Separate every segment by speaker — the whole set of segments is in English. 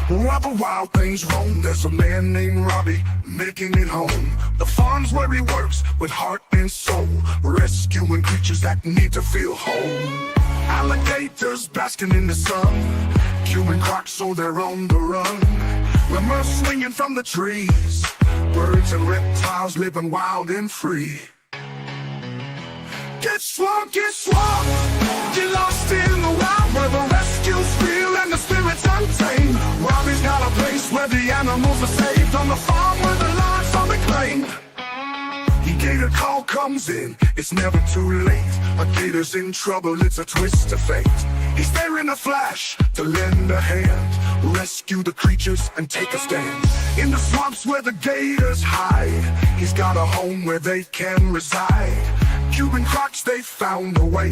Speaker 1: While the wild things roam, there's a man named Robbie making it home. The farm's where he works with heart and soul, rescuing creatures that need to feel home. Alligators basking in the sun, human crocs so they're on the run. Lemurs swinging from the trees, birds and reptiles living wild and free. Get swamped, get lost in the wild where the rescue's real and the spirit's untamed. Robbie's got a place where the animals are saved, on the farm where the lives are reclaimed. The Gator call comes in, it's never too late. A gator's in trouble, it's a twist of fate. He's there in a flash to lend a hand, rescue the creatures and take a stand. In the swamps where the gators hide, he's got a home where they can reside. Human crocs, they found a way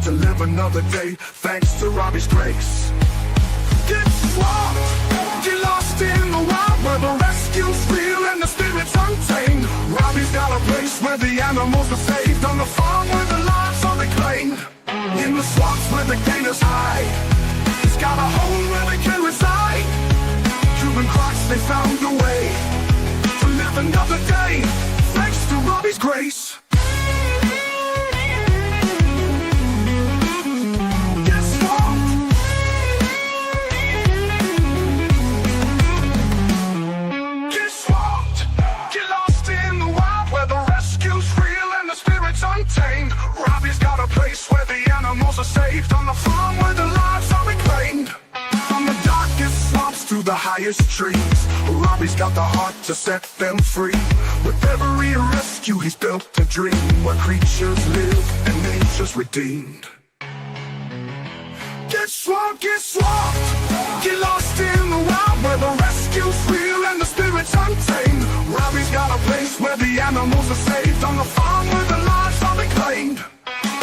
Speaker 1: to live another day, thanks to Robbie's grace. Get swamped, get lost in the wild where the rescue's real and the spirit's untamed. Robbie's got a place where the animals are saved, on the farm where the lives are reclaimed. In the swamps where the gators hide, he's got a home where they can reside. Human crocs, they found a way to live another day, thanks to Robbie's grace. Untamed. Robbie's got a place where the animals are saved, on the farm where the lives are reclaimed. From the darkest swamps to the highest trees, Robbie's got the heart to set them free. With every rescue he's built a dream, where creatures live and nature's redeemed. Get swamped, get lost in the wild where the rescue's real and the spirit's untamed. Robbie's got a place where the animals are saved, on the farm where the lives are reclaimed.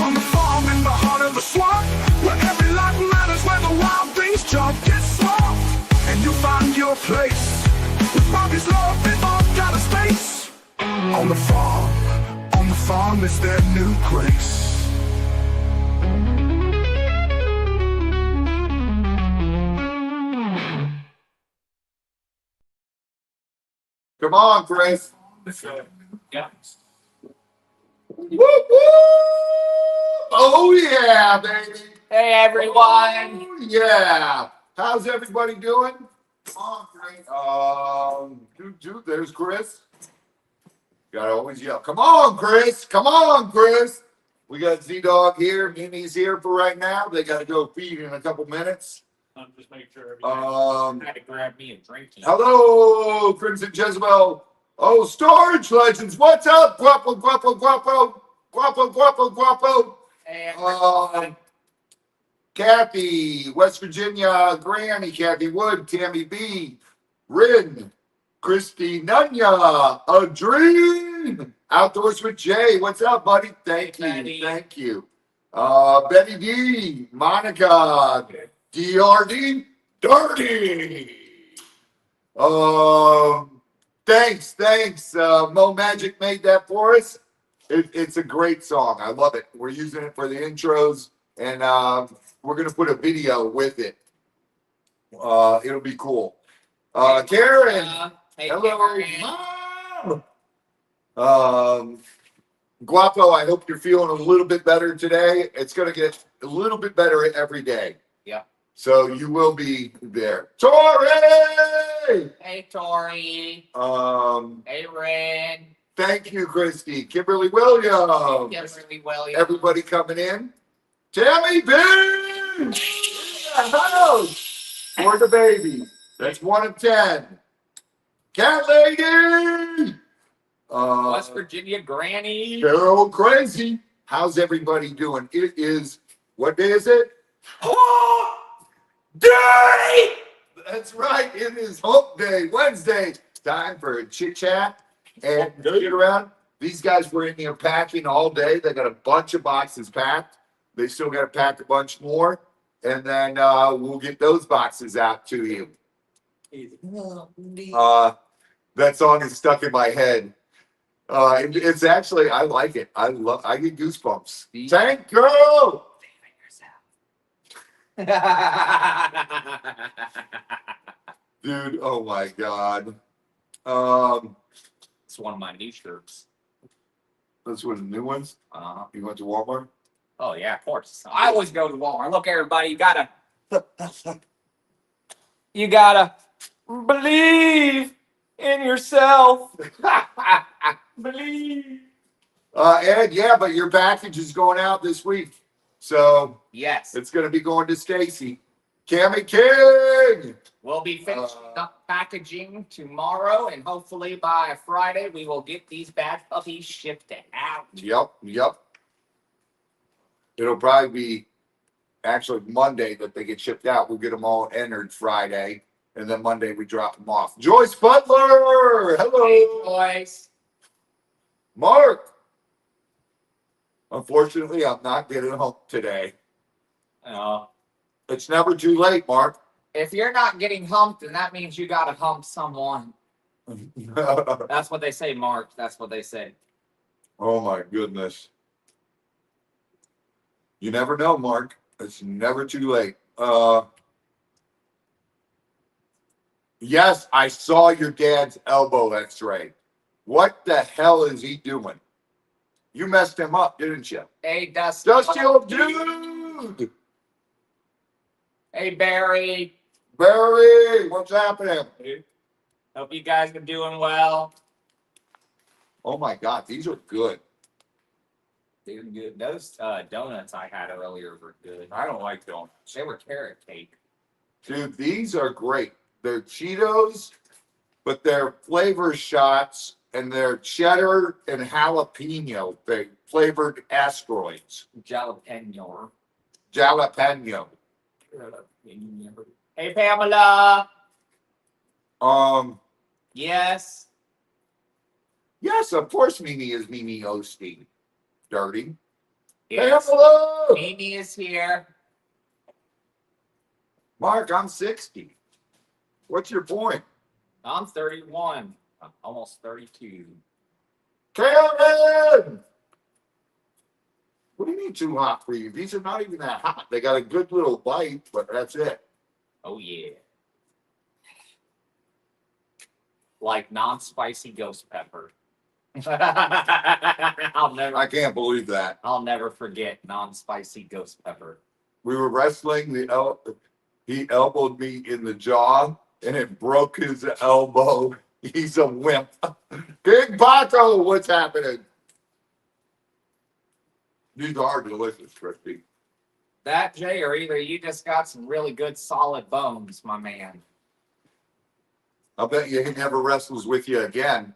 Speaker 1: On the farm in the heart of the swamp, where every life matters, where the wild things jump. Get swamped, and you'll find your place. With Robbie's love, they've all got a space. On the farm is their new grace.
Speaker 2: Come on, Chris.
Speaker 3: Yeah.
Speaker 2: Woo, woo! Oh, yeah, baby.
Speaker 3: Hey, everyone.
Speaker 2: Oh, yeah. How's everybody doing? Come on, Chris. There's Chris. Gotta always yell. Come on, Chris. Come on, Chris. We got Z-Dog here. Mimi's here for right now. They gotta go feed in a couple minutes.
Speaker 3: Just make sure everything.
Speaker 2: Had
Speaker 3: to grab me a drink.
Speaker 2: Hello, Crimson Jezebel. Oh, Storage Legends. What's up? Guapo, guapo, guapo. Guapo, guapo, guapo.
Speaker 3: Hey,
Speaker 2: Kathy, West Virginia, Granny, Kathy Wood, Tammy B, Rin, Christy Nunya, A Dream, Outdoors with Jay. What's up, buddy? Thank you.
Speaker 3: Betty.
Speaker 2: Thank you. Betty D, Monica, DRD, Dirty. Thanks. Mo Magic made that for us. It's a great song. I love it. We're using it for the intros, and we're gonna put a video with it. It'll be cool. Karen,
Speaker 3: hey,
Speaker 2: hello,
Speaker 3: Karen.
Speaker 2: Mom. Guapo, I hope you're feeling a little bit better today. It's gonna get a little bit better every day.
Speaker 3: Yeah.
Speaker 2: So you will be there. Tori!
Speaker 3: Hey, Tori. Hey, Ren.
Speaker 2: Thank you, Christy. Kimberly Williams.
Speaker 3: Kimberly Williams.
Speaker 2: Everybody coming in. Tammy B! In the house for the baby. That's 1 of 10. Cat Lady!
Speaker 3: West Virginia Granny.
Speaker 2: Carol Crazy. How's everybody doing? It is, what day is it?
Speaker 3: Day!
Speaker 2: That's right. It is Hump Day, Wednesday. Time for a chit-chat and get around. These guys were in here packing all day. They got a bunch of boxes packed. They still got to pack a bunch more. And then we'll get those boxes out to you. That song is stuck in my head. It's actually, I like it. I get goosebumps. Tank Girl! Dude, oh my God.
Speaker 3: It's one of my new shirts.
Speaker 2: That's one of the new ones. You went to Walmart?
Speaker 3: Oh yeah, of course. I always go to Walmart. Look, everybody, you gotta believe in yourself. Believe.
Speaker 2: Ed, yeah, but your package is going out this week. So
Speaker 3: Yes,
Speaker 2: it's going to be going to Stacy. Cammy King!
Speaker 3: we'll be finishing up packaging tomorrow, and hopefully by Friday we will get these bad puppies shipped out.
Speaker 2: Yep. It'll probably be actually Monday that they get shipped out. We'll get them all entered Friday, and then Monday we drop them off. Joyce Butler! Hello!
Speaker 3: Hey, boys.
Speaker 2: Mark! Unfortunately, I'm not getting home today. It's never too late, Mark.
Speaker 3: If you're not getting humped, then that means you gotta hump someone. That's what they say, Mark. That's what they say.
Speaker 2: Oh my goodness. You never know, Mark. It's never too late. Yes, I saw your dad's elbow x-ray. What the hell is he doing? You messed him up, didn't you?
Speaker 3: Hey, Dusty.
Speaker 2: Dusty, old dude!
Speaker 3: Hey, Barry.
Speaker 2: Barry, what's happening?
Speaker 3: Hope you guys are doing well.
Speaker 2: Oh my God, these are good.
Speaker 3: Doing good. Those donuts I had earlier were good.
Speaker 2: I don't like donuts.
Speaker 3: They were carrot cake.
Speaker 2: Dude, these are great. They're Cheetos, but they're flavor shots, and they're cheddar and jalapeno. They flavored asteroids.
Speaker 3: Jalapeno.
Speaker 2: Jalapeno.
Speaker 3: Hey, Pamela. Yes.
Speaker 2: Yes, of course Mimi is Mimi Osteen. Dirty.
Speaker 3: Yes.
Speaker 2: Pamela!
Speaker 3: Amy is here.
Speaker 2: Mark, I'm 60. What's your point?
Speaker 3: I'm 31. I'm almost 32.
Speaker 2: Karen! What do you mean too hot for you? These are not even that hot. They got a good little bite, but that's it.
Speaker 3: Oh, yeah. Like non-spicy ghost pepper.
Speaker 2: I can't believe that.
Speaker 3: I'll never forget non-spicy ghost pepper.
Speaker 2: We were wrestling. He elbowed me in the jaw, and it broke his elbow. He's a wimp. Big Bato, what's happening? These are delicious, Christy.
Speaker 3: That, Jay, or either you just got some really good solid bones, my man.
Speaker 2: I'll bet you he never wrestles with you again.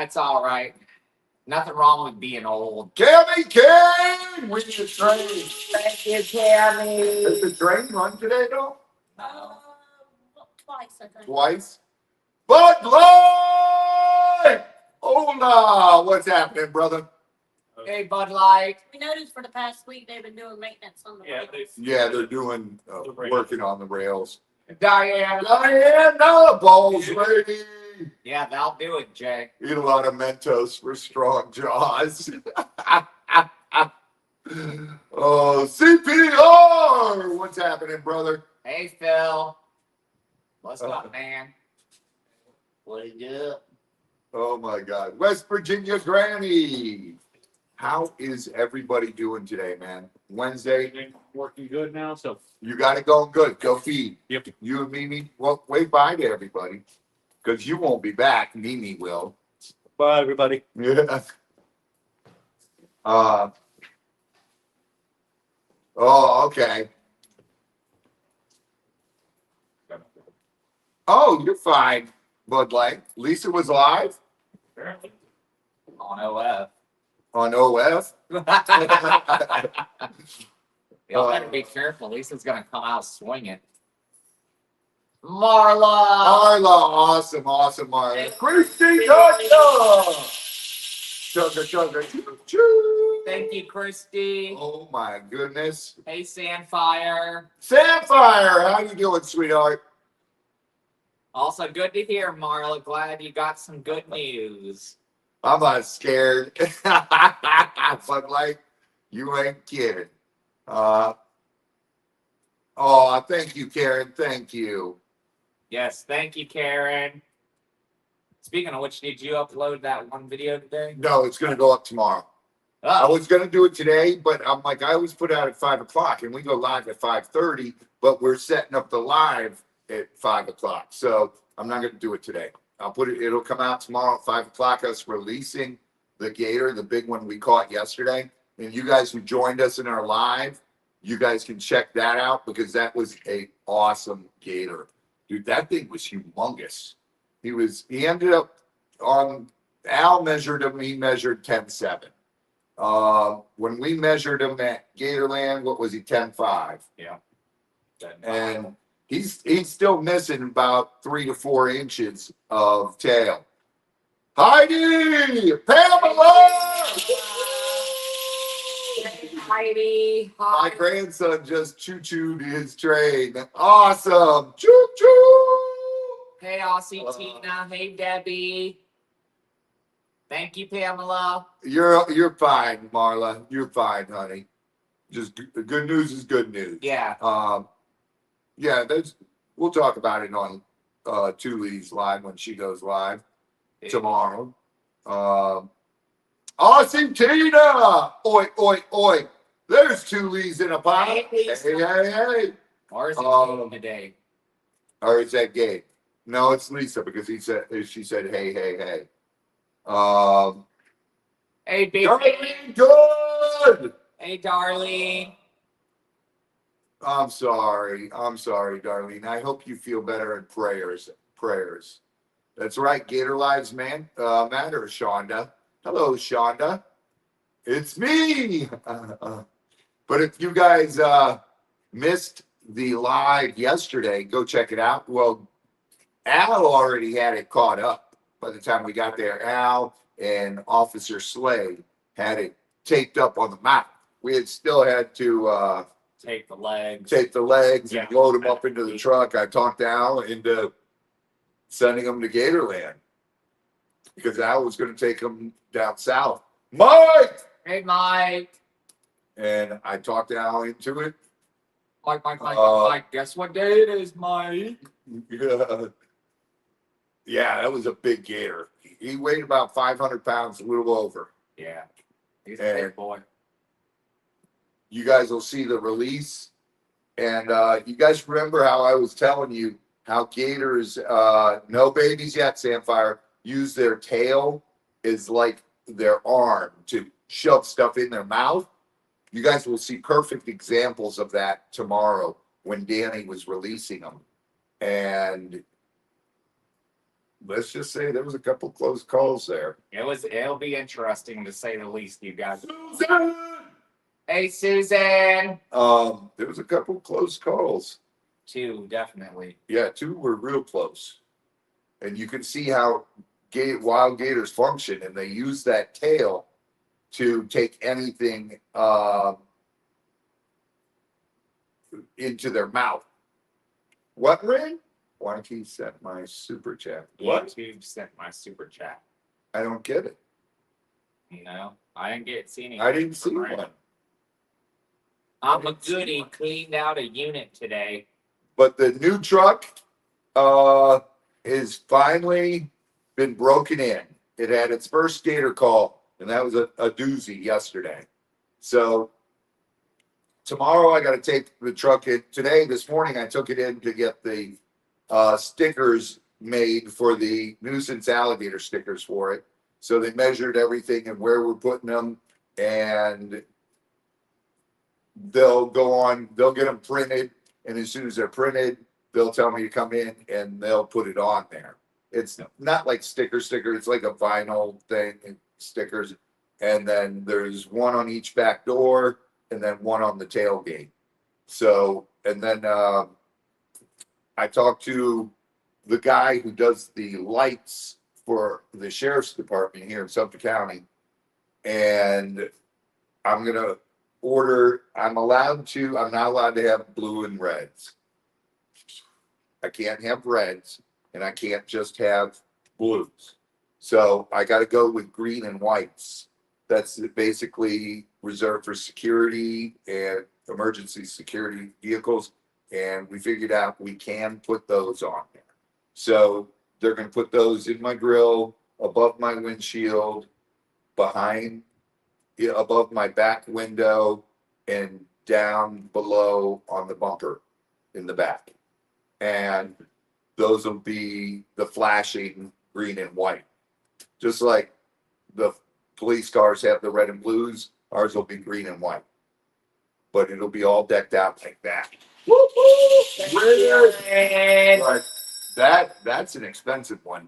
Speaker 3: It's all right. Nothing wrong with being old.
Speaker 2: Cammy King! We need a train.
Speaker 3: Thank you, Tammy.
Speaker 2: Does the train run today, though?
Speaker 4: Twice, I think.
Speaker 2: Twice? Bud Light! Hola! What's happening, brother?
Speaker 3: Hey, Bud Light.
Speaker 4: We noticed for the past week they've been doing maintenance on the rails.
Speaker 2: Yeah, they're doing, working on the rails.
Speaker 3: Diane.
Speaker 2: Diana, balls lady!
Speaker 3: Yeah, that'll do it, Jay.
Speaker 2: Eat a lot of Mentos for strong jaws. Oh, CPR! What's happening, brother?
Speaker 3: Hey, Phil. What's up, man? What is up?
Speaker 2: Oh my God. West Virginia Granny. How is everybody doing today, man? Wednesday.
Speaker 5: Working good now, so
Speaker 2: You got it going good. Go feed.
Speaker 5: Yep.
Speaker 2: You and Mimi, well, wave bye to everybody. Because you won't be back. Mimi will.
Speaker 5: bye everybody.
Speaker 2: Yeah. Oh, okay. Oh, you're fine, Bud Light. Lisa was live
Speaker 3: On OF.
Speaker 2: on OF.
Speaker 3: Y'all better be careful. Lisa's gonna come out swinging. Marla.
Speaker 2: Marla, awesome, Marla. Christy Sugar, sugar, choo, choo.
Speaker 3: Thank you, Christy.
Speaker 2: Oh my goodness.
Speaker 3: Hey, Sandfire.
Speaker 2: Sapphire, how you doing, sweetheart?
Speaker 3: Also, good to hear, Marla. Glad you got some good news.
Speaker 2: I'm not scared. But like, you ain't kidding. Oh, thank you, Karen. Thank you.
Speaker 3: Yes, thank you, Karen. Speaking of which, did you upload that one video today?
Speaker 2: No, it's gonna go up tomorrow. I
Speaker 3: Oh,
Speaker 2: was gonna do it today, but I'm like, I always put out at 5 o'clock, and we go live at 5:30. But we're setting up the live at 5 o'clock, so I'm not gonna do it today. I'll put it. It'll come out tomorrow at 5 o'clock. Us releasing the Gator, the big one we caught yesterday, and you guys who joined us in our live, you guys can check that out because that was a awesome Gator, dude. That thing was humongous. He ended up on. Al measured him. He measured 10.7. When we measured him at Gatorland, what was he, 10.5?
Speaker 3: yeah.
Speaker 2: And he's still missing about 3 to 4 inches of tail. Heidi, Pamela,
Speaker 3: Heidi,
Speaker 2: my
Speaker 3: hi.
Speaker 2: grandson just choo-chooed his train. Awesome, choo-choo.
Speaker 3: Hey, Aussie Tina. Hey, Debbie. Thank you, Pamela.
Speaker 2: You're fine, Marla. You're fine, honey. Just good news is good news.
Speaker 3: Yeah.
Speaker 2: Yeah, we'll talk about it on Tuli's live when she goes live tomorrow. Awesome Tina! Oi, oi, oi. There's Tuli's in a pot.
Speaker 3: Hey,
Speaker 2: Hey, hey, hey.
Speaker 3: Or is it today?
Speaker 2: Or is that Gabe? No, it's Lisa because she said hey, hey, hey.
Speaker 3: Hey, baby.
Speaker 2: Darlene, good.
Speaker 3: Hey, darling.
Speaker 2: I'm sorry, Darlene. I hope you feel better in prayers. Prayers. That's right. Gator lives matter, Shonda. Hello, Shonda. It's me. But if you guys missed the live yesterday, go check it out. Well, Al already had it caught up by the time we got there. Al and Officer Slade had it taped up on the mouth. We had still had to
Speaker 3: Take the legs.
Speaker 2: And load them up into the truck. I talked Al into sending them to Gatorland because Al was going to take them down south. Mike!
Speaker 3: Hey, Mike.
Speaker 2: And I talked Al into it.
Speaker 3: Mike. Guess what day it is, Mike?
Speaker 2: Yeah, that was a big gator. He weighed about 500 pounds, a little over.
Speaker 3: Yeah. He's a big boy.
Speaker 2: You guys will see the release. And you guys remember how I was telling you how gators, no babies yet, Samfire, use their tail is like their arm to shove stuff in their mouth? You guys will see perfect examples of that tomorrow when Danny was releasing them. And let's just say there was a couple close calls there.
Speaker 3: It'll be interesting to say the least, you guys.
Speaker 2: Susan!
Speaker 3: Hey, Susan.
Speaker 2: There was a couple close calls.
Speaker 3: 2, definitely.
Speaker 2: Yeah, 2 were real close. And you can see how wild gators function, and they use that tail to take anything into their mouth. What, Ray? Why don't you send my super chat? What?
Speaker 3: YouTube sent my super chat.
Speaker 2: I don't get it.
Speaker 3: No, I didn't see any.
Speaker 2: I didn't see one.
Speaker 3: I'm a goodie. Cleaned out a unit today.
Speaker 2: But the new truck has finally been broken in. It had its first Gator call, and that was a doozy yesterday. So tomorrow I got to take the truck in. This morning I took it in to get the stickers made for the nuisance alligator stickers for it. So they measured everything and where we're putting them, and they'll get them printed. And as soon as they're printed, they'll tell me to come in and they'll put it on there. It's not like sticker. It's like a vinyl thing and stickers. And then there's one on each back door and then one on the tailgate. So, and then I talked to the guy who does the lights for the sheriff's department here in Suffolk County. And I'm going to I'm not allowed to have blue and reds. I can't have reds, and I can't just have blues. So I got to go with green and whites. That's basically reserved for security and emergency security vehicles. And we figured out we can put those on there. So they're going to put those in my grill, above my windshield, behind, above my back window, and down below on the bumper in the back. And those will be the flashing green and white. Just like the police cars have the red and blues, ours will be green and white. But it'll be all decked out like that. But that's an expensive one.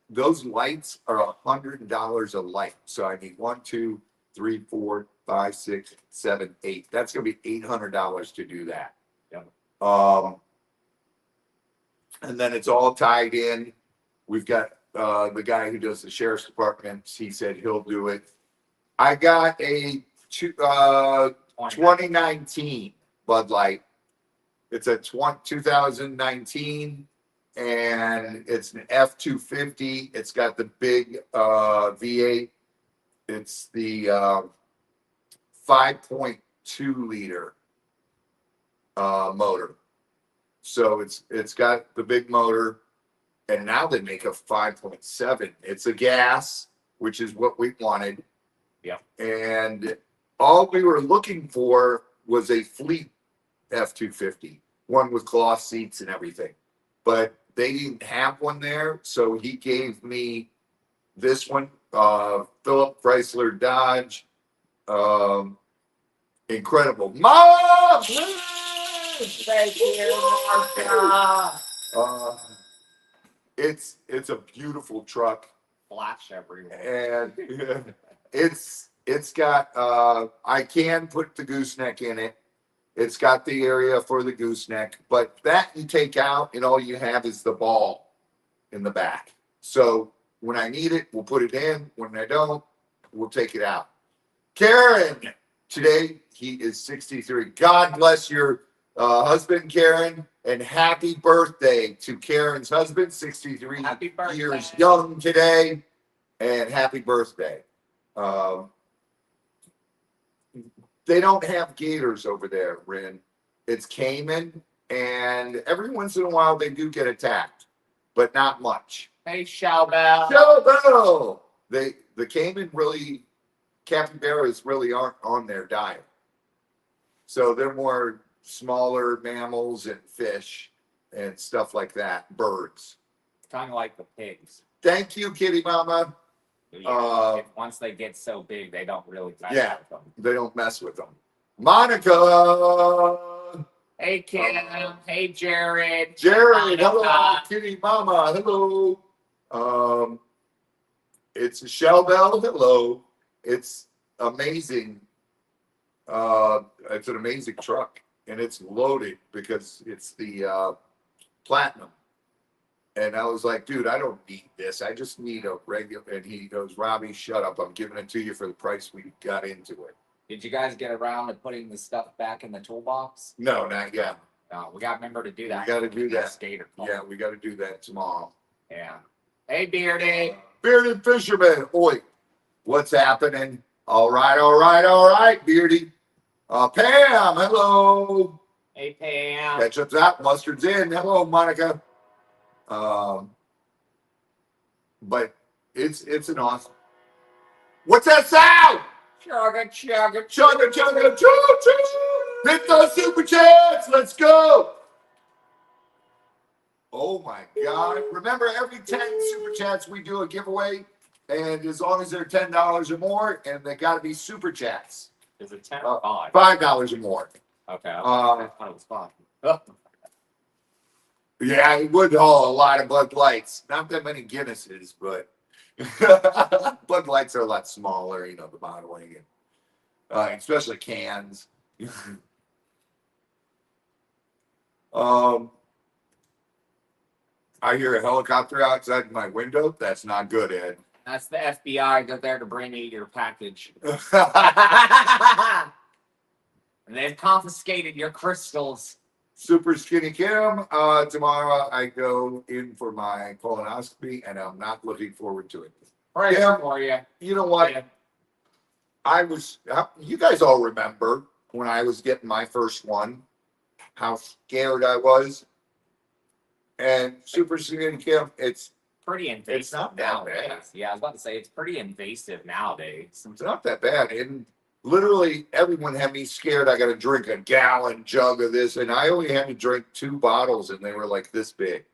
Speaker 2: Those lights are $100 a light. So I need 1, 2, 3, 4, 5, 6, 7, 8. That's gonna be $800 to do that. And then it's all tied in. We've got the guy who does the sheriff's department. He said he'll do it. I got a 2019 Bud Light. It's a 2019, and it's an F-250. It's got the big V8. It's the 5.2 liter motor. So it's got the big motor, and now they make a 5.7. It's a gas, which is what we wanted.
Speaker 3: Yeah.
Speaker 2: And all we were looking for was a fleet F-250, one with cloth seats and everything. But they didn't have one there, so he gave me this one, Philip Chrysler Dodge. Incredible. Mom!
Speaker 3: Thank you, Martha.
Speaker 2: It's a beautiful truck,
Speaker 3: Flash everywhere.
Speaker 2: and it's got I can put the gooseneck in it. It's got the area for the gooseneck, but that you take out, and all you have is the ball in the back. So when I need it, we'll put it in. When I don't, we'll take it out. Karen, today he is 63. God bless your husband, Karen, and happy birthday to Karen's husband, 63
Speaker 3: Happy birthday.
Speaker 2: years young today, and happy birthday. They don't have gators over there, Rin. It's Cayman, and every once in a while they do get attacked, but not much.
Speaker 3: Hey, Showbell.
Speaker 2: Showbell! The Cayman capybaras really aren't on their diet. So they're more smaller mammals and fish and stuff like that, birds.
Speaker 3: Kind of like the pigs.
Speaker 2: Thank you, Kitty Mama.
Speaker 3: Yeah, once they get so big, they don't really mess with them.
Speaker 2: They don't mess with them. Monica.
Speaker 3: Hey, Kim. Hey, Jared.
Speaker 2: Jared.
Speaker 3: Monica.
Speaker 2: Hello, Kitty Mama. Hello. It's a shell bell. Hello. It's amazing. It's an amazing truck, and it's loaded because it's the platinum. And I was like, dude, I don't need this. I just need a regular. And he goes, Robbie, shut up. I'm giving it to you for the price we got into it.
Speaker 3: Did you guys get around to putting the stuff back in the toolbox?
Speaker 2: No, not yet.
Speaker 3: No, we got to remember to do that.
Speaker 2: We got to do that.
Speaker 3: Gator.
Speaker 2: Yeah, we got to do that tomorrow.
Speaker 3: Yeah. Hey, Beardy.
Speaker 2: Bearded Fisherman. Oi, what's happening? All right, Beardy. Pam, hello.
Speaker 3: Hey, Pam.
Speaker 2: Ketchup's out, mustard's in. Hello, Monica. But it's an awesome. What's that sound?
Speaker 3: Chugga, chugga,
Speaker 2: Chugga, chugga, choo, choo. Hit those super chats. Let's go. Oh my God. Remember, every 10 super chats, we do a giveaway. And as long as they're $10 or more, and they got to be super chats.
Speaker 3: Is it 10 or 5?
Speaker 2: $5 or more.
Speaker 3: Okay. I thought it was 5. Oh.
Speaker 2: Yeah, it would haul a lot of Bud Lights. Not that many Guinnesses, but Bud Lights are a lot smaller, the bottling, and especially cans. I hear a helicopter outside my window. That's not good, Ed.
Speaker 3: That's the FBI. They're there to bring you your package. And they've confiscated your crystals.
Speaker 2: Super Skinny Kim. Tomorrow I go in for my colonoscopy, and I'm not looking forward to it.
Speaker 3: Pray
Speaker 2: Yeah.
Speaker 3: for you.
Speaker 2: You know what?
Speaker 3: Yeah.
Speaker 2: You guys all remember when I was getting my first one, how scared I was. And Super Skinny Kim, it's
Speaker 3: Pretty invasive
Speaker 2: not that bad.
Speaker 3: nowadays. Yeah, I was about to say it's pretty invasive nowadays.
Speaker 2: not that bad. And literally everyone had me scared. I got to drink a gallon jug of this, and I only had to drink 2 bottles, and they were like this big.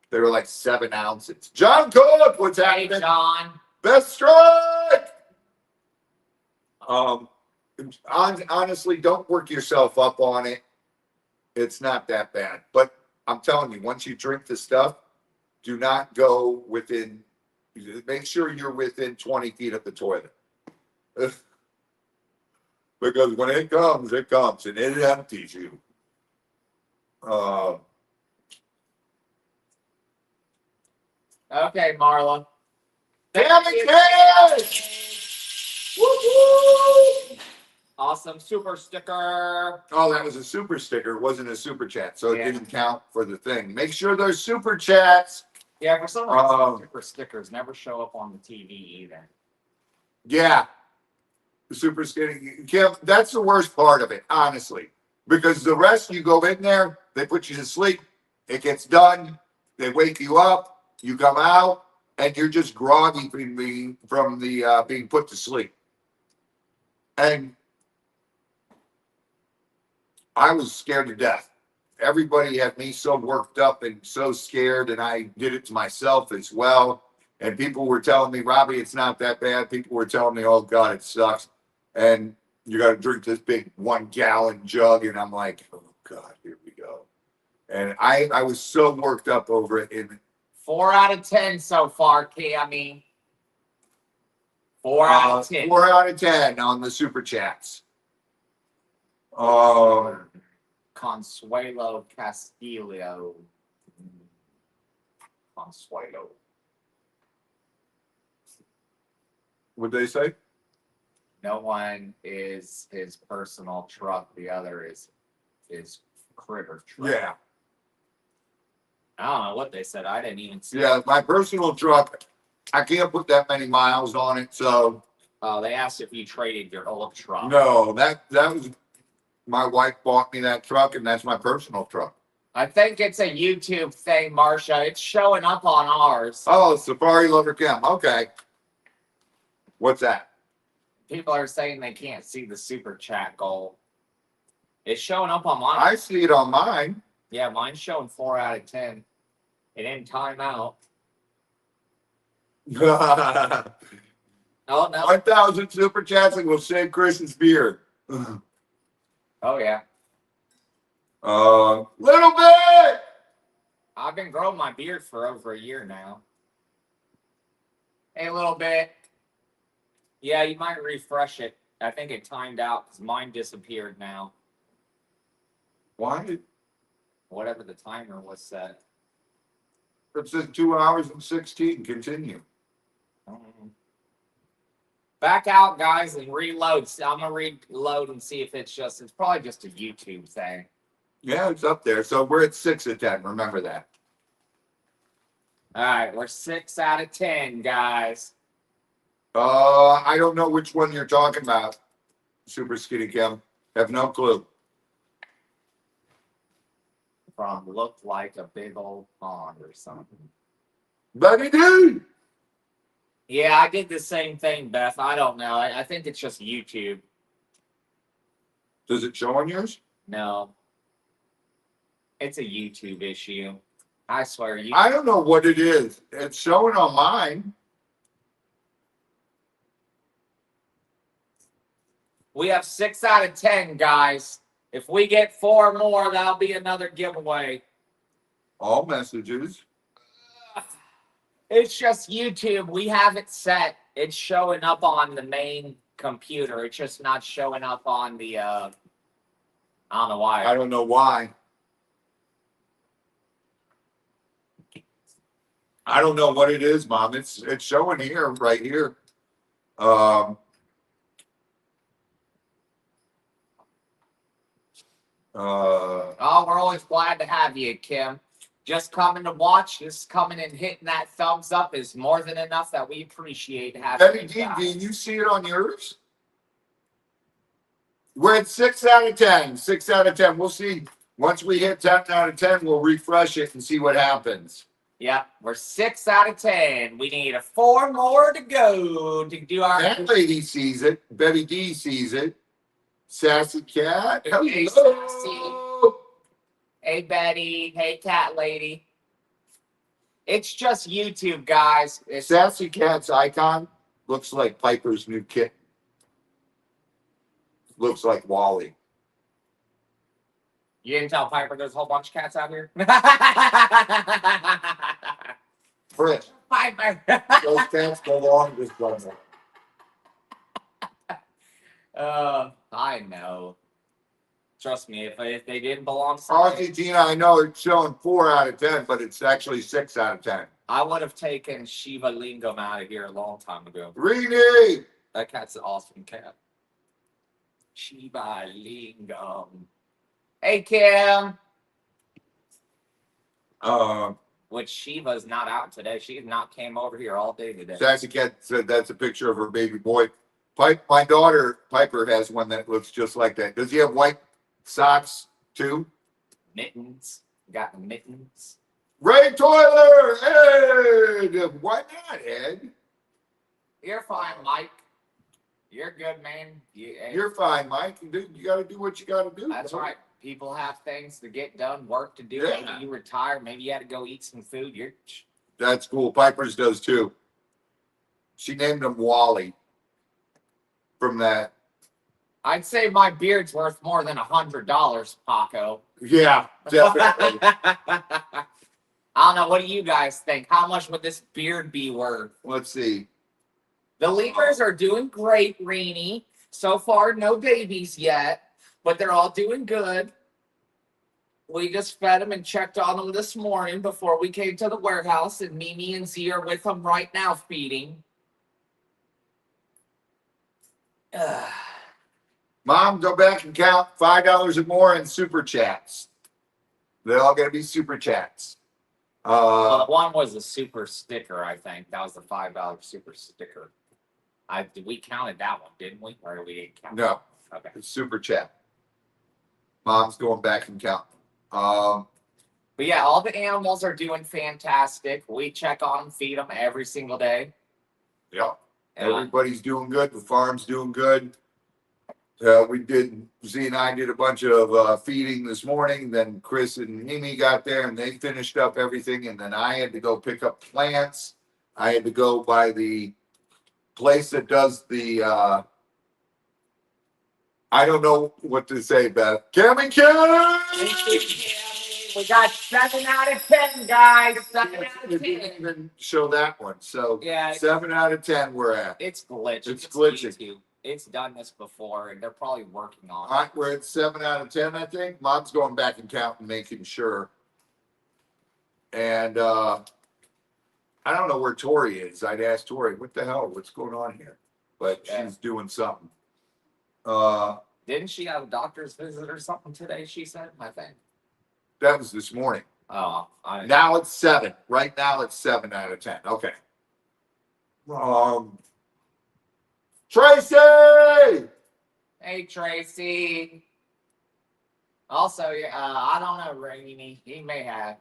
Speaker 2: They were like 7 ounces. John Cook, what's
Speaker 3: Hey,
Speaker 2: happening?
Speaker 3: John.
Speaker 2: Best strike. Honestly, don't work yourself up on it. It's not that bad. But I'm telling you, once you drink the stuff, do not go within. Make sure you're within 20 feet of the toilet. Because when it comes, and it empties you.
Speaker 3: Okay, Marla.
Speaker 2: Damn it, Woo-hoo!
Speaker 3: Awesome super sticker.
Speaker 2: Oh, that was a super sticker. It wasn't a super chat, so it
Speaker 3: Yeah.
Speaker 2: didn't count for the thing. Make sure there's super chats.
Speaker 3: Yeah, for some reason, super stickers never show up on the TV either.
Speaker 2: Yeah. The super skinny. Kim, that's the worst part of it, honestly. Because the rest, you go in there, they put you to sleep, it gets done, they wake you up, you come out, and you're just groggy from the being put to sleep. And I was scared to death. Everybody had me so worked up and so scared, and I did it to myself as well. And people were telling me, Robbie, it's not that bad. People were telling me, oh God, it sucks. And you got to drink this big 1 gallon jug. And I'm like, oh God, here we go. And I was so worked up over it. And
Speaker 3: 4 out of 10 so far, Cammy. 4 out of 10.
Speaker 2: 4 out of 10 on the super chats.
Speaker 3: Consuelo Castillo. Consuelo.
Speaker 2: What'd they say?
Speaker 3: No one is his personal truck. The other is his critter truck.
Speaker 2: Yeah.
Speaker 3: I don't know what they said. I didn't even see.
Speaker 2: Yeah, my personal truck, I can't put that many miles on it. So,
Speaker 3: They asked if you traded your old truck.
Speaker 2: no, that was my wife bought me that truck, and that's my personal truck.
Speaker 3: I think it's a YouTube thing, Marsha. It's showing up on ours.
Speaker 2: Oh, Safari Lover Cam. Okay. What's that?
Speaker 3: People are saying they can't see the super chat goal. It's showing up on mine.
Speaker 2: I see it on mine.
Speaker 3: Yeah, mine's showing 4 out of 10. It didn't time out. Oh no.
Speaker 2: 1,000 super chats and we'll save Chris's beard.
Speaker 3: Oh yeah.
Speaker 2: Little bit.
Speaker 3: I've been growing my beard for over a year now. Hey, a little bit. Yeah, you might refresh it. I think it timed out because mine disappeared now.
Speaker 2: Why?
Speaker 3: Whatever the timer was set.
Speaker 2: It says 2 hours and 16. Continue.
Speaker 3: Back out, guys, and reload. So I'm gonna reload and see if it's probably just a YouTube thing.
Speaker 2: Yeah, it's up there. So we're at 6 of 10. Remember that.
Speaker 3: All right, we're 6 out of 10, guys.
Speaker 2: I don't know which one you're talking about. Super Skinny Kim. Have no clue.
Speaker 3: From looked like a big old pond or something.
Speaker 2: Buddy dude.
Speaker 3: Yeah, I did the same thing, Beth. I don't know. I think it's just YouTube.
Speaker 2: Does it show on yours?
Speaker 3: No. It's a YouTube issue. I swear.
Speaker 2: I don't know what it is. It's showing on mine.
Speaker 3: We have 6 out of 10, guys. If we get 4 more, that'll be another giveaway.
Speaker 2: All messages.
Speaker 3: It's just YouTube. We have it set. It's showing up on the main computer. It's just not showing up on the, I don't know why.
Speaker 2: I don't know why. I don't know what it is, Mom. It's showing here, right here.
Speaker 3: Oh, we're always glad to have you, Kim. Just coming to watch, just coming and hitting that thumbs up is more than enough that we appreciate having
Speaker 2: Betty
Speaker 3: you
Speaker 2: D,
Speaker 3: guys.
Speaker 2: can you see it on yours? We're at 6 out of 10. 6 out of 10. We'll see. Once we hit 10 out of 10, we'll refresh it and see what happens.
Speaker 3: Yep, we're 6 out of 10. We need 4 more to go to do our.
Speaker 2: That lady sees it. Betty D sees it. Sassy Cat.
Speaker 3: Hey,
Speaker 2: Hello.
Speaker 3: Hey, Betty. Hey, cat lady. It's just YouTube, guys. It's
Speaker 2: Sassy Cat's icon looks like Piper's new kitten. Looks like Wally.
Speaker 3: You didn't tell Piper there's a whole bunch of cats out here?
Speaker 2: Chris,
Speaker 3: Piper.
Speaker 2: those cats belong to someone.
Speaker 3: I know. Trust me, if they didn't belong to somebody,
Speaker 2: Argentina, I know it's showing 4 out of 10, but it's actually 6 out of 10.
Speaker 3: I would have taken Shiva Lingam out of here a long time ago.
Speaker 2: Rini!
Speaker 3: That cat's an awesome cat. Shiva Lingam. Hey, Kim. Which Shiva's not out today. She has not came over here all day today.
Speaker 2: Sassy Cat said that's a picture of her baby boy. My daughter, Piper, has one that looks just like that. Does he have white socks, too?
Speaker 3: Mittens. Got mittens.
Speaker 2: Ray Toiler! Ed! Why not, Ed?
Speaker 3: You're fine, Mike. You're good, man.
Speaker 2: You're fine, Mike. You got to do what you got to do.
Speaker 3: That's
Speaker 2: bro.
Speaker 3: right. People have things to get done, work to do.
Speaker 2: Yeah.
Speaker 3: Maybe you retire. Maybe you had to go eat some food.
Speaker 2: That's cool. Piper's does, too. She named him Wally from that.
Speaker 3: I'd say my beard's worth more than $100, Paco.
Speaker 2: Yeah, definitely.
Speaker 3: I don't know. What do you guys think? How much would this beard be worth?
Speaker 2: Let's see.
Speaker 3: The Lemurs are doing great, Reenie. So far, no babies yet, but they're all doing good. We just fed them and checked on them this morning before we came to the warehouse, and Mimi and Z are with them right now feeding.
Speaker 2: Mom, go back and count $5 or more in super chats. They're all going to be super chats.
Speaker 3: Well, one was a super sticker, I think. That was the $5 super sticker. We counted that one, didn't we? Or we didn't count?
Speaker 2: No,
Speaker 3: Okay.
Speaker 2: it's super chat. Mom's going back and counting.
Speaker 3: But yeah, all the animals are doing fantastic. We check on them, feed them every single day.
Speaker 2: Yeah.
Speaker 3: And
Speaker 2: Everybody's doing good. The farm's doing good. Z and I did a bunch of feeding this morning. Then Chris and Mimi got there and they finished up everything. And then I had to go pick up plants. I had to go by the place that does the, I don't know what to say, Beth. Cammy Kim!
Speaker 3: we got 7 out of 10, guys. 7 out
Speaker 2: It
Speaker 3: of 10.
Speaker 2: didn't even show that one. So
Speaker 3: Yeah,
Speaker 2: 7 out of 10 we're at.
Speaker 3: it's glitched.
Speaker 2: It's glitching.
Speaker 3: YouTube. It's done this before, and they're probably working on
Speaker 2: All
Speaker 3: it.
Speaker 2: right, we're at 7 out of 10, I think. Mom's going back and counting, making sure. And I don't know where Tori is. I'd ask Tori, what the hell? What's going on here? But
Speaker 3: Yeah.
Speaker 2: she's doing something.
Speaker 3: Didn't she have a doctor's visit or something today, she said? I think.
Speaker 2: That was this morning.
Speaker 3: Oh,
Speaker 2: Now it's 7. Right now it's 7 out of 10. Okay. Tracy!
Speaker 3: Hey, Tracy. Also, I don't know, Rainy. He may have.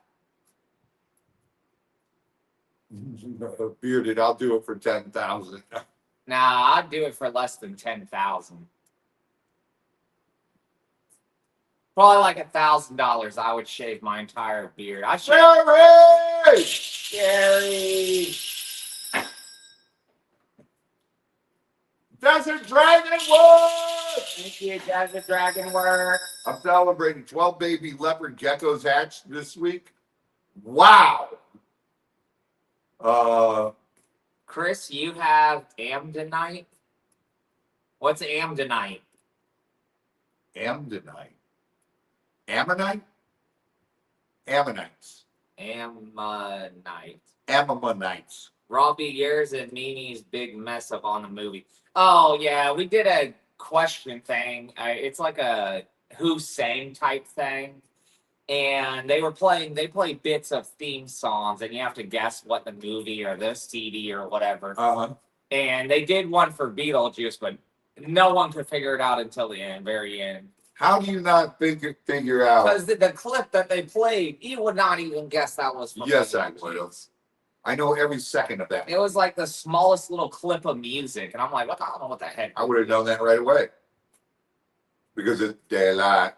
Speaker 2: Bearded, I'll do it for 10,000.
Speaker 3: Nah, I'd do it for less than 10,000. Probably like $1,000. I would shave my entire beard. I should.
Speaker 2: Jerry!
Speaker 3: Gary.
Speaker 2: Desert Dragon Wood!
Speaker 3: Thank you, Desert Dragon Work.
Speaker 2: I'm celebrating 12 baby leopard geckos hatched this week. Wow.
Speaker 3: Chris, you have Ammonite. What's Ammonite?
Speaker 2: Ammonite. Ammonite? Ammonites.
Speaker 3: Ammonite.
Speaker 2: Ammonites.
Speaker 3: Robbie Years and Mimi's big mess up on the movie. Oh yeah, we did a question thing. It's like a Who Sang type thing. And they play bits of theme songs, and you have to guess what the movie or the CD or whatever. And they did one for Beetlejuice, but no one could figure it out until the end, very end.
Speaker 2: How do you not figure out?
Speaker 3: Because the clip that they played, you would not even guess that was from
Speaker 2: Yes, I
Speaker 3: Beetlejuice.
Speaker 2: would. I know every second of that.
Speaker 3: It was like the smallest little clip of music, and I'm like, I don't know what the heck.
Speaker 2: I would have known that right away. Because it's daylight.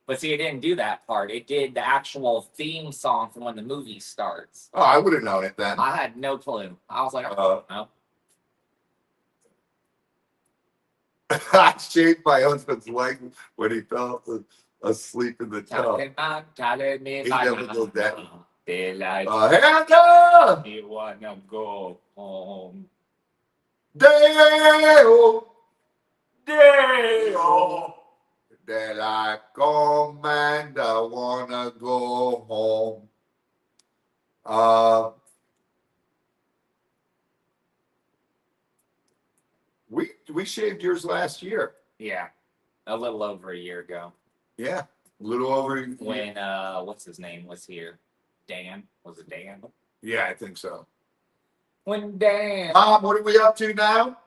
Speaker 3: But see, it didn't do that part. It did the actual theme song from when the movie starts.
Speaker 2: Oh, I would have known it then.
Speaker 3: I had no clue. I was like, I don't know.
Speaker 2: I shaved my husband's leg when he fell asleep in the tub. He never did that. Hannah!
Speaker 3: You wanna go home?
Speaker 2: Dale!
Speaker 3: Dale!
Speaker 2: Daylight come and I wanna go home. We shaved yours last year.
Speaker 3: Yeah, a little over a year ago.
Speaker 2: Yeah, a little over.
Speaker 3: When what's his name was here? Dan? Was it Dan?
Speaker 2: Yeah, I think so.
Speaker 3: When Dan.
Speaker 2: Mom, what are we up to now?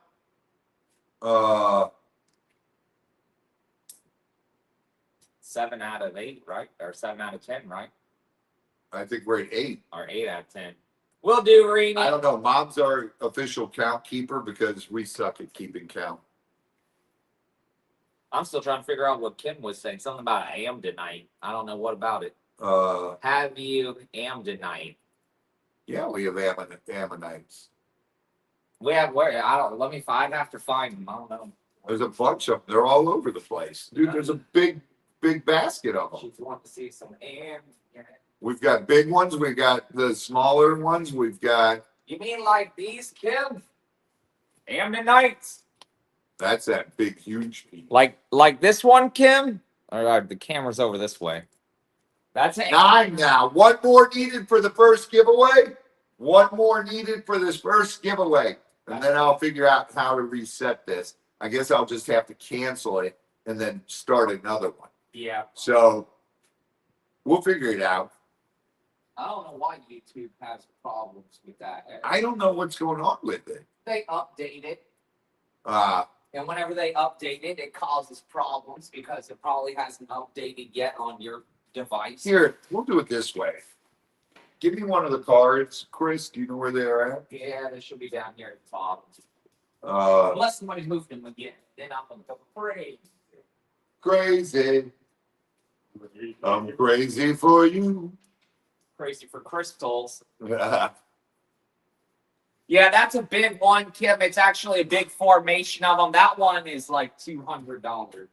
Speaker 3: 7 out of 8, right? Or 7 out of 10, right?
Speaker 2: I think we're at 8.
Speaker 3: Or 8 out of 10. We'll do, Reenie.
Speaker 2: I don't know. Mom's our official count keeper because we suck at keeping count.
Speaker 3: I'm still trying to figure out what Kim was saying. Something about am tonight. I don't know what about it. Have you am tonight?
Speaker 2: Yeah, we have Ammonites.
Speaker 3: We have where? I don't. I'd have to find them. I don't know.
Speaker 2: There's a bunch of them. They're all over the place, dude. There's a big basket of them.
Speaker 3: She wants to see some am.
Speaker 2: We've got big ones. We've got the smaller ones. We've got.
Speaker 3: You mean like these, Kim? Am tonights.
Speaker 2: That's that big, huge piece.
Speaker 3: Like this one, Kim? Or the camera's over this way. That's it.
Speaker 2: 9 now. One more needed for the first giveaway. One more needed for this first giveaway. And then I'll figure out how to reset this. I guess I'll just have to cancel it and then start another one.
Speaker 3: Yeah.
Speaker 2: So we'll figure it out.
Speaker 3: I don't know why YouTube has problems with that.
Speaker 2: I don't know what's going on with it.
Speaker 3: They update it. And whenever they update it, it causes problems because it probably hasn't updated yet on your device.
Speaker 2: Here, we'll do it this way. Give me one of the cards, Chris. Do you know where they're at?
Speaker 3: Yeah, they should be down here at the bottom.
Speaker 2: Uh,
Speaker 3: Unless somebody's moved them again, then I'm gonna go crazy.
Speaker 2: Crazy. I'm crazy for you.
Speaker 3: Crazy for crystals. Yeah, that's a big one, Kim. It's actually a big formation of them. That one is like $200.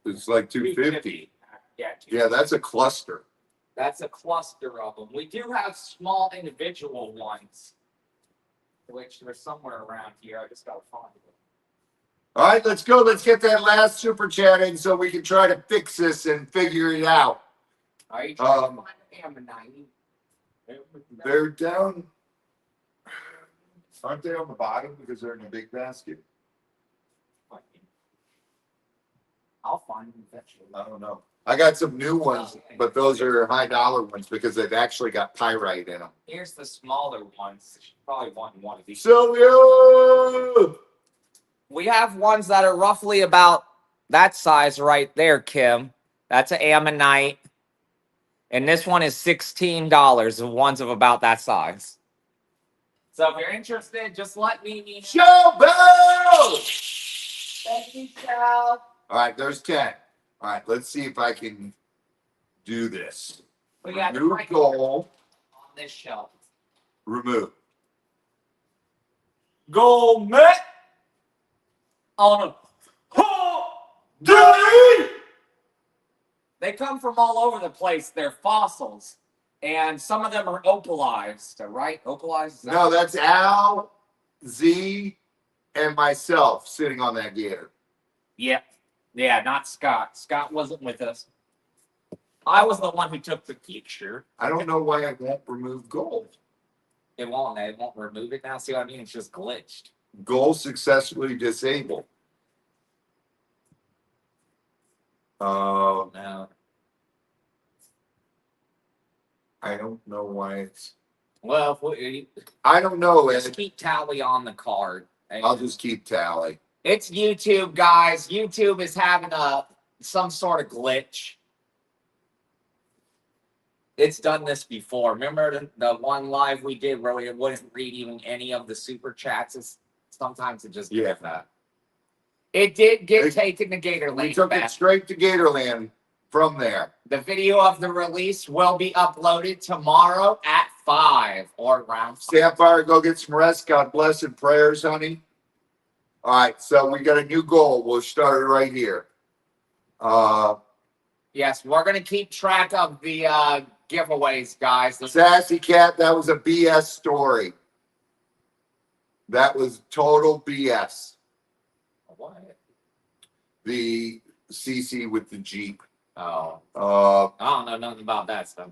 Speaker 2: It's like 250.
Speaker 3: Yeah,
Speaker 2: Yeah, that's a cluster.
Speaker 3: That's a cluster of them. We do have small individual ones, which they're somewhere around here. I just gotta find them.
Speaker 2: All right, let's go. Let's get that last super chat in so we can try to fix this and figure it out.
Speaker 3: Are you trying to find the Ammonite?
Speaker 2: They're down. Aren't they on the bottom because they're in a big basket?
Speaker 3: I'll find them eventually.
Speaker 2: I don't know. I got some new ones, but those are high dollar ones because they've actually got pyrite in them.
Speaker 3: Here's the smaller ones. You should probably want one of these.
Speaker 2: Sylvia!
Speaker 3: We have ones that are roughly about that size right there, Kim. That's an Ammonite. And this one is $16. The ones of about that size. So if you're interested, just let me know.
Speaker 2: Showbell!
Speaker 3: Thank you, Cal.
Speaker 2: All right, there's 10. All right, let's see if I can do this.
Speaker 3: We got
Speaker 2: Remove
Speaker 3: right
Speaker 2: goal.
Speaker 3: on this shelf.
Speaker 2: Remove.
Speaker 3: Go, Met. On a
Speaker 2: Daddy!
Speaker 3: They come from all over the place. They're fossils. And some of them are opalized, right? Opalized? Is that
Speaker 2: No, that's Al, Z, and myself sitting on that gator.
Speaker 3: Yeah. Yeah, not Scott. Scott wasn't with us. I was the one who took the picture.
Speaker 2: I don't know why I won't remove gold.
Speaker 3: It won't remove it now. See what I mean? It's just glitched.
Speaker 2: Goal successfully disabled.
Speaker 3: No.
Speaker 2: I don't know why it's.
Speaker 3: Well, if we,
Speaker 2: I don't know.
Speaker 3: just
Speaker 2: Ed.
Speaker 3: keep tally on the card.
Speaker 2: I'll just keep tally.
Speaker 3: It's YouTube, guys. YouTube is having some sort of glitch. It's done this before. Remember the one live we did where we wouldn't read even any of the super chats? Sometimes it just did that. It did get taken to Gator
Speaker 2: We
Speaker 3: Lane.
Speaker 2: took it straight to Gatorland from there.
Speaker 3: The video of the release will be uploaded tomorrow at 5 or around 5.
Speaker 2: Sapphire, go get some rest. God bless and prayers, honey. All right, so we got a new goal. We'll start it right here.
Speaker 3: Yes, we're gonna keep track of the giveaways, guys.
Speaker 2: Sassy Cat, that was a BS story. That was total BS.
Speaker 3: What?
Speaker 2: The CC with the Jeep.
Speaker 3: Oh,
Speaker 2: Uh,
Speaker 3: I don't know nothing about that stuff.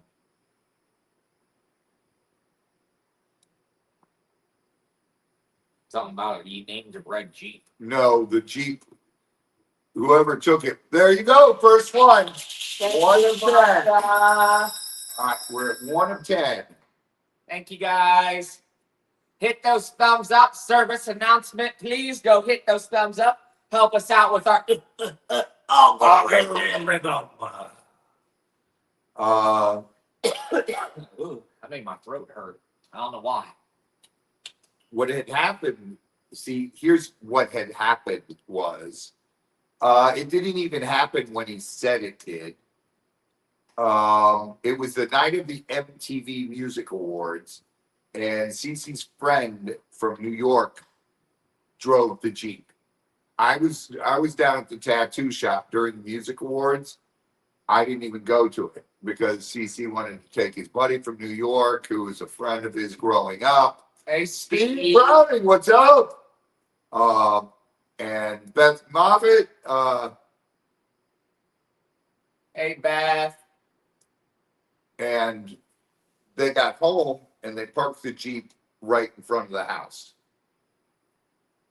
Speaker 3: Something about it. You named a red Jeep.
Speaker 2: no, the Jeep. Whoever took it. There you go. First one. 1 of 10. All right, we're at 1 of 10.
Speaker 3: Thank you, guys. Hit those thumbs up. Service announcement, please. Go hit those thumbs up. Help us out with our algorithm. Ooh, that made my throat hurt. I don't know why.
Speaker 2: What had happened, see, here's what had happened was, it didn't even happen when he said it did. It was the night of the MTV Music Awards, and Cece's friend from New York drove the Jeep. I was down at the tattoo shop during the music awards. I didn't even go to it because CC wanted to take his buddy from New York, who was a friend of his growing up.
Speaker 3: Hey,
Speaker 2: Steve Browning, what's up? And Beth Moffitt,
Speaker 3: Hey, Beth.
Speaker 2: and they got home and they parked the Jeep right in front of the house.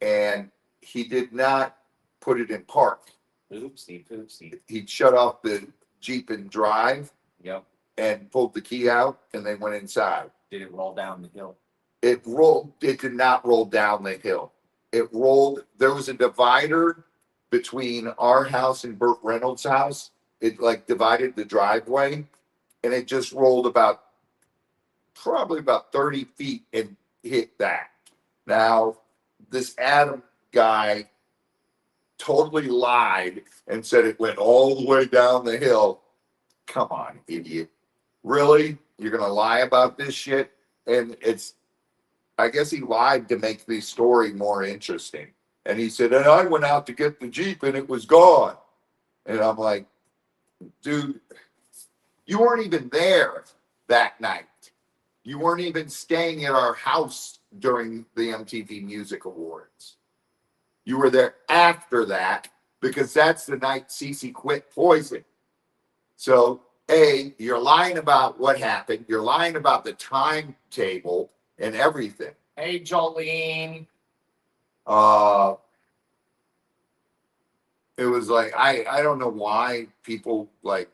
Speaker 2: And he did not put it in park.
Speaker 3: Oopsie poopsie.
Speaker 2: He shut off the Jeep and drive
Speaker 3: Yep.
Speaker 2: and pulled the key out and they went inside.
Speaker 3: Did it roll down the hill?
Speaker 2: It did not roll down the hill. It rolled, there was a divider between our house and Burt Reynolds' house. It like divided the driveway and it just rolled probably about 30 feet and hit that. Now, this Adam guy totally lied and said it went all the way down the hill. Come on, idiot. Really? You're going to lie about this shit? And I guess he lied to make the story more interesting. And he said, and I went out to get the Jeep and it was gone. And I'm like, dude, you weren't even there that night. You weren't even staying at our house during the MTV Music Awards. You were there after that because that's the night Cece quit Poison. So, A, you're lying about what happened. You're lying about the timetable and everything.
Speaker 3: Hey, Jolene.
Speaker 2: It was like, I don't know why people like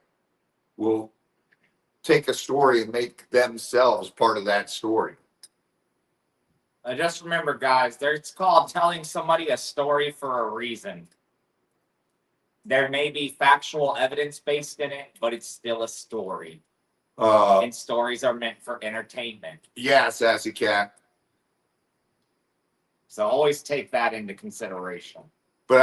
Speaker 2: will take a story and make themselves part of that story.
Speaker 3: Just remember, guys, it's called telling somebody a story for a reason. There may be factual evidence based in it, but it's still a story. And stories are meant for entertainment.
Speaker 2: Yeah, Sassy Cat.
Speaker 3: So always take that into consideration.
Speaker 2: But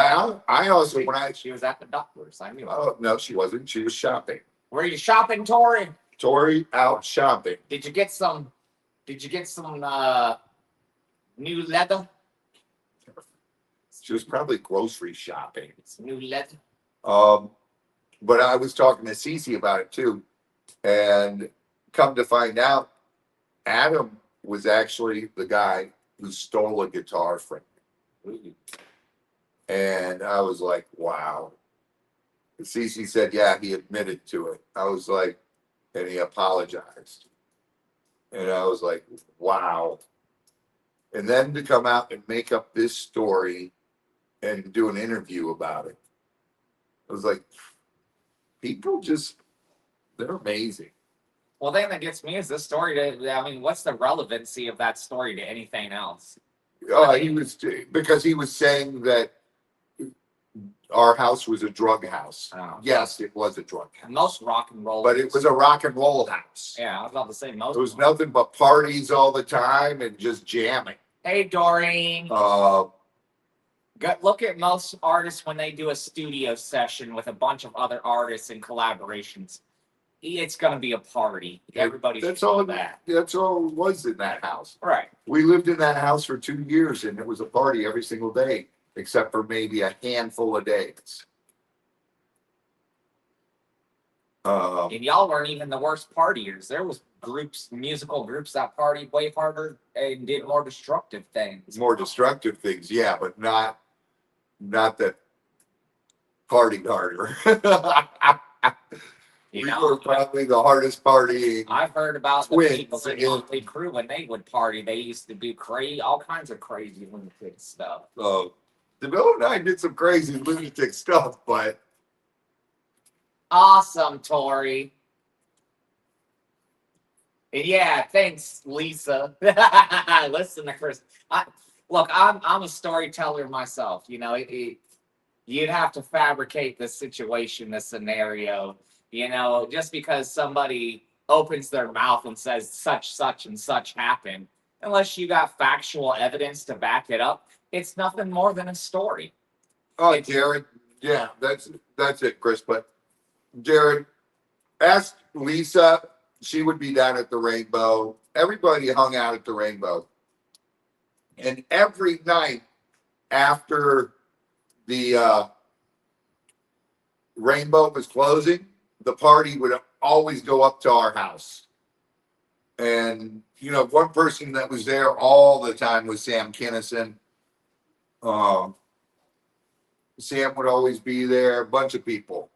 Speaker 2: I also,
Speaker 3: She was at the doctor's. I knew.
Speaker 2: Oh, no, she wasn't. She was shopping.
Speaker 3: Were you shopping, Tori?
Speaker 2: Tori out shopping.
Speaker 3: Did you get some new leather?
Speaker 2: She was probably grocery shopping.
Speaker 3: Some new leather.
Speaker 2: But I was talking to Cece about it too. And come to find out, Adam was actually the guy who stole a guitar from me. And I was like, wow. And Cece said, yeah, he admitted to it. I was like, and he apologized. And I was like, wow. And then to come out and make up this story and do an interview about it. I was like, people just, they're amazing.
Speaker 3: Well, the thing that gets me is this story. I mean, what's the relevancy of that story to anything else?
Speaker 2: Because he was saying that our house was a drug house.
Speaker 3: Oh.
Speaker 2: Yes, it was a drug house.
Speaker 3: Most rock and roll,
Speaker 2: But it was a rock and roll house.
Speaker 3: Yeah, I was about to say most.
Speaker 2: It was nothing but parties all the time and just jamming.
Speaker 3: Hey, Doreen. Look at most artists when they do a studio session with a bunch of other artists and collaborations. It's going to be a party. Everybody.
Speaker 2: That's all that. That's all it was in that house.
Speaker 3: Right.
Speaker 2: We lived in that house for 2 years, and it was a party every single day, except for maybe a handful of days.
Speaker 3: And y'all weren't even the worst partiers. There was musical groups that partied way harder and did more destructive things.
Speaker 2: More destructive things, yeah, but not that partied harder.
Speaker 3: You
Speaker 2: We
Speaker 3: know,
Speaker 2: were probably the hardest partying.
Speaker 3: I've heard about the
Speaker 2: Twins,
Speaker 3: people in
Speaker 2: yeah.
Speaker 3: Motley Crue when they would party. They used to do all kinds of crazy lunatic stuff.
Speaker 2: DeVille and I did some crazy lunatic stuff, but
Speaker 3: Awesome, Tori. And yeah, thanks, Lisa. Listen to Chris. I'm a storyteller myself. You know, you'd have to fabricate the situation, the scenario. You know, just because somebody opens their mouth and says such and such happened, unless you got factual evidence to back it up, it's nothing more than a story.
Speaker 2: oh, Jared, yeah, that's it, Chris. But Jared, ask Lisa. She would be down at the Rainbow. Everybody hung out at the Rainbow, and every night after the Rainbow was closing, the party would always go up to our house. And, you know, one person that was there all the time was Sam Kinnison. Sam would always be there, a bunch of people.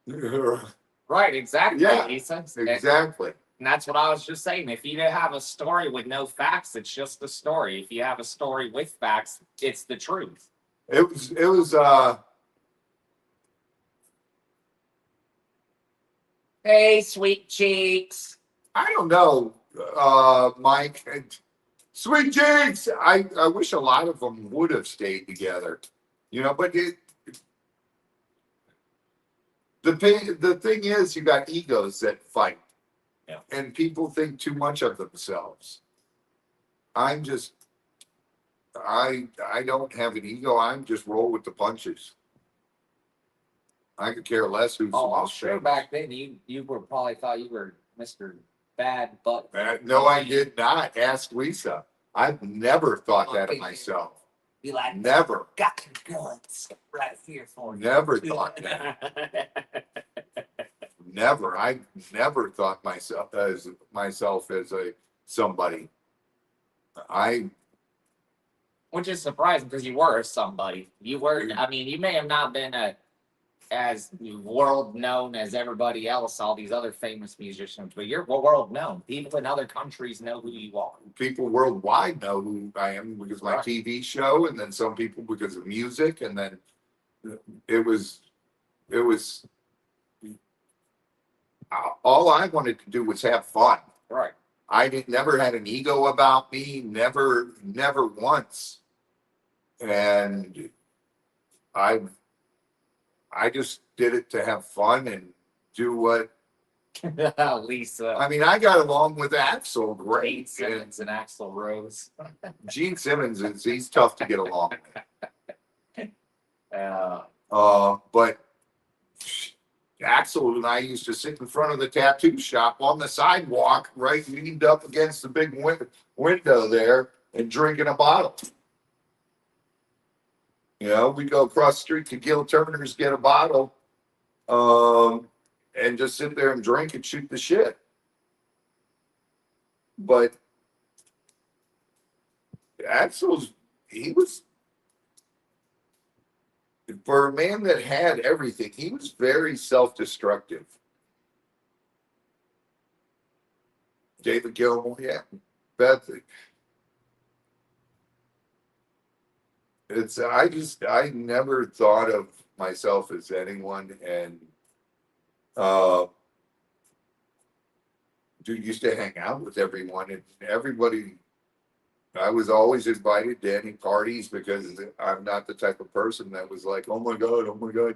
Speaker 3: Right, exactly,
Speaker 2: Yeah,
Speaker 3: Lisa.
Speaker 2: exactly.
Speaker 3: And that's what I was just saying. If you have a story with no facts, it's just a story. If you have a story with facts, it's the truth.
Speaker 2: It was
Speaker 3: Hey, sweet cheeks.
Speaker 2: I don't know, Mike. Sweet Jinx. I wish a lot of them would have stayed together, you know. But the thing is, you got egos that fight,
Speaker 3: Yeah.
Speaker 2: and people think too much of themselves. I don't have an ego. I'm just roll with the punches. I could care less who's the
Speaker 3: Oh, I'm
Speaker 2: most
Speaker 3: sure
Speaker 2: famous.
Speaker 3: back then you were probably thought you were Mr. Bad Butt.
Speaker 2: No, I did not. Ask Lisa. I've never thought that of myself.
Speaker 3: Be like,
Speaker 2: Never.
Speaker 3: got some guns right here for you.
Speaker 2: Never thought that. Never. I never thought myself as a somebody.
Speaker 3: Which is surprising because you were somebody. You were. I mean, you may have not been as world known as everybody else, all these other famous musicians, but you're world known. People in other countries know who you are.
Speaker 2: People worldwide know who I am because of my
Speaker 3: Right.
Speaker 2: TV show, and then some people because of music, and then it was all I wanted to do was have fun.
Speaker 3: Right.
Speaker 2: Never had an ego about me, never once. And I just did it to have fun and do what.
Speaker 3: Lisa.
Speaker 2: I mean, I got along with Axl
Speaker 3: Gene
Speaker 2: great.
Speaker 3: Simmons and Axl Rose.
Speaker 2: Gene Simmons he's tough to get along with. But Axl and I used to sit in front of the tattoo shop on the sidewalk, right, leaned up against the big window there and drinking a bottle. You know, we go across the street to Gil Turner's, get a bottle, and just sit there and drink and shoot the shit. But he was, for a man that had everything, he was very self-destructive. David Gilmour, yeah. Betsy. I never thought of myself as anyone, and dude used to hang out with everyone, and everybody. I was always invited to any parties because I'm not the type of person that was like, oh my god,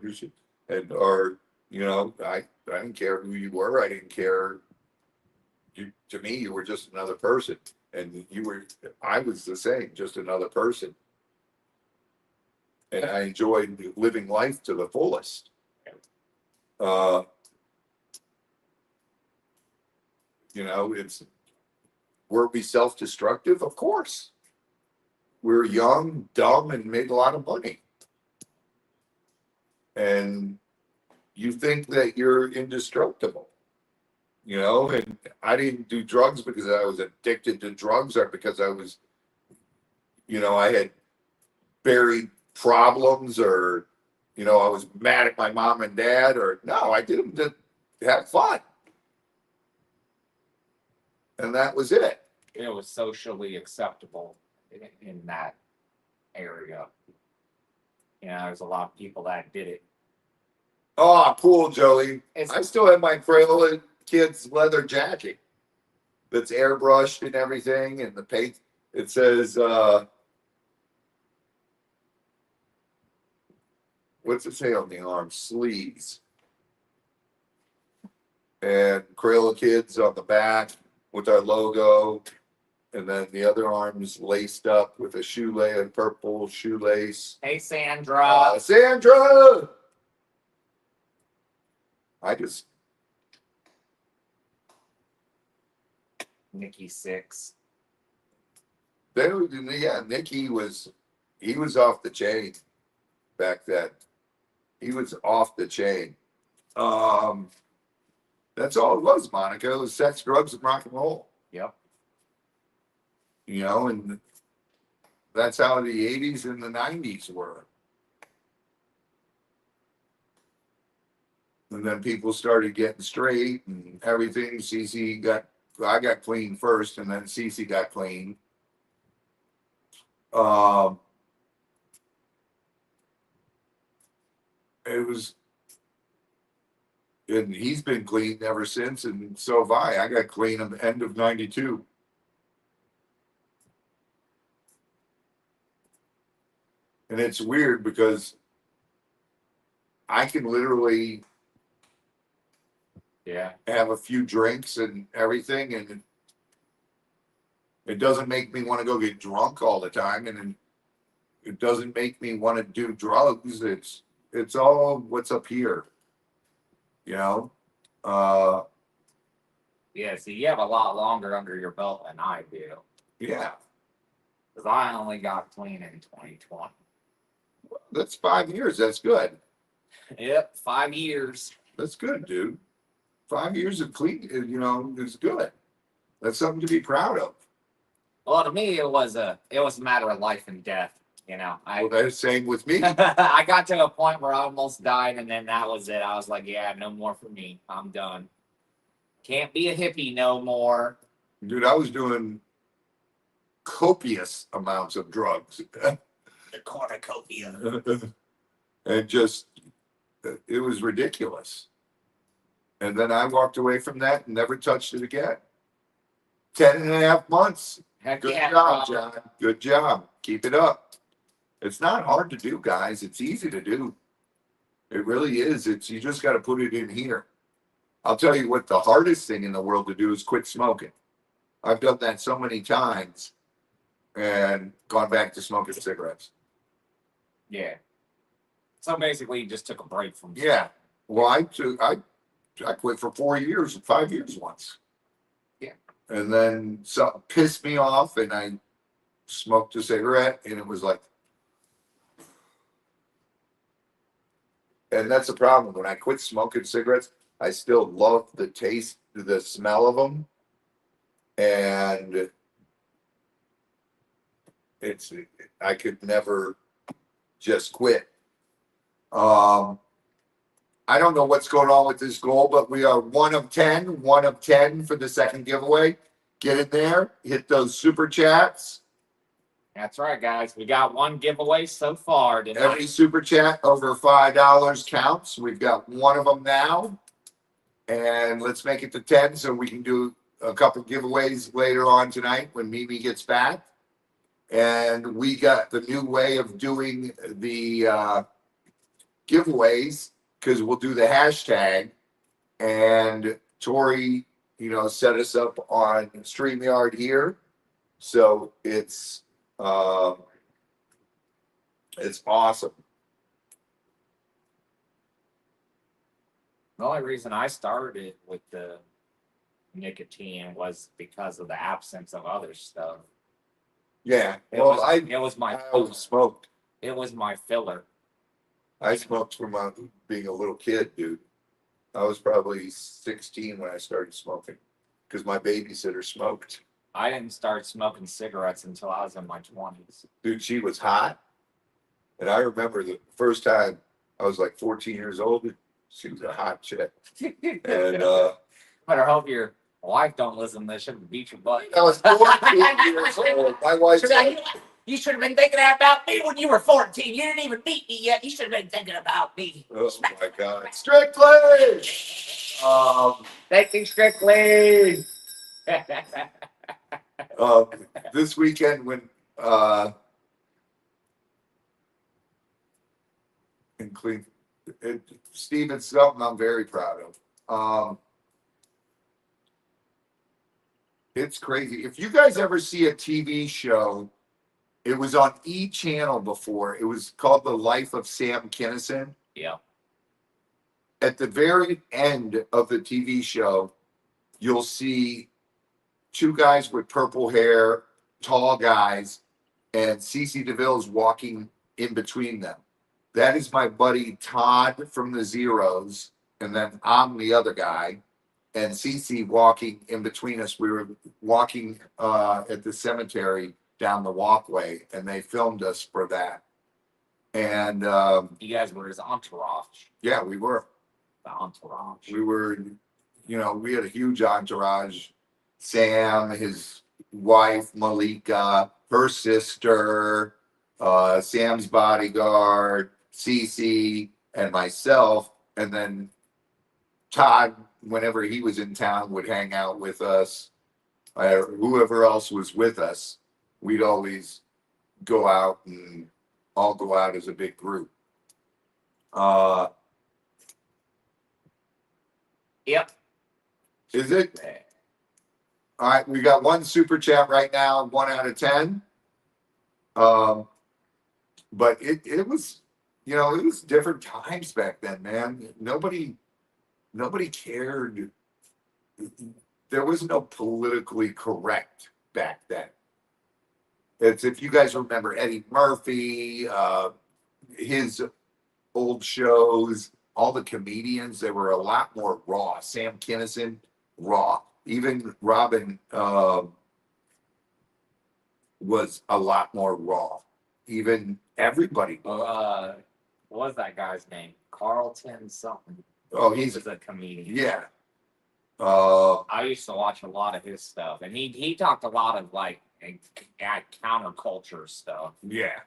Speaker 2: you should, and or I didn't care who you were. I didn't care. To me, you were just another person, and I was the same, just another person, and I enjoyed living life to the fullest. Uh, were we self-destructive? Of course. We were young, dumb, and made a lot of money. And you think that you're indestructible, and I didn't do drugs because I was addicted to drugs or because I was, I had buried problems or, I was mad at my mom and dad or no, I did them to have fun. And that was it.
Speaker 3: It was socially acceptable in that area. There's a lot of people that did it.
Speaker 2: Oh, cool, Joey. I still have my Crayola kid's leather jacket that's airbrushed and everything, and the paint. It says, what's it say on the arm? Sleeves. And Crayola kids on the back with our logo. And then the other arm's laced up with a shoelace, a purple shoelace.
Speaker 3: Hey, Sandra.
Speaker 2: Sandra!
Speaker 3: Nikki 6.
Speaker 2: Nikki he was off the chain back then. He was off the chain. That's all it was, Monica. It was sex, drugs, and rock and roll.
Speaker 3: Yep.
Speaker 2: And that's how the 80s and the 90s were. And then people started getting straight and everything. I got clean first, and then Cece got clean. And he's been clean ever since, and so have I. I got clean at the end of 92. And it's weird because I can literally have a few drinks and everything, and it doesn't make me want to go get drunk all the time, and it doesn't make me want to do drugs. It's all what's up here,
Speaker 3: Yeah, see, you have a lot longer under your belt than I do.
Speaker 2: Yeah.
Speaker 3: Because I only got clean in 2020.
Speaker 2: That's 5 years. That's good.
Speaker 3: Yep, 5 years.
Speaker 2: That's good, dude. 5 years of clean, is good. That's something to be proud of.
Speaker 3: Well, to me, it was a matter of life and death.
Speaker 2: Well, that's same with me.
Speaker 3: I got to a point where I almost died, and then that was it. I was like, yeah, no more for me. I'm done. Can't be a hippie no more.
Speaker 2: Dude, I was doing copious amounts of drugs.
Speaker 3: The cornucopia.
Speaker 2: And it was ridiculous. And then I walked away from that and never touched it again. 10.5 months.
Speaker 3: Heck
Speaker 2: Good
Speaker 3: yeah,
Speaker 2: job, John. Good job. Keep it up. It's not hard to do, guys. It's easy to do. It really is. You just got to put it in here. I'll tell you what the hardest thing in the world to do is quit smoking. I've done that so many times and gone back to smoking cigarettes.
Speaker 3: Yeah. So basically, you just took a break from.
Speaker 2: Yeah. Well, I quit for 4 years, 5 years once.
Speaker 3: Yeah.
Speaker 2: And then something pissed me off, and I smoked a cigarette, and it was like. And that's the problem. When I quit smoking cigarettes, I still love the taste, the smell of them. And I could never just quit. I don't know what's going on with this goal, but we are 1 of 10 for the second giveaway. Get in there, hit those super chats,
Speaker 3: That's right, guys. We got one giveaway so far tonight.
Speaker 2: Every super chat over $5 counts. We've got one of them now. And let's make it to 10 so we can do a couple giveaways later on tonight when Mimi gets back. And we got the new way of doing the giveaways because we'll do the hashtag. And Tori, set us up on StreamYard here. So it's awesome.
Speaker 3: The only reason I started with the nicotine was because of the absence of other stuff.
Speaker 2: Yeah.
Speaker 3: It
Speaker 2: Well,
Speaker 3: was,
Speaker 2: I
Speaker 3: it was my
Speaker 2: always smoked.
Speaker 3: it was my filler.
Speaker 2: I smoked from being a little kid, dude. I was probably 16 when I started smoking because my babysitter smoked.
Speaker 3: I didn't start smoking cigarettes until I was in my 20s.
Speaker 2: Dude, she was hot. And I remember the first time I was like 14 years old. She was a hot chick. And
Speaker 3: Better hope your wife don't listen to this. Should beat your butt.
Speaker 2: I was 14 years old. My wife said,
Speaker 3: You should have been thinking about me when you were 14. You didn't even meet me yet. You should have been thinking about me.
Speaker 2: oh my God. Strictly!
Speaker 3: Thank you, Strictly.
Speaker 2: This weekend when in Cleveland, Steve, it's something I'm very proud of. It's crazy. If you guys ever see a TV show, it was on E! Channel before. It was called The Life of Sam Kinison.
Speaker 3: Yeah.
Speaker 2: At the very end of the TV show, you'll see two guys with purple hair, tall guys, and Cece DeVille's walking in between them. That is my buddy Todd from the Zeros, and then I'm the other guy, and Cece walking in between us. We were walking at the cemetery down the walkway, and they filmed us for that. And
Speaker 3: you guys were his entourage.
Speaker 2: yeah, we were.
Speaker 3: The entourage.
Speaker 2: We were, we had a huge entourage. Sam, his wife, Malika, her sister, Sam's bodyguard, Cece, and myself. And then Todd, whenever he was in town, would hang out with us. Whoever else was with us, we'd always go out and all go out as a big group.
Speaker 3: Yep.
Speaker 2: Is it? All right, we got one super chat right now, 1 out of 10. But it was, it was different times back then, man. Nobody cared. There was no politically correct back then. It's, if you guys remember Eddie Murphy, his old shows, all the comedians, they were a lot more raw. Sam Kinison, raw. Even Robin was a lot more raw. Even everybody.
Speaker 3: What was that guy's name? Carlton something.
Speaker 2: Oh,
Speaker 3: He
Speaker 2: he's
Speaker 3: was a comedian.
Speaker 2: yeah.
Speaker 3: I used to watch a lot of his stuff, and he talked a lot of like counterculture stuff,
Speaker 2: Yeah.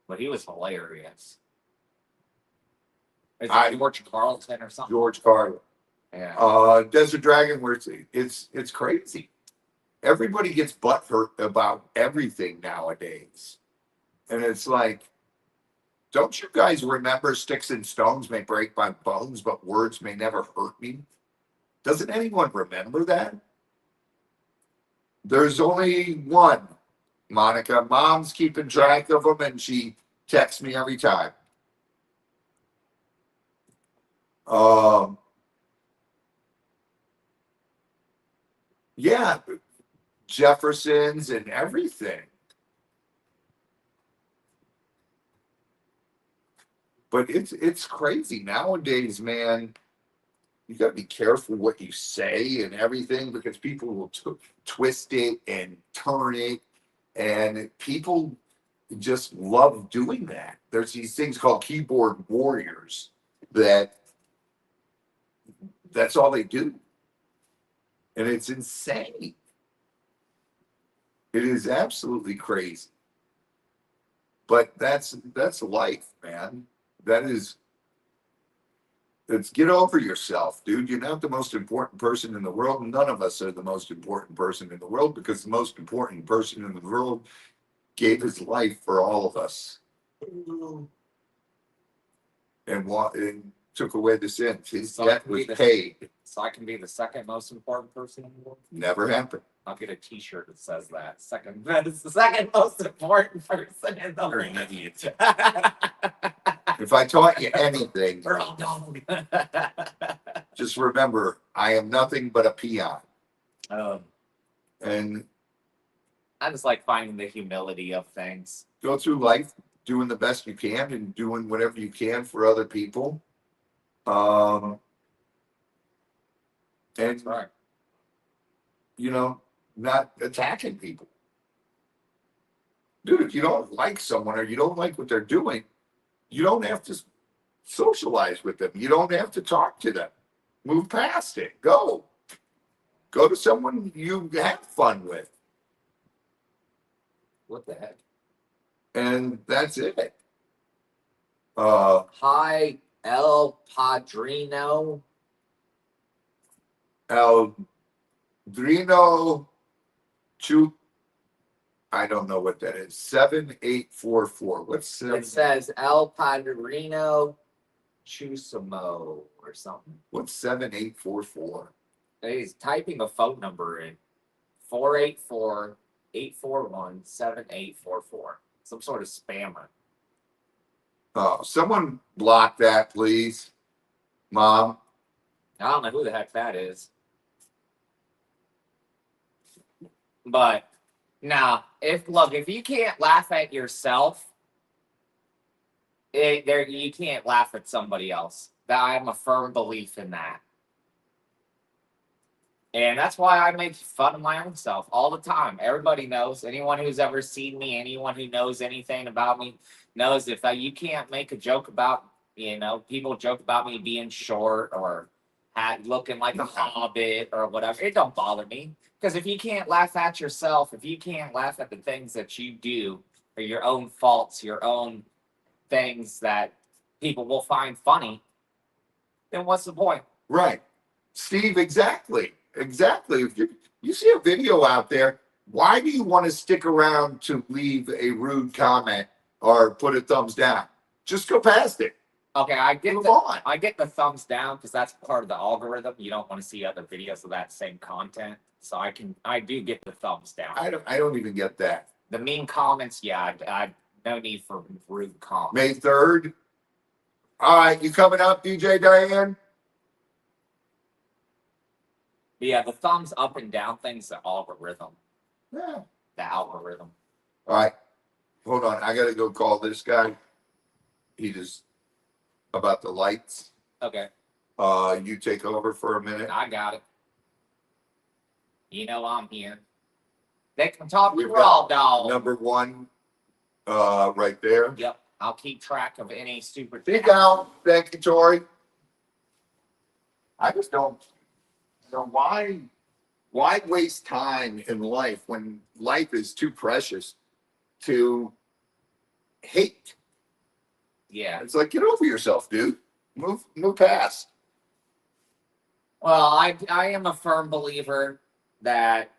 Speaker 3: but he was hilarious. Is it George Carlton or something?
Speaker 2: George Carlin.
Speaker 3: Yeah.
Speaker 2: Desert Dragon, where it's crazy. Everybody gets butthurt about everything nowadays. And it's like, don't you guys remember sticks and stones may break my bones, but words may never hurt me? Doesn't anyone remember that? There's only one, Monica. Mom's keeping track of them, and she texts me every time. Yeah, Jeffersons and everything. But it's crazy nowadays, man. You got to be careful what you say and everything because people will twist it and turn it, and people just love doing that. There's these things called keyboard warriors that's all they do. And it's insane. It is absolutely crazy. But that's life, man. That is, it's get over yourself, dude. You're not the most important person in the world. None of us are the most important person in the world, because the most important person in the world gave his life for all of us. And took away the sins. His debt was paid.
Speaker 3: So I can be the second most important person in the world.
Speaker 2: Never happened.
Speaker 3: I'll get a T-shirt that says that. That is the second most important person in the
Speaker 2: You're an
Speaker 3: world.
Speaker 2: idiot. If I taught you anything,
Speaker 3: Earl Dog.
Speaker 2: just remember, I am nothing but a peon. And
Speaker 3: I just like finding the humility of things.
Speaker 2: go through life doing the best you can and doing whatever you can for other people. And
Speaker 3: That's right.
Speaker 2: you know, not attacking people. Dude, if you don't like someone or you don't like what they're doing, you don't have to socialize with them. You don't have to talk to them. Move past it. Go to someone you have fun with.
Speaker 3: What the heck?
Speaker 2: And that's it.
Speaker 3: Hi, El Padrino.
Speaker 2: Eldrino Chu, I don't know what that is. 7844. What's
Speaker 3: It says El Padrino Chusamo or something.
Speaker 2: what's 7844?
Speaker 3: He's typing a phone number in 484-841-7844. Some sort of spammer.
Speaker 2: Someone block that, please. Mom.
Speaker 3: I don't know who the heck that is. But nah, if you can't laugh at yourself, you can't laugh at somebody else. I'm a firm belief in that. And that's why I make fun of my own self all the time. Everybody knows. Anyone who's ever seen me, anyone who knows anything about me, knows if you can't make a joke about, people joke about me being short or looking like a hobbit or whatever. It don't bother me. Because if you can't laugh at yourself, if you can't laugh at the things that you do, or your own faults, your own things that people will find funny, then what's the point?
Speaker 2: Right. Steve, exactly. Exactly. If you see a video out there, why do you want to stick around to leave a rude comment or put a thumbs down? Just go past it.
Speaker 3: Okay, I get
Speaker 2: Move on.
Speaker 3: I get the thumbs down because that's part of the algorithm. You don't want to see other videos of that same content. So I do get the thumbs down.
Speaker 2: I don't even get that.
Speaker 3: The mean comments, yeah, I no need for rude comments.
Speaker 2: May 3rd. All right, you coming up, DJ Diane?
Speaker 3: But yeah, the thumbs up and down thing's the algorithm.
Speaker 2: Yeah.
Speaker 3: The algorithm.
Speaker 2: All right. Hold on. I got to go call this guy. He just about the lights.
Speaker 3: Okay,
Speaker 2: You take over for a minute.
Speaker 3: I got it. I'm here. They can talk
Speaker 2: We've
Speaker 3: to Raw
Speaker 2: got
Speaker 3: Dog.
Speaker 2: Number 1, right there.
Speaker 3: Yep, I'll keep track of any stupid.
Speaker 2: Sit down. Thank you, Tori. I just don't know why waste time in life when life is too precious to hate.
Speaker 3: Yeah.
Speaker 2: It's like, get over yourself, dude. Move past.
Speaker 3: Well, I am a firm believer that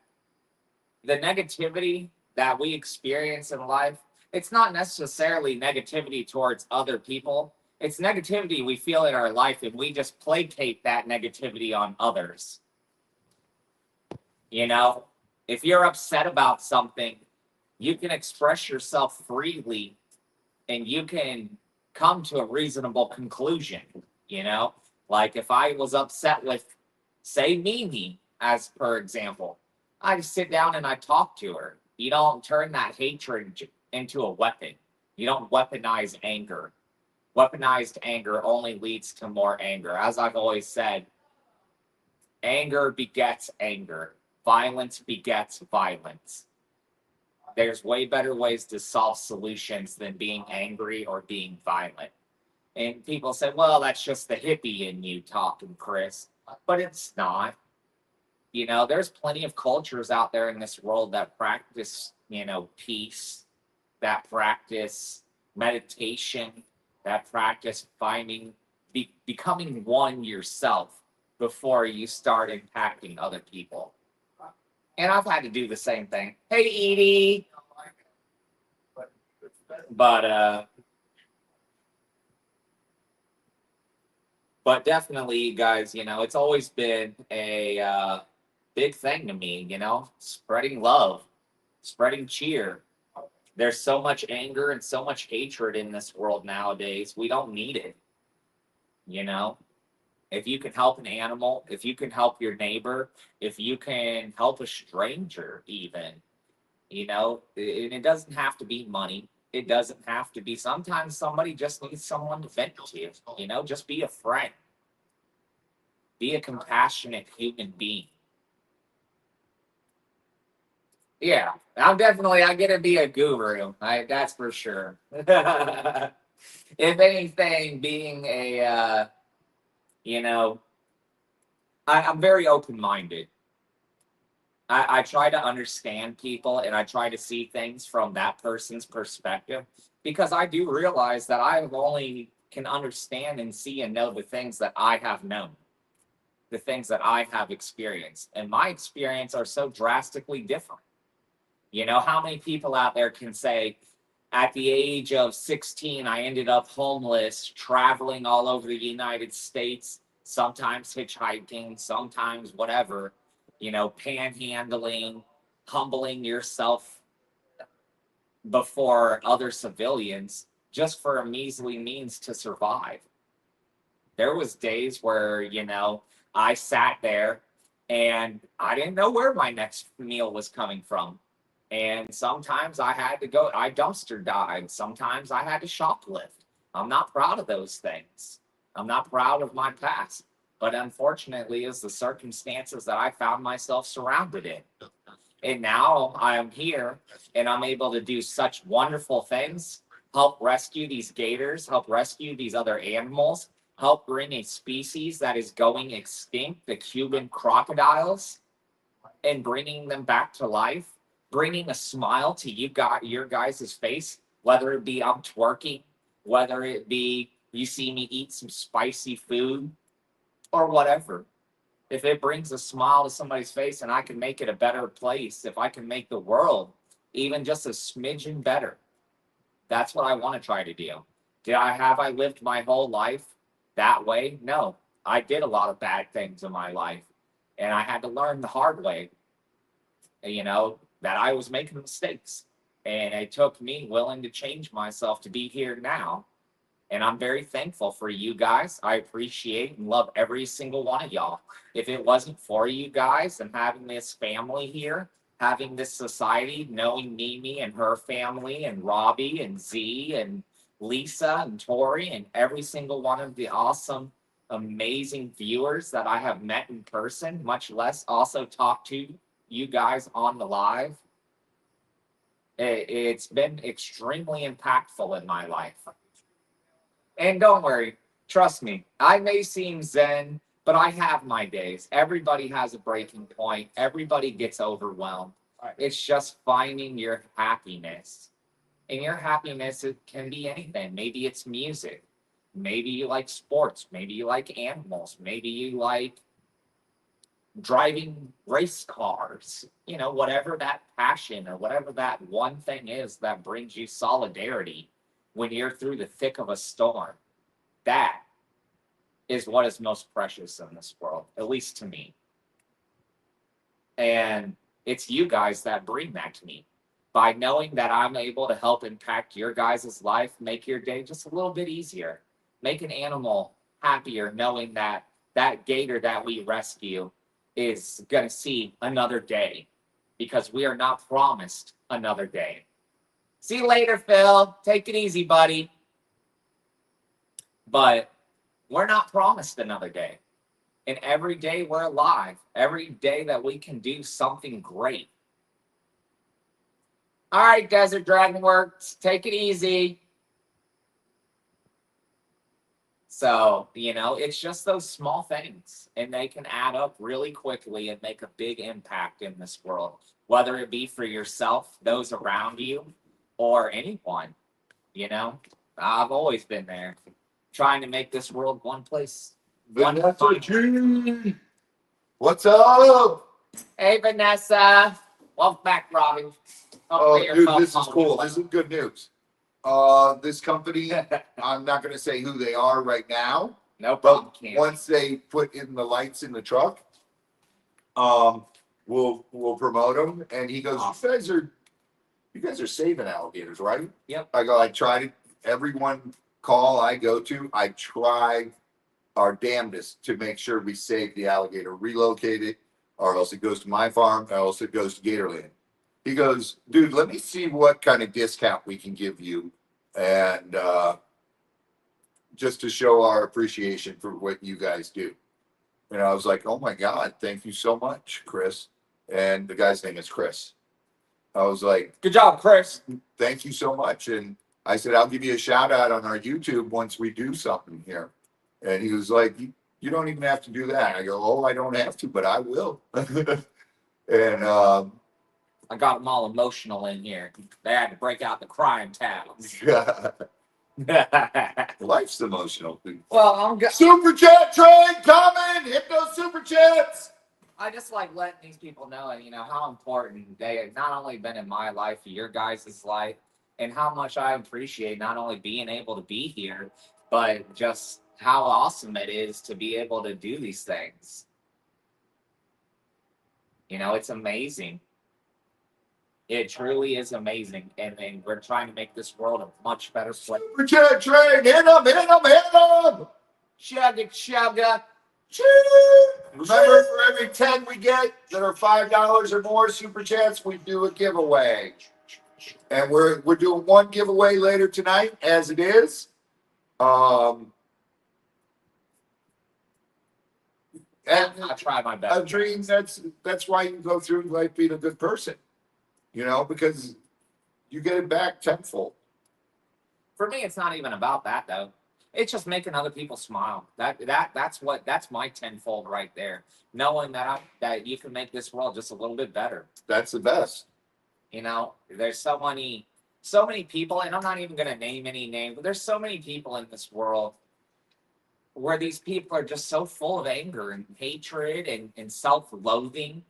Speaker 3: the negativity that we experience in life, it's not necessarily negativity towards other people. It's negativity we feel in our life, and we just placate that negativity on others. If you're upset about something, you can express yourself freely and you can come to a reasonable conclusion. Like if I was upset with, say, Mimi, as per example, I just sit down and I talk to her. You don't turn that hatred into a weapon. You don't weaponize anger. Weaponized anger only leads to more anger. As I've always said, anger begets anger. Violence begets violence. There's way better ways to solve solutions than being angry or being violent. And people say, well, that's just the hippie in you talking, Chris. But it's not. There's plenty of cultures out there in this world that practice, peace that practice meditation, that practice becoming one yourself before you start impacting other people. And I've had to do the same thing. Hey, Edie. But definitely, you guys, it's always been a big thing to me, spreading love, spreading cheer. There's so much anger and so much hatred in this world nowadays. We don't need it. You know, if you can help an animal, if you can help your neighbor, if you can help a stranger, even, and it doesn't have to be money. It doesn't have to be. Sometimes somebody just needs someone to vent to, just be a friend, be a compassionate human being. Yeah, I get to be a guru. That's for sure. If anything, being I'm very open-minded. I try to understand people and I try to see things from that person's perspective because I do realize that I only can understand and see and know the things that I have known, the things that I have experienced. And my experience are so drastically different. How many people out there can say, at the age of 16, I ended up homeless, traveling all over the United States, sometimes hitchhiking, sometimes whatever, panhandling, humbling yourself before other civilians just for a measly means to survive. There was days where, I sat there and I didn't know where my next meal was coming from. And sometimes I had to go, I dumpster dive. Sometimes I had to shoplift. I'm not proud of those things. I'm not proud of my past. But unfortunately, it's the circumstances that I found myself surrounded in. And now I am here and I'm able to do such wonderful things, help rescue these gators, help rescue these other animals, help bring a species that is going extinct, the Cuban crocodiles, and bringing them back to life. Bringing a smile to your guys' face, whether it be I'm twerking, whether it be you see me eat some spicy food, or whatever. If it brings a smile to somebody's face and I can make it a better place, if I can make the world even just a smidgen better, that's what I want to try to do. Have I lived my whole life that way? No. I did a lot of bad things in my life, and I had to learn the hard way. That I was making mistakes. And it took me willing to change myself to be here now. And I'm very thankful for you guys. I appreciate and love every single one of y'all. If it wasn't for you guys and having this family here, having this society, knowing Mimi and her family and Robbie and Z and Lisa and Tori and every single one of the awesome, amazing viewers that I have met in person, much less also talked to you guys on the live, it's been extremely impactful in my life. And don't worry, trust me, I may seem zen, but I have my days. Everybody has a breaking point. Everybody gets overwhelmed. It's just finding your happiness. And your happiness, it can be anything. Maybe it's music. Maybe you like sports. Maybe you like animals. Maybe you like driving race cars, whatever that passion or whatever that one thing is that brings you solidarity when you're through the thick of a storm. That is what is most precious in this world, at least to me. And it's you guys that bring that to me. By knowing that I'm able to help impact your guys' life, make your day just a little bit easier. Make an animal happier knowing that that gator that we rescue is going to see another day because we are not promised another day. See you later, Phil. Take it easy, buddy. But we're not promised another day. And every day we're alive. Every day that we can do something great. All right, Desert Dragon Works, take it easy. So, it's just those small things, and they can add up really quickly and make a big impact in this world, whether it be for yourself, those around you, or anyone. You know, I've always been there, trying to make this world one place.
Speaker 2: Vanessa G. What's up?
Speaker 3: Hey, Vanessa. Welcome back, Robin.
Speaker 2: Oh,
Speaker 3: Put your
Speaker 2: dude,
Speaker 3: phone
Speaker 2: this is
Speaker 3: on.
Speaker 2: cool. This is good news. This company, I'm not going to say who they are right now,
Speaker 3: No problem,
Speaker 2: but
Speaker 3: Cam.
Speaker 2: once they put in the lights in the truck, we'll promote them. And he goes, you guys are saving alligators, right?
Speaker 3: Yep.
Speaker 2: I go, I tried it. Everyone call I go to, I try our damnedest to make sure we save the alligator, relocate it, or else it goes to my farm, or else it goes to Gatorland. He goes, dude, let me see what kind of discount we can give you. And just to show our appreciation for what you guys do. And I was like, oh my God, thank you so much, Chris. And the guy's name is Chris. I was like,
Speaker 3: Good job, Chris.
Speaker 2: thank you so much. And I said, I'll give you a shout out on our YouTube once we do something here. And he was like, you don't even have to do that. I go, oh, I don't have to, but I will. And
Speaker 3: I got them all emotional in here. They had to break out the crying towels.
Speaker 2: life's emotional.
Speaker 3: Well, I'm good.
Speaker 2: Super chat train coming. Hit those super chats.
Speaker 3: I just like letting these people know, you know, how important they have not only been in my life, your guys' life, and how much I appreciate not only being able to be here, but just how awesome it is to be able to do these things. You know, it's amazing. It truly is amazing. And we're trying to make this world a much better place.
Speaker 2: Super chat train. Hit them, hit them, hit them.
Speaker 3: Chugga, chugga.
Speaker 2: Remember, for every 10 we get that are $5 or more super chats, we do a giveaway. And we're doing one giveaway later tonight, as it is. And
Speaker 3: I try my best.
Speaker 2: a dream, that's why you go through life being a good person. You know, because you get it back tenfold.
Speaker 3: For me, it's not even about that though. It's just making other people smile. That's my tenfold right there. Knowing that you can make this world just a little bit better.
Speaker 2: That's the best.
Speaker 3: You know, there's so many people, and I'm not even gonna name any names, but there's so many people in this world where these people are just so full of anger and hatred and self-loathing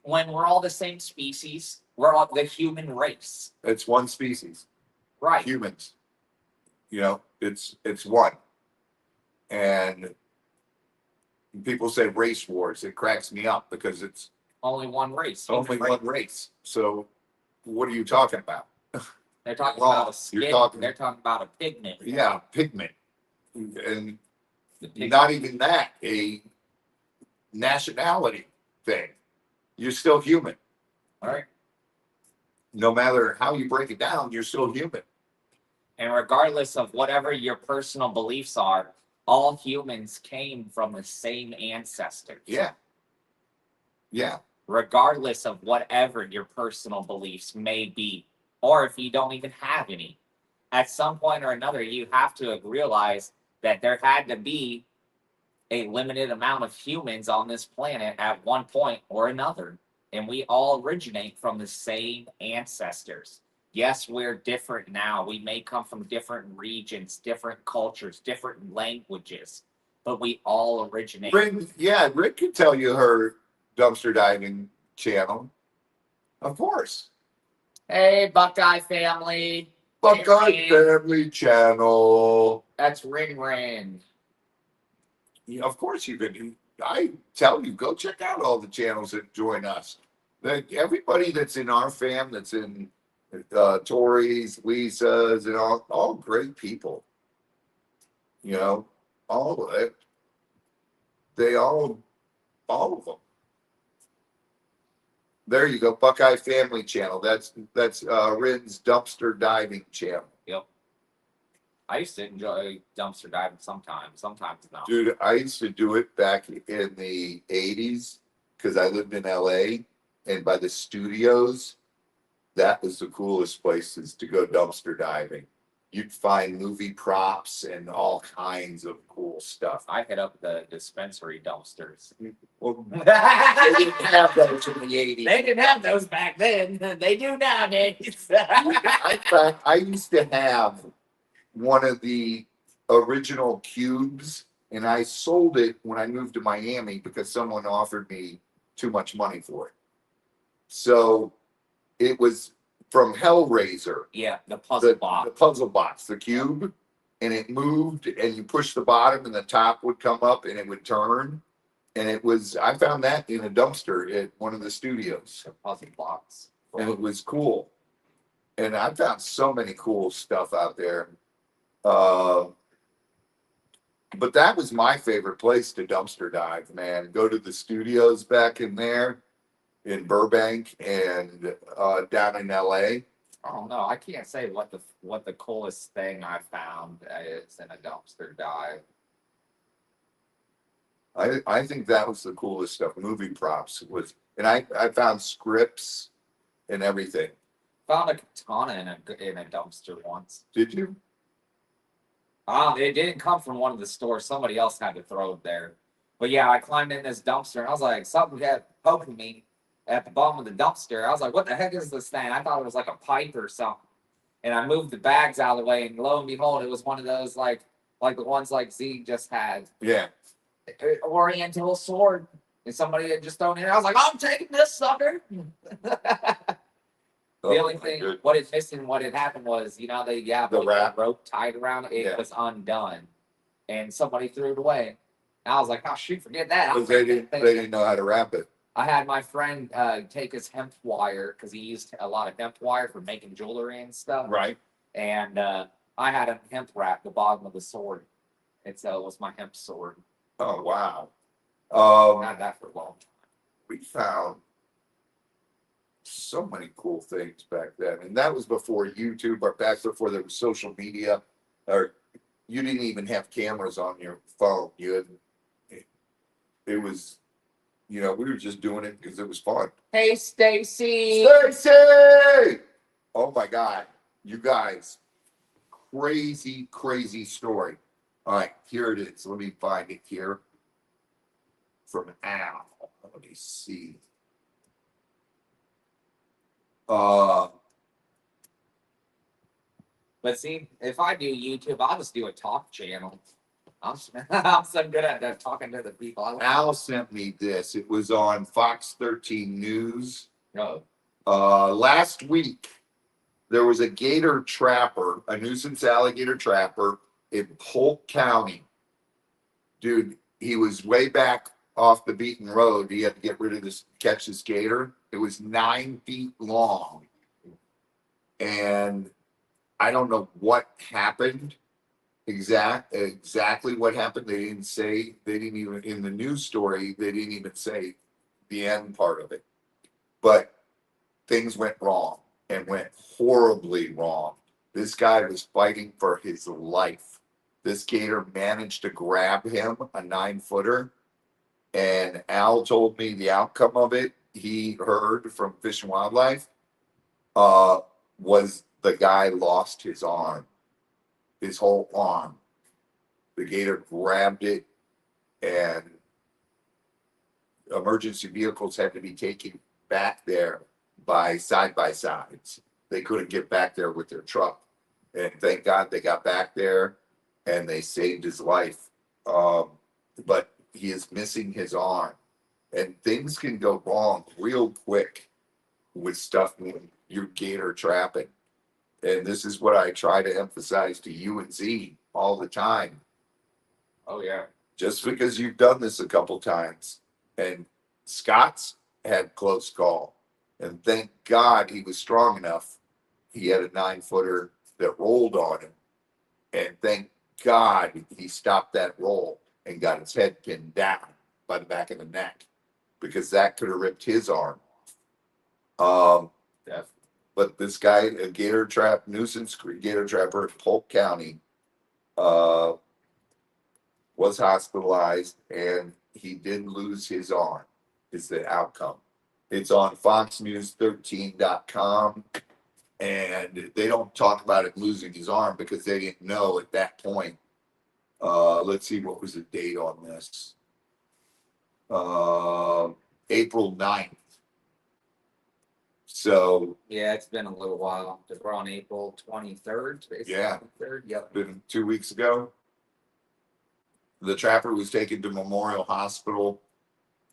Speaker 3: when we're all the same species. We're all the human race.
Speaker 2: It's one species.
Speaker 3: Right.
Speaker 2: Humans. You know, it's one. And people say race wars. It cracks me up because it's
Speaker 3: Only one race.
Speaker 2: only one race. So what are you talking about?
Speaker 3: They're talking
Speaker 2: Wrong.
Speaker 3: about a skin. They're talking about a pigment.
Speaker 2: Yeah, pigment. And
Speaker 3: The pigment.
Speaker 2: not even that, a nationality thing. You're still human.
Speaker 3: All right.
Speaker 2: No matter how you break it down, you're still human.
Speaker 3: And regardless of whatever your personal beliefs are, all humans came from the same ancestors.
Speaker 2: Yeah. Yeah.
Speaker 3: Regardless of whatever your personal beliefs may be, or if you don't even have any, at some point or another, you have to realize that there had to be a limited amount of humans on this planet at one point or another. And we all originate from the same ancestors. Yes, we're different now. We may come from different regions, different cultures, different languages, but we all originate.
Speaker 2: Rick can tell you her dumpster diving channel. Of course.
Speaker 3: Hey, Buckeye family.
Speaker 2: Buckeye Family Channel.
Speaker 3: That's Ring Ring.
Speaker 2: Yeah, of course you can. I tell you, go check out all the channels that join us. Everybody that's in our fam, that's in Tori's, Lisa's, and all great people. You know, all of it. They all of them. There you go, Buckeye Family Channel. That's Rin's dumpster diving channel.
Speaker 3: Yep. I used to enjoy dumpster diving sometimes not.
Speaker 2: Dude, I used to do it back in the 80s because I lived in LA, and by the studios, that was the coolest places to go dumpster diving. you'd find movie props and all kinds of cool stuff.
Speaker 3: I hit up the dispensary dumpsters.
Speaker 2: Well, they didn't have those in the 80s.
Speaker 3: They didn't have those back then. They do nowadays.
Speaker 2: I used to have one of the original cubes, and I sold it when I moved to Miami because someone offered me too much money for it. So it was from Hellraiser.
Speaker 3: Yeah, the puzzle
Speaker 2: The
Speaker 3: box.
Speaker 2: puzzle box, the cube, and it moved, and you push the bottom, and the top would come up, and it would turn. And it was, I found that in a dumpster at one of the studios,
Speaker 3: The puzzle box.
Speaker 2: and it was cool. And I found so many cool stuff out there. But that was my favorite place to dumpster dive, man. Go to the studios back in there in Burbank and down in LA.
Speaker 3: Oh no, I can't say what the coolest thing I found is in a dumpster dive.
Speaker 2: I think that was the coolest stuff. Movie props was, and I found scripts and everything.
Speaker 3: Found a katana in a dumpster once.
Speaker 2: Did you?
Speaker 3: It didn't come from one of the stores. Somebody else had to throw it there. But yeah, I climbed in this dumpster and I was like, something kept poking me at the bottom of the dumpster. I was like, what the heck is this thing? I thought it was like a pipe or something. And I moved the bags out of the way, and lo and behold, it was one of those like the ones like Z just had.
Speaker 2: Yeah.
Speaker 3: Oriental sword. And somebody had just thrown it in. I was like, I'm taking this sucker. The only thing, what it missed and what had happened was, you know, the rope tied around it, it was undone, and somebody threw it away. And I was like, oh shoot, forget that.
Speaker 2: Because they didn't know how to wrap it.
Speaker 3: I had my friend take his hemp wire, because he used a lot of hemp wire for making jewelry and stuff.
Speaker 2: Right.
Speaker 3: And I had him hemp wrap the bottom of the sword, and so it was my hemp sword.
Speaker 2: Oh wow.
Speaker 3: Had that for a long time.
Speaker 2: We found so many cool things back then, and that was before YouTube, or back before there was social media, or you didn't even have cameras on your phone. It was, we were just doing it because it was fun.
Speaker 3: Hey, Stacy.
Speaker 2: Stacy! Oh my God, you guys, crazy story. All right, here it is. Let me find it here. From Al. Let me see.
Speaker 3: But see, if I do YouTube, I'll just do a talk channel. I'm so good at talking to the people.
Speaker 2: Al sent me this. It was on Fox 13 News.
Speaker 3: No.
Speaker 2: Last week, there was a gator trapper, a nuisance alligator trapper in Polk County. Dude, he was way back off the beaten road. He had to get rid of catch this gator. It was 9 feet long. And I don't know what happened. Exactly what happened. They didn't say, in the news story, they didn't even say the end part of it. But things went wrong, and went horribly wrong. This guy was fighting for his life. This gator managed to grab him, a 9-footer. And Al told me the outcome of it, he heard from Fish and Wildlife, was the guy lost his arm, his whole arm. The gator grabbed it, and emergency vehicles had to be taken back there by side-by-sides. They couldn't get back there with their truck. And thank God they got back there and they saved his life. But he is missing his arm. And things can go wrong real quick with stuff when you're gator trapping. And this is what I try to emphasize to you and Z all the time.
Speaker 3: Oh, yeah.
Speaker 2: Just because you've done this a couple times. And Scott's had close call. And thank God he was strong enough. He had a 9-footer that rolled on him. And thank God he stopped that roll and got his head pinned down by the back of the neck, because that could have ripped his arm off. But this guy, a gator nuisance gator trapper in Polk County, was hospitalized, and he did lose his arm, is the outcome. It's on foxnews13.com. And they don't talk about it losing his arm because they didn't know at that point. Let's see, what was the date on this? April 9th. So
Speaker 3: Yeah, it's been a little while. We're on April 23rd. Today's
Speaker 2: Yeah.
Speaker 3: 23rd. Yep.
Speaker 2: been 2 weeks ago. The trapper was taken to Memorial Hospital,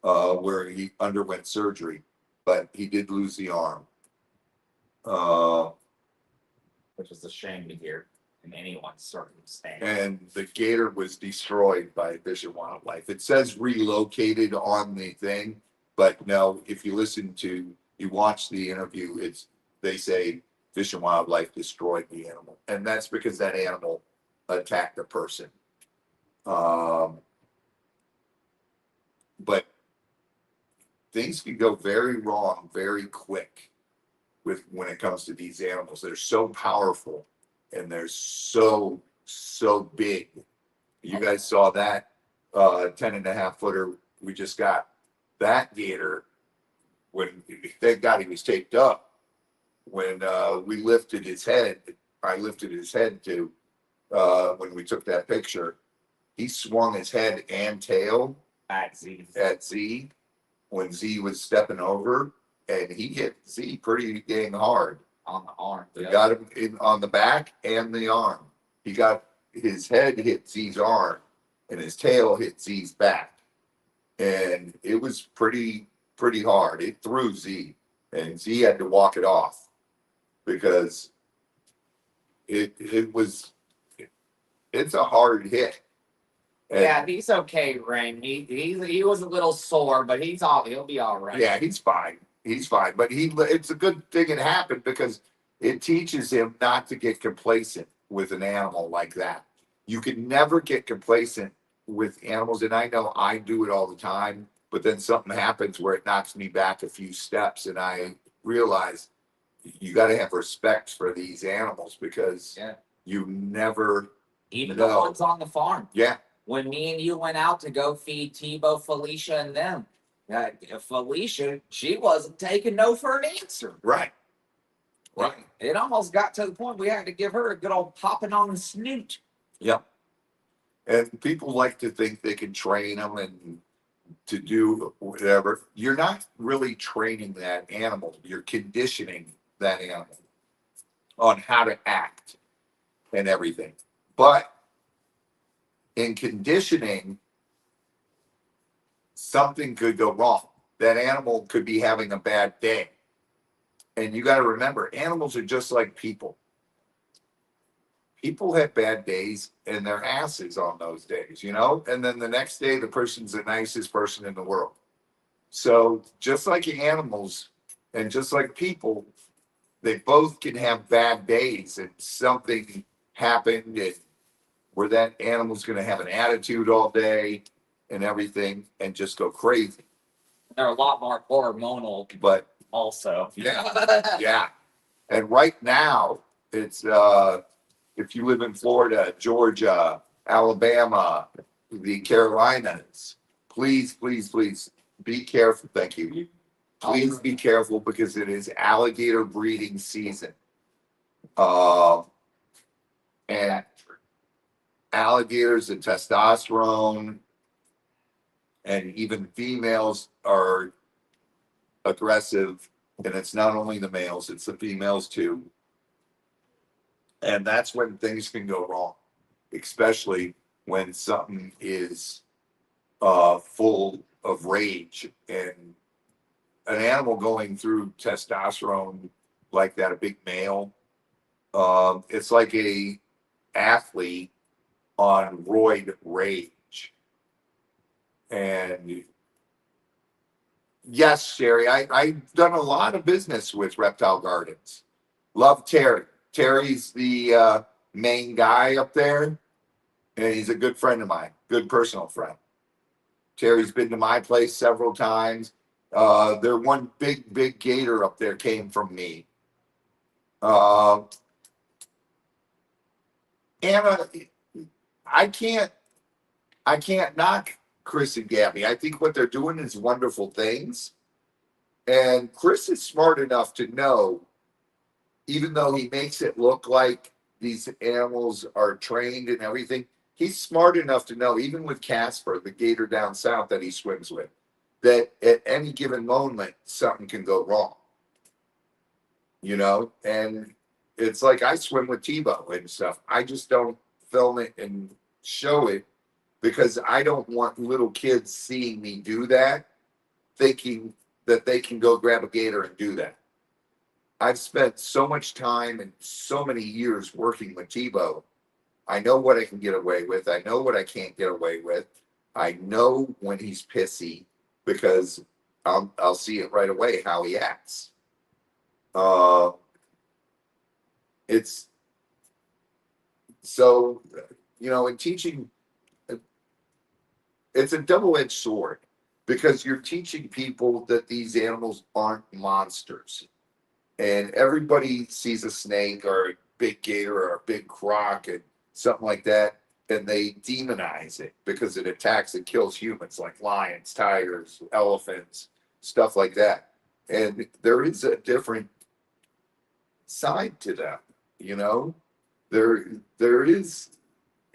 Speaker 2: where he underwent surgery, but he did lose the arm.
Speaker 3: Which is a shame to hear in anyone's circumstance.
Speaker 2: And the gator was destroyed by Fish and Wildlife. It says relocated on the thing, but no, if you watch the interview, they say Fish and Wildlife destroyed the animal. And that's because that animal attacked a person. But things can go very wrong very quick when it comes to these animals. They're so powerful and they're so big. You guys saw that 10.5-footer we just got. That gator, when thank God he was taped up, when we lifted his head, I lifted his head to when we took that picture, he swung his head and tail
Speaker 3: At Z.
Speaker 2: at Z when Z was stepping over, and he hit Z pretty dang hard.
Speaker 3: On the arm.
Speaker 2: They got him on the back and the arm. He got his head hit Z's arm, and his tail hit Z's back, and it was pretty hard. It threw Z, and Z had to walk it off because it's a hard hit. And
Speaker 3: Yeah, he's okay, Rain. He was a little sore, but he'll be all right.
Speaker 2: yeah, he's fine. He's fine, but it's a good thing it happened because it teaches him not to get complacent with an animal like that. You can never get complacent with animals, and I know I do it all the time, but then something happens where it knocks me back a few steps, and I realize you got to have respect for these animals because you never
Speaker 3: Even
Speaker 2: know.
Speaker 3: the ones on the farm.
Speaker 2: Yeah,
Speaker 3: When me and you went out to go feed Tebow, Felicia, and them, Felicia, she wasn't taking no for an answer.
Speaker 2: right.
Speaker 3: It almost got to the point we had to give her a good old popping on the snoot.
Speaker 2: Yep. And people like to think they can train them and to do whatever. You're not really training that animal. You're conditioning that animal on how to act and everything. But in conditioning, something could go wrong. That animal could be having a bad day. And you got to remember, animals are just like people. People have bad days and their asses on those days, and then the next day, the person's the nicest person in the world. So just like animals and just like people, they both can have bad days and something happened where that animal's going to have an attitude all day and everything and just go crazy.
Speaker 3: They're a lot more hormonal,
Speaker 2: But
Speaker 3: also.
Speaker 2: yeah. And right now, it's if you live in Florida, Georgia, Alabama, the Carolinas, please be careful. Thank you. Please be careful because it is alligator breeding season. And alligators and testosterone and even females are aggressive, and it's not only the males, it's the females too. And that's when things can go wrong, especially when something is full of rage. And an animal going through testosterone like that, a big male, it's like a athlete on roid rage. And yes, Sherry, I've done a lot of business with Reptile Gardens. Love Terry. Terry's the main guy up there, and he's a good friend of mine, good personal friend. Terry's been to my place several times. Their one big gator up there came from me. Anna, I can't knock Chris and Gabby. I think what they're doing is wonderful things. And Chris is smart enough to know even though he makes it look like these animals are trained and everything, he's smart enough to know, even with Casper, the gator down south that he swims with, that at any given moment something can go wrong. You know, and it's like I swim with Tebow and stuff. I just don't film it and show it because I don't want little kids seeing me do that, thinking that they can go grab a gator and do that. I've spent so much time and so many years working with Tebow. I know what I can get away with. I know what I can't get away with. I know when he's pissy because I'll see it right away how he acts. It's so, you know, in teaching, it's a double-edged sword because you're teaching people that these animals aren't monsters. And everybody sees a snake or a big gator or a big croc and something like that, and they demonize it because it attacks and kills humans like lions, tigers, elephants, stuff like that. And there is a different side to that, you know. There is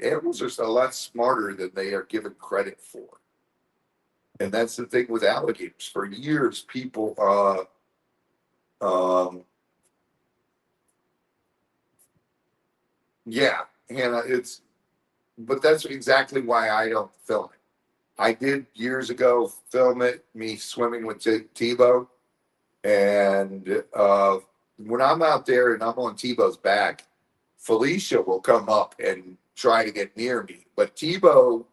Speaker 2: animals are a lot smarter than they are given credit for. And that's the thing with alligators. For years, people yeah, Hannah, but that's exactly why I don't film it. I did years ago film it, me swimming with Tebow. And when I'm out there and I'm on Tebow's back, Felicia will come up and try to get near me. But Tebow,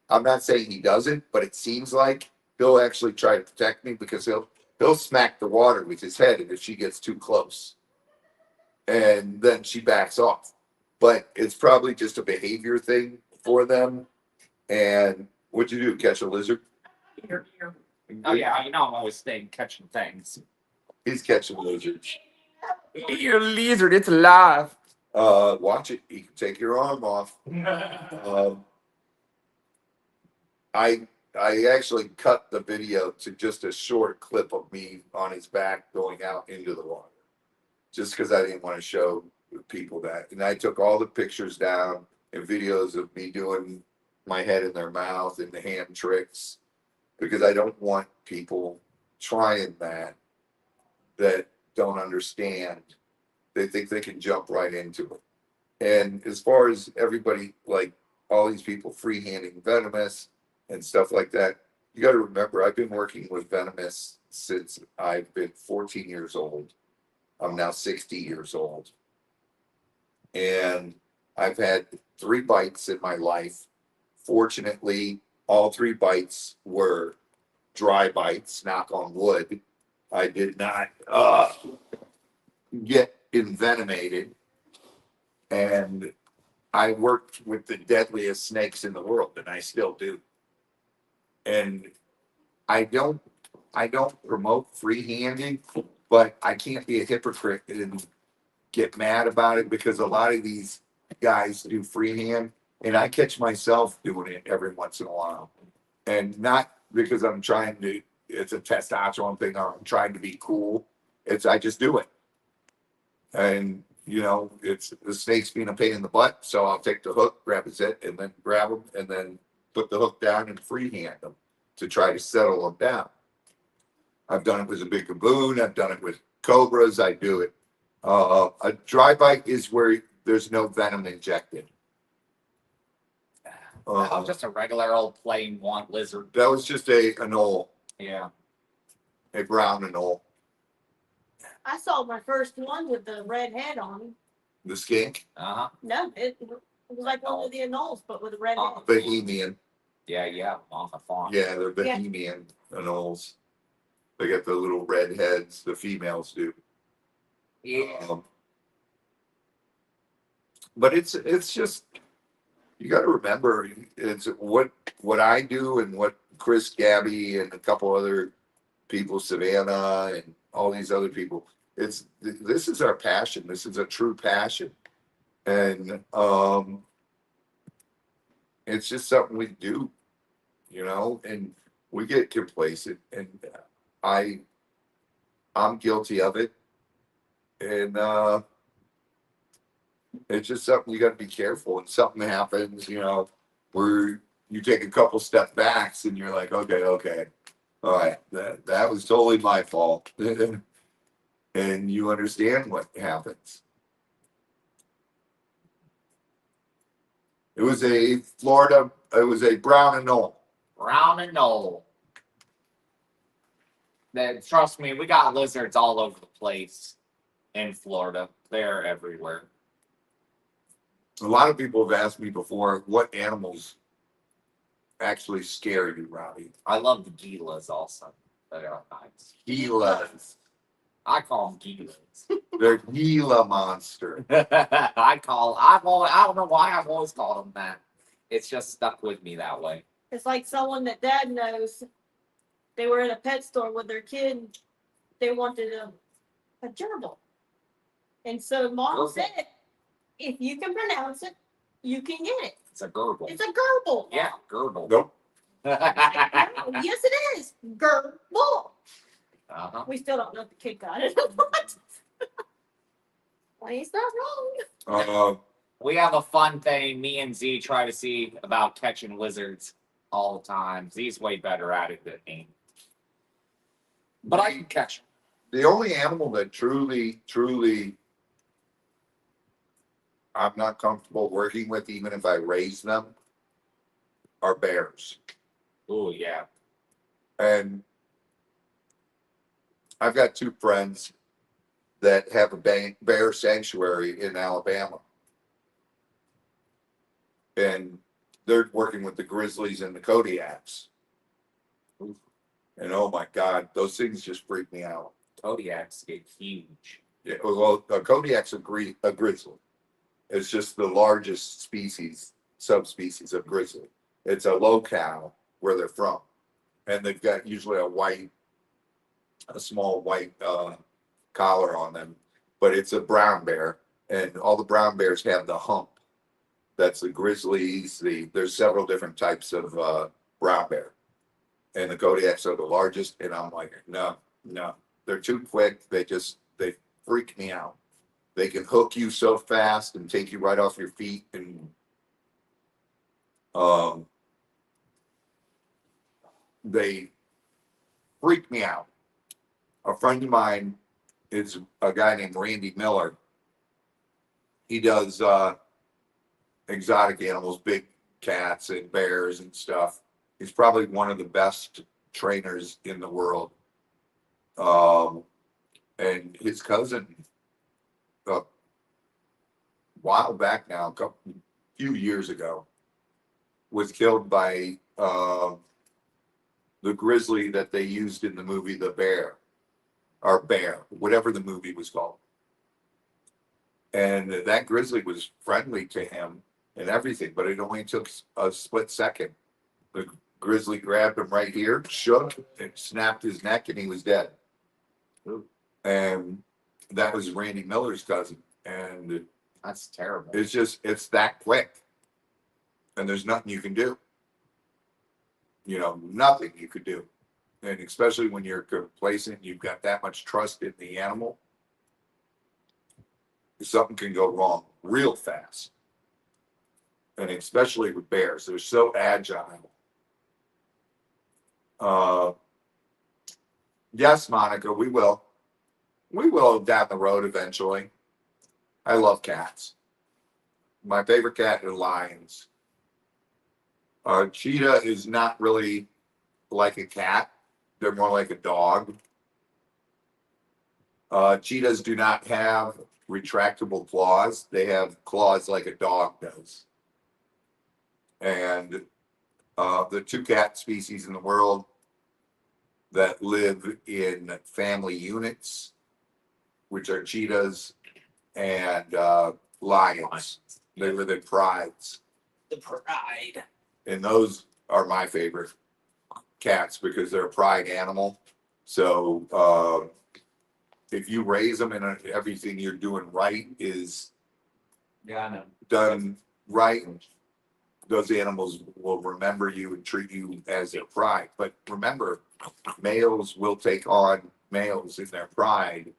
Speaker 2: I'm not saying he doesn't, but it seems like he'll actually try to protect me because he'll smack the water with his head if she gets too close. And then she backs off. But it's probably just a behavior thing for them. And what'd you do? Catch a lizard?
Speaker 3: Here. Oh yeah, you know I'm always staying catching things.
Speaker 2: He's catching lizards.
Speaker 3: Your lizard, it's alive.
Speaker 2: Watch it. You can take your arm off. I actually cut the video to just a short clip of me on his back going out into the water, just because I didn't want to show people that. And I took all the pictures down and videos of me doing my head in their mouth and the hand tricks, because I don't want people trying that don't understand. They think they can jump right into it. And as far as everybody, like all these people freehanding venomous and stuff like that, you got to remember, I've been working with venomous since I've been 14 years old. I'm now 60 years old. And I've had 3 bites in my life. Fortunately, all 3 bites were dry bites, knock on wood. I did not get envenomated. And I worked with the deadliest snakes in the world, and I still do. And I don't promote freehanding, but I can't be a hypocrite and get mad about it because a lot of these guys do freehand, and I catch myself doing it every once in a while. And not because I'm trying to, it's a testosterone thing, or I'm trying to be cool. I just do it. And, you know, it's the snake's being a pain in the butt. So I'll take the hook, grab his head, and then grab him, and then put the hook down and freehand them to try to settle them down. I've done it with a big baboon. I've done it with cobras. I do it. A dry bite is where there's no venom injected.
Speaker 3: Just a regular old plain want lizard.
Speaker 2: That was just a knoll,
Speaker 3: Yeah.
Speaker 2: a brown knoll.
Speaker 4: I saw my first one with the red head on him.
Speaker 2: The skink,
Speaker 3: Uh-huh.
Speaker 4: No, it was like one of the anoles, but with a red head.
Speaker 2: Bohemian.
Speaker 3: Yeah. On the farm.
Speaker 2: Yeah, they're Bohemian anoles. They get the little red heads. The females do.
Speaker 3: Yeah.
Speaker 2: But it's just, you got to remember, it's what I do and what Chris, Gabby, and a couple other people, Savannah, and all these other people. This is our passion. This is a true passion, and it's just something we do, you know. And we get complacent, and I'm guilty of it. And it's just something you got to be careful. And something happens, where you take a couple step backs and you're like, okay, all right, that was totally my fault. And you understand what happens. It was a Florida, it was a brown and Knoll.
Speaker 3: Brown and Knoll. Then trust me, we got lizards all over the place in Florida. They're everywhere.
Speaker 2: A lot of people have asked me before what animals actually scare you, Robbie.
Speaker 3: I love the Gilas also. They are nice.
Speaker 2: Gilas.
Speaker 3: I call them Gilas.
Speaker 2: They're Gila monster.
Speaker 3: I don't know why I've always called them that. It's just stuck with me that way.
Speaker 4: It's like someone that dad knows. They were in a pet store with their kid. They wanted a gerbil. And so mom
Speaker 3: Gerbil.
Speaker 4: said, if you can pronounce it, you can get it.
Speaker 3: It's a gerbil.
Speaker 4: It's a gerbil.
Speaker 3: Yeah, gerbil.
Speaker 2: Nope.
Speaker 4: Yes, it is. Gerbil.
Speaker 3: Uh-huh.
Speaker 4: We still don't know if the kid got it. Well, he's not wrong.
Speaker 3: We have a fun thing. Me and Z try to see about catching lizards all the time. Z's way better at it than me. But I can catch them.
Speaker 2: The only animal that truly I'm not comfortable working with, even if I raise them, are bears.
Speaker 3: Oh, yeah.
Speaker 2: And I've got two friends that have a bear sanctuary in Alabama. And they're working with the grizzlies and the Kodiaks. And oh my God, those things just freak me out.
Speaker 3: Kodiaks get huge.
Speaker 2: Yeah, well, a Kodiak's a grizzly. It's just the largest subspecies of grizzly. It's a locale where they're from. And they've got usually a small white collar on them. But it's a brown bear. And all the brown bears have the hump. That's the grizzlies. There's several different types of brown bear. And the Kodiaks are the largest. And I'm like, no. They're too quick. They freak me out. They can hook you so fast and take you right off your feet. And they freak me out. A friend of mine is a guy named Randy Miller. He does exotic animals, big cats and bears and stuff. He's probably one of the best trainers in the world. And his cousin, a while back now, few years ago, was killed by the grizzly that they used in the movie The Bear, or Bear, whatever the movie was called. And that grizzly was friendly to him and everything, but it only took a split second. The grizzly grabbed him right here, shook, and snapped his neck, and he was dead. And that was Randy Miller's cousin. And
Speaker 3: That's terrible.
Speaker 2: it's that quick. And there's nothing you can do. Nothing you could do. And especially when you're complacent, you've got that much trust in the animal, something can go wrong real fast. And especially with bears, they're so agile. Yes, Monica, we will. We will down the road eventually. I love cats. My favorite cat are lions. Cheetah is not really like a cat. They're more like a dog. Cheetahs do not have retractable claws. They have claws like a dog does. And the two cat species in the world that live in family units, which are cheetahs and lions. They live in prides.
Speaker 3: The pride.
Speaker 2: And those are my favorite cats because they're a pride animal. So if you raise them and everything you're doing right is done right, those animals will remember you and treat you as their pride. But remember, males will take on males in their pride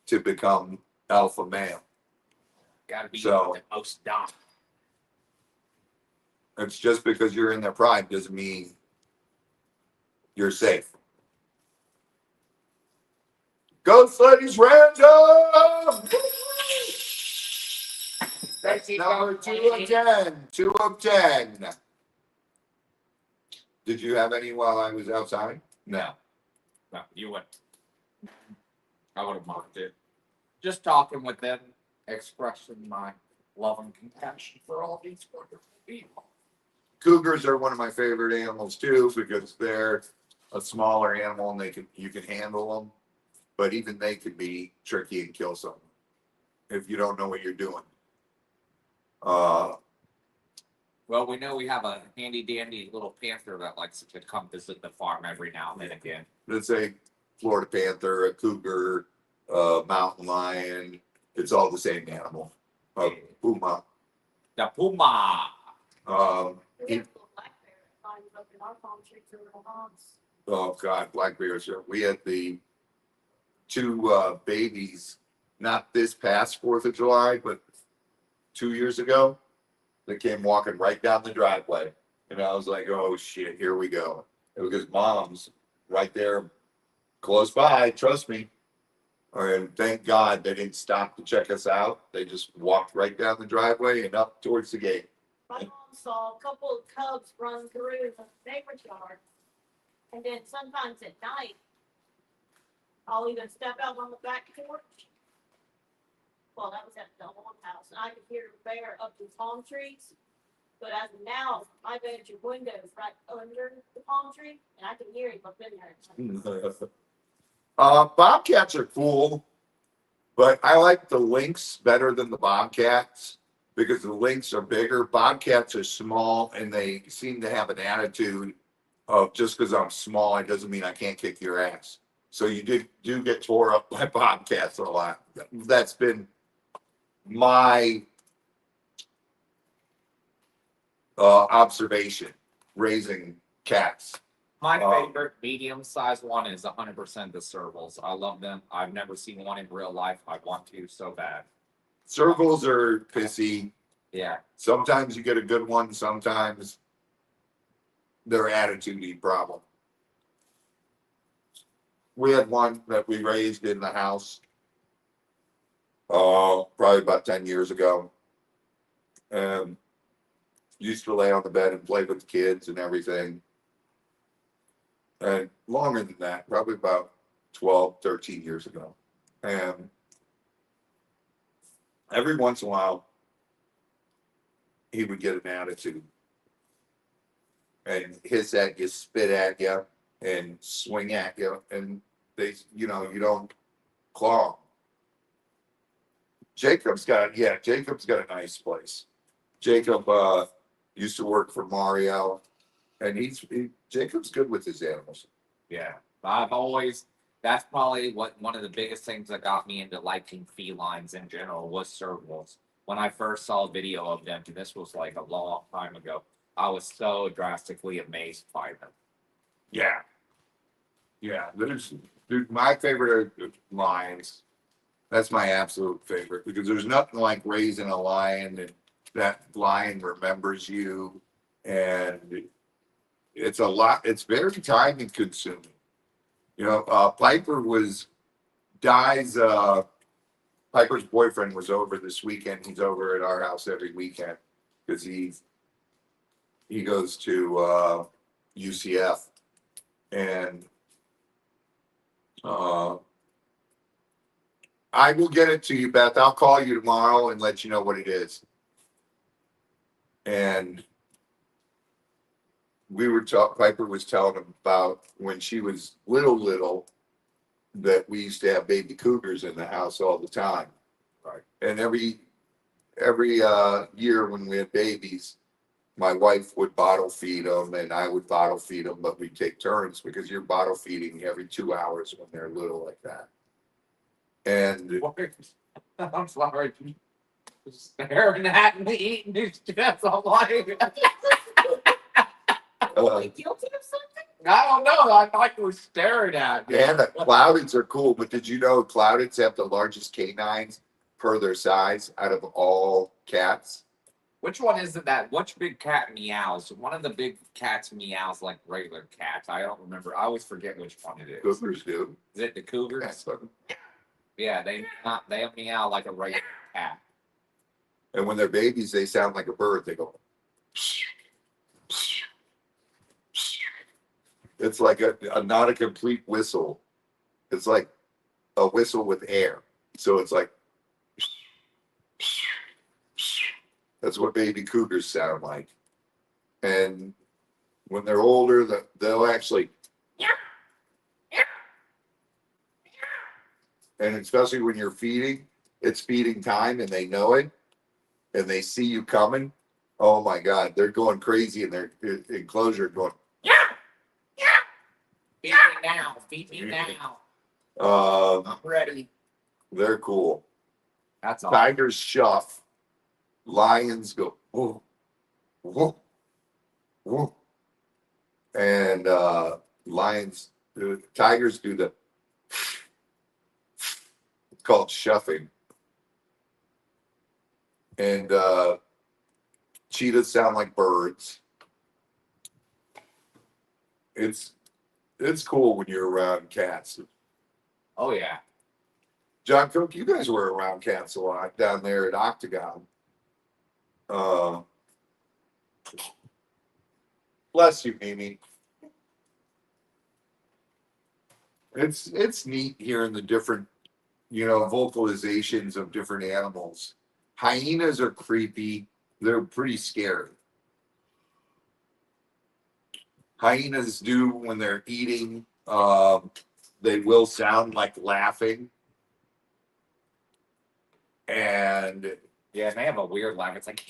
Speaker 2: to become alpha male.
Speaker 3: Gotta be
Speaker 2: So-
Speaker 3: the most dominant.
Speaker 2: It's just because you're in their prime doesn't mean you're safe. Ghost Ladies Random! That's number 2 of 10. 2 of 10. Did you have any while I was outside? No.
Speaker 3: No, you went. I would have marked it. Just talking with them, expressing my love and compassion for all these wonderful people.
Speaker 2: Cougars are one of my favorite animals too because they're a smaller animal and you can handle them, but even they can be tricky and kill someone if you don't know what you're doing.
Speaker 3: Well, we know we have a handy dandy little panther that likes to come visit the farm every now and then again.
Speaker 2: Let's say Florida panther, a cougar, a mountain lion. It's all the same animal. A puma.
Speaker 3: The puma.
Speaker 4: We have a little black bear that climbs up in our palm trees and little hogs.
Speaker 2: Oh God, black bears. We had the 2 babies, not this past 4th of July, but 2 years ago. They came walking right down the driveway, and I was like, "Oh shit, here we go!" Because mom's right there, close by. Trust me. And thank God they didn't stop to check us out. They just walked right down the driveway and up towards the gate.
Speaker 4: My mom saw a couple of cubs run through the neighbor's yard. And then sometimes at night, I'll even step out on the back porch. Well, that was at the old house, and I could hear the bear up the palm trees. But as of now, my bedroom window is right under the palm tree, and I can hear him up in there.
Speaker 2: Bobcats are cool, but I like the lynx better than the bobcats because the lynx are bigger. Bobcats are small, and they seem to have an attitude of just because I'm small, it doesn't mean I can't kick your ass. So you do get tore up by bobcats a lot. That's been my observation raising cats.
Speaker 3: My favorite medium-sized one is 100% the servals. I love them. I've never seen one in real life. I want to so bad.
Speaker 2: Servals are pissy.
Speaker 3: Yeah.
Speaker 2: Sometimes you get a good one. Sometimes they're attitude problem. We had one that we raised in the house. Probably about 10 years ago. Used to lay on the bed and play with the kids and everything. And longer than that, probably about 12, 13 years ago. And every once in a while, he would get an attitude. And hiss at you, spit at you, and swing at you. And they, you don't claw. Jacob's got a nice place. Jacob used to work for Mario, and Jacob's good with his animals.
Speaker 3: Yeah. That's probably one of the biggest things that got me into liking felines in general was servals. When I first saw a video of them, and this was like a long time ago, I was so drastically amazed by them.
Speaker 2: Yeah. Dude, my favorite are lions. That's my absolute favorite because there's nothing like raising a lion and that lion remembers you, and it's a lot. It's very time consuming. Piper's boyfriend was over this weekend. He's over at our house every weekend because he goes to UCF, and I will get it to you, Beth. I'll call you tomorrow and let you know what it is. And Piper was telling him about when she was little, that we used to have baby cougars in the house all the time.
Speaker 3: Right.
Speaker 2: And every year when we had babies, my wife would bottle feed them and I would bottle feed them, but we'd take turns because you're bottle feeding every 2 hours when they're little like that. And
Speaker 3: I'm sorry. Just staring at me eating these chips. I'm like,
Speaker 4: Are you guilty of something?
Speaker 3: I don't know. I thought you were staring at me.
Speaker 2: and the cloudeds are cool, but did you know cloudeds have the largest canines per their size out of all cats.
Speaker 3: Which one is it that? Which big cat meows? One of the big cats meows like regular cats. I don't remember. I always forget which one it is.
Speaker 2: Cougars do.
Speaker 3: Is it the cougars?
Speaker 2: Yes.
Speaker 3: Yeah, they meow like a regular cat.
Speaker 2: And when they're babies, they sound like a bird. They go. It's like a not a complete whistle. It's like a whistle with air. So it's like. That's what baby cougars sound like. And when they're older, they'll actually. And especially when you're feeding, it's feeding time and they know it and they see you coming. Oh my God, they're going crazy in their enclosure going,
Speaker 3: Feed me now. Feed me now. I'm ready.
Speaker 2: They're cool.
Speaker 3: That's all.
Speaker 2: Tigers shuff. Lions go, whoa, whoa, whoa. And tigers do the, it's called shuffing. And cheetahs sound like birds. It's cool when you're around cats.
Speaker 3: Oh yeah.
Speaker 2: John Cook, you guys were around cats a lot down there at Octagon. Bless you, Mimi. It's neat hearing the different, vocalizations of different animals. Hyenas are creepy. They're pretty scary. Hyenas do when they're eating. They will sound like laughing. And
Speaker 3: Yeah, and they have a weird laugh. It's like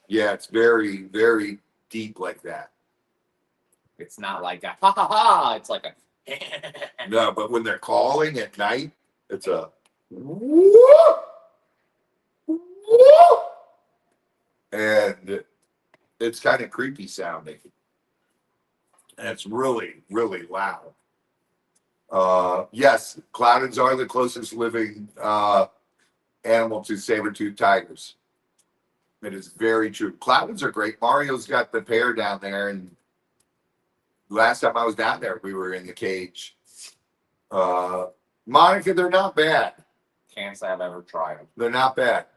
Speaker 2: yeah, it's very, very deep like that.
Speaker 3: it's not like a ha ha ha. It's like a
Speaker 2: No, but when they're calling at night, it's a whoop, whoop, and it's kind of creepy sounding. And it's really, really loud. Yes, cloudeds are the closest living animal to saber-toothed tigers. It is very true. Cloudeds are great. Mario's got the pair down there, and last time I was down there, we were in the cage. Monica, they're not bad.
Speaker 3: can't say I've ever tried them.
Speaker 2: They're not bad.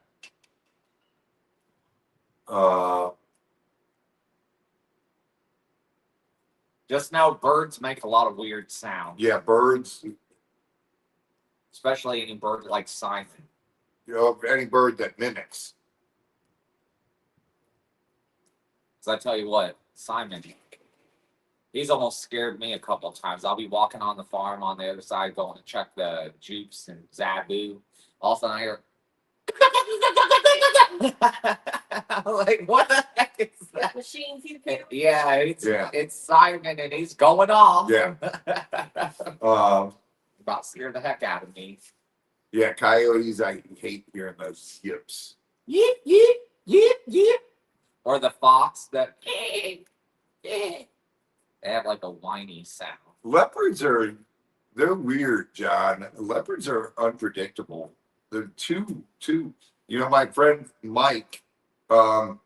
Speaker 3: Just know birds make a lot of weird sounds.
Speaker 2: Yeah, birds.
Speaker 3: Especially any bird like Simon.
Speaker 2: Any bird that mimics.
Speaker 3: So I tell you what, Simon, he's almost scared me a couple of times. I'll be walking on the farm on the other side going to check the jukes and Zabu. All of a sudden I hear like, what the heck is that?
Speaker 4: Machine computer.
Speaker 3: Yeah,
Speaker 2: Yeah.
Speaker 3: it's Simon and he's going off.
Speaker 2: Yeah.
Speaker 3: About scared the heck out of me.
Speaker 2: Yeah, coyotes, I hate hearing those yips.
Speaker 3: Yip, yip, yip, yip. Or the fox that they have like a whiny sound.
Speaker 2: Leopards they're weird, John. Leopards are unpredictable. They're too. My friend Mike, have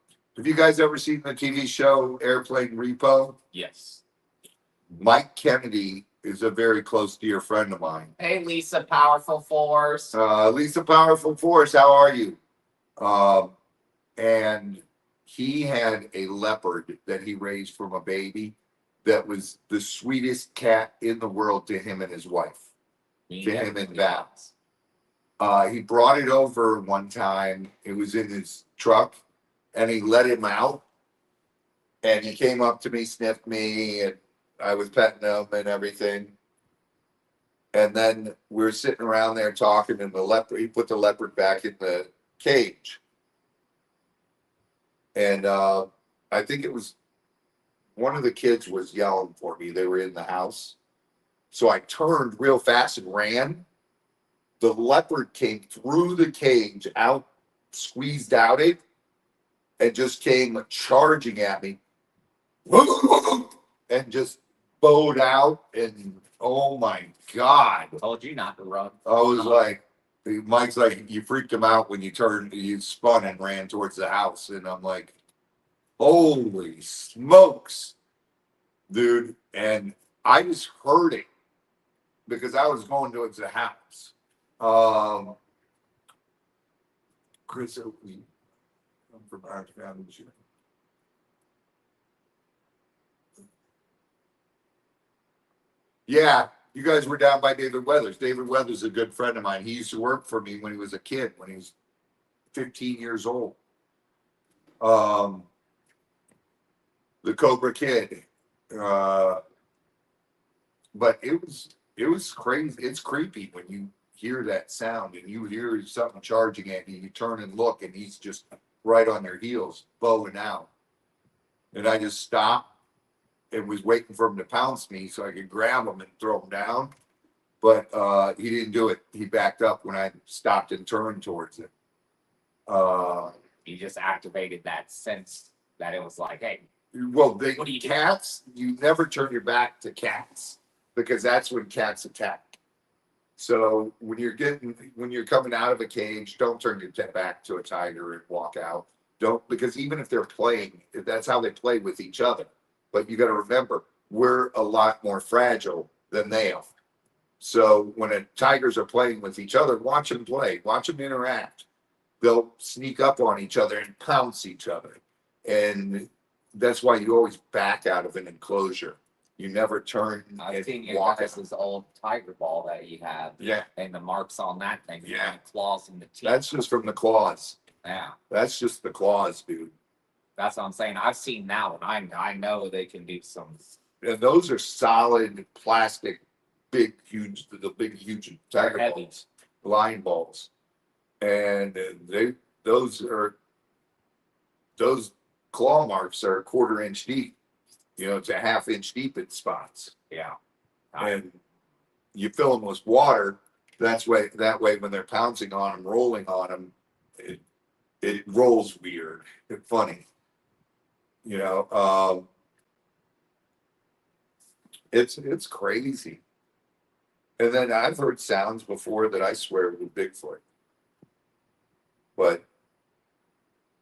Speaker 2: you guys ever seen the TV show Airplane Repo?
Speaker 3: Yes.
Speaker 2: Mike Kennedy is a very close dear friend of mine.
Speaker 3: Hey, Lisa, powerful force.
Speaker 2: Lisa Powerful Force, how are you? And he had a leopard that he raised from a baby that was the sweetest cat in the world to him and his wife, to him and Val. He brought it over one time. It was in his truck, and he let him out. And he came up to me, sniffed me, and I was petting him and everything. And then we were sitting around there talking, and he put the leopard back in the cage. And I think it was one of the kids was yelling for me. They were in the house. So I turned real fast and ran. The leopard came through the cage, out, squeezed out it, and just came charging at me. And just bowed out. And oh my God.
Speaker 3: Told you not to run.
Speaker 2: I was like, Mike's like, you freaked him out when you spun and ran towards the house. And I'm like, holy smokes, dude. And I just heard it because I was going towards the house. Chris Oakley, I'm from Orange County, Michigan. Yeah, you guys were down by David Weathers. David Weathers is a good friend of mine. He used to work for me when he was a kid, when he was 15 years old. The Cobra Kid. But it was crazy. It's creepy when you hear that sound and you hear something charging at you. You turn and look, and he's just right on their heels, bowing out. And I just stopped and was waiting for him to pounce me so I could grab him and throw him down. But he didn't do it. He backed up when I stopped and turned towards it.
Speaker 3: You just activated that sense that it was like, hey,
Speaker 2: Well,
Speaker 3: what do you do?
Speaker 2: cats, you never turn your back to cats because that's when cats attack. So when you're coming out of a cage, don't turn your back to a tiger and walk out. Don't, because even if they're playing, that's how they play with each other. But you got to remember, we're a lot more fragile than they are. So when tigers are playing with each other, watch them play, watch them interact. They'll sneak up on each other and pounce each other. And that's why you always back out of an enclosure. You never turn
Speaker 3: I've
Speaker 2: and
Speaker 3: seen your
Speaker 2: walk
Speaker 3: guys'
Speaker 2: out.
Speaker 3: old tiger ball that you have.
Speaker 2: Yeah,
Speaker 3: And the marks on that thing.
Speaker 2: Yeah.
Speaker 3: And the claws and the teeth.
Speaker 2: that's just from the claws.
Speaker 3: Yeah.
Speaker 2: That's just the claws, dude.
Speaker 3: That's what I'm saying. I've seen that one. I know they can do some.
Speaker 2: And those are solid plastic, the big, huge tiger
Speaker 3: heavy.
Speaker 2: balls, line balls. And those claw marks are a quarter-inch deep. You know, it's a half-inch deep in spots.
Speaker 3: Yeah.
Speaker 2: And you fill them with water. That way, when they're pouncing on them, rolling on them, it rolls weird and funny. You know, it's crazy. And then I've heard sounds before that I swear were Bigfoot, but